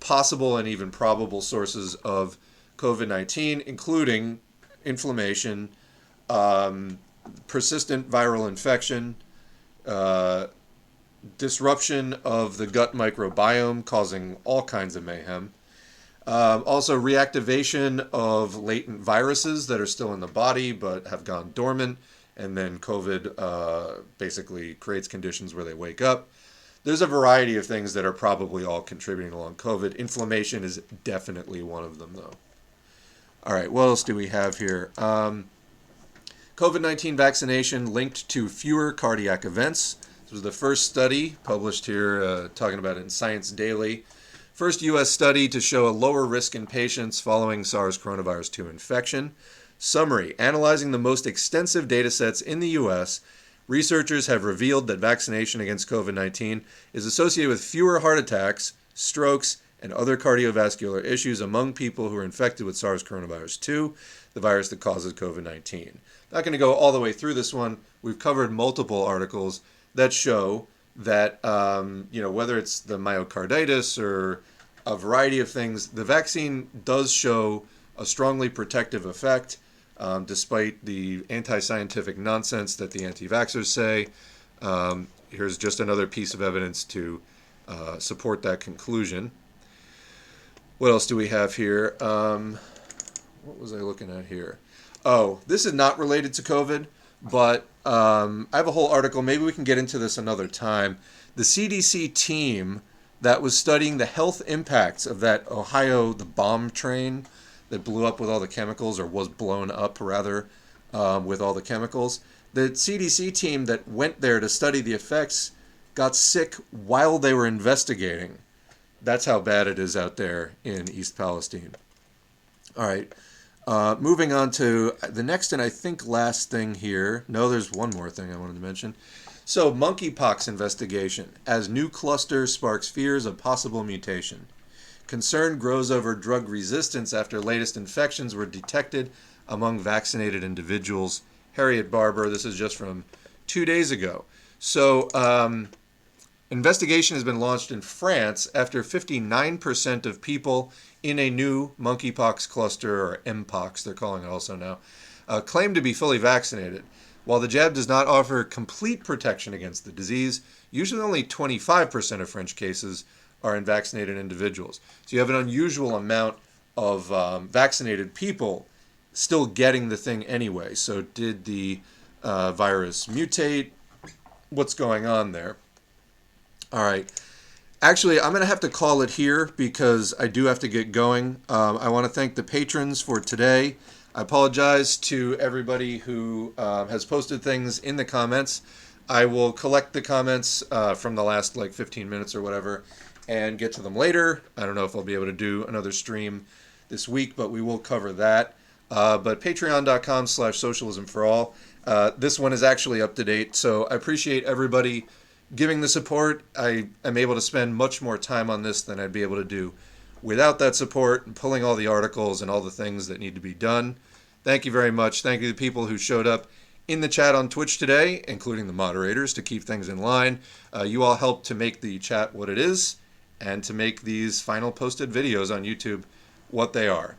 possible and even probable sources of COVID-19, including inflammation, persistent viral infection, disruption of the gut microbiome causing all kinds of mayhem. Also reactivation of latent viruses that are still in the body but have gone dormant, and then COVID basically creates conditions where they wake up. There's a variety of things that are probably all contributing along COVID. Inflammation is definitely one of them, though. All right, what else do we have here? COVID-19 vaccination linked to fewer cardiac events. This was the first study published here, talking about it in Science Daily. First U.S. study to show a lower risk in patients following SARS coronavirus 2 infection. Summary: analyzing the most extensive data sets in the U.S., researchers have revealed that vaccination against COVID-19 is associated with fewer heart attacks, strokes, and other cardiovascular issues among people who are infected with SARS coronavirus 2, the virus that causes COVID-19. Not going to go all the way through this one. We've covered multiple articles that show that, whether it's the myocarditis or a variety of things, the vaccine does show a strongly protective effect, despite the anti-scientific nonsense that the anti-vaxxers say. Here's just another piece of evidence to support that conclusion. What else do we have here? What was I looking at here? Oh, this is not related to COVID, but I have a whole article. Maybe we can get into this another time. The CDC team that was studying the health impacts of that the bomb train that blew up with all the chemicals, or was blown up, rather, with all the chemicals. The CDC team that went there to study the effects got sick while they were investigating. That's how bad it is out there in East Palestine. All right. Moving on to the next and I think last thing here. No, there's one more thing I wanted to mention. So, Monkeypox investigation as new cluster sparks fears of possible mutation. Concern grows over drug resistance after latest infections were detected among vaccinated individuals. Harriet Barber, this is just from 2 days ago. So, investigation has been launched in France after 59% of people in a new monkeypox cluster, or Mpox, they're calling it also now, claim to be fully vaccinated. While the jab does not offer complete protection against the disease, usually only 25% of French cases are in vaccinated individuals. So you have an unusual amount of vaccinated people still getting the thing anyway. So did the virus mutate? What's going on there? All right. Actually, I'm going to have to call it here because I do have to get going. I want to thank the patrons for today. I apologize to everybody who has posted things in the comments. I will collect the comments from the last 15 minutes or whatever and get to them later. I don't know if I'll be able to do another stream this week, but we will cover that. But patreon.com/socialismforall. This one is actually up to date, so I appreciate everybody giving the support. I am able to spend much more time on this than I'd be able to do without that support and pulling all the articles and all the things that need to be done. Thank you very much. Thank you to the people who showed up in the chat on Twitch today, including the moderators, to keep things in line. You all helped to make the chat what it is and to make these final posted videos on YouTube what they are.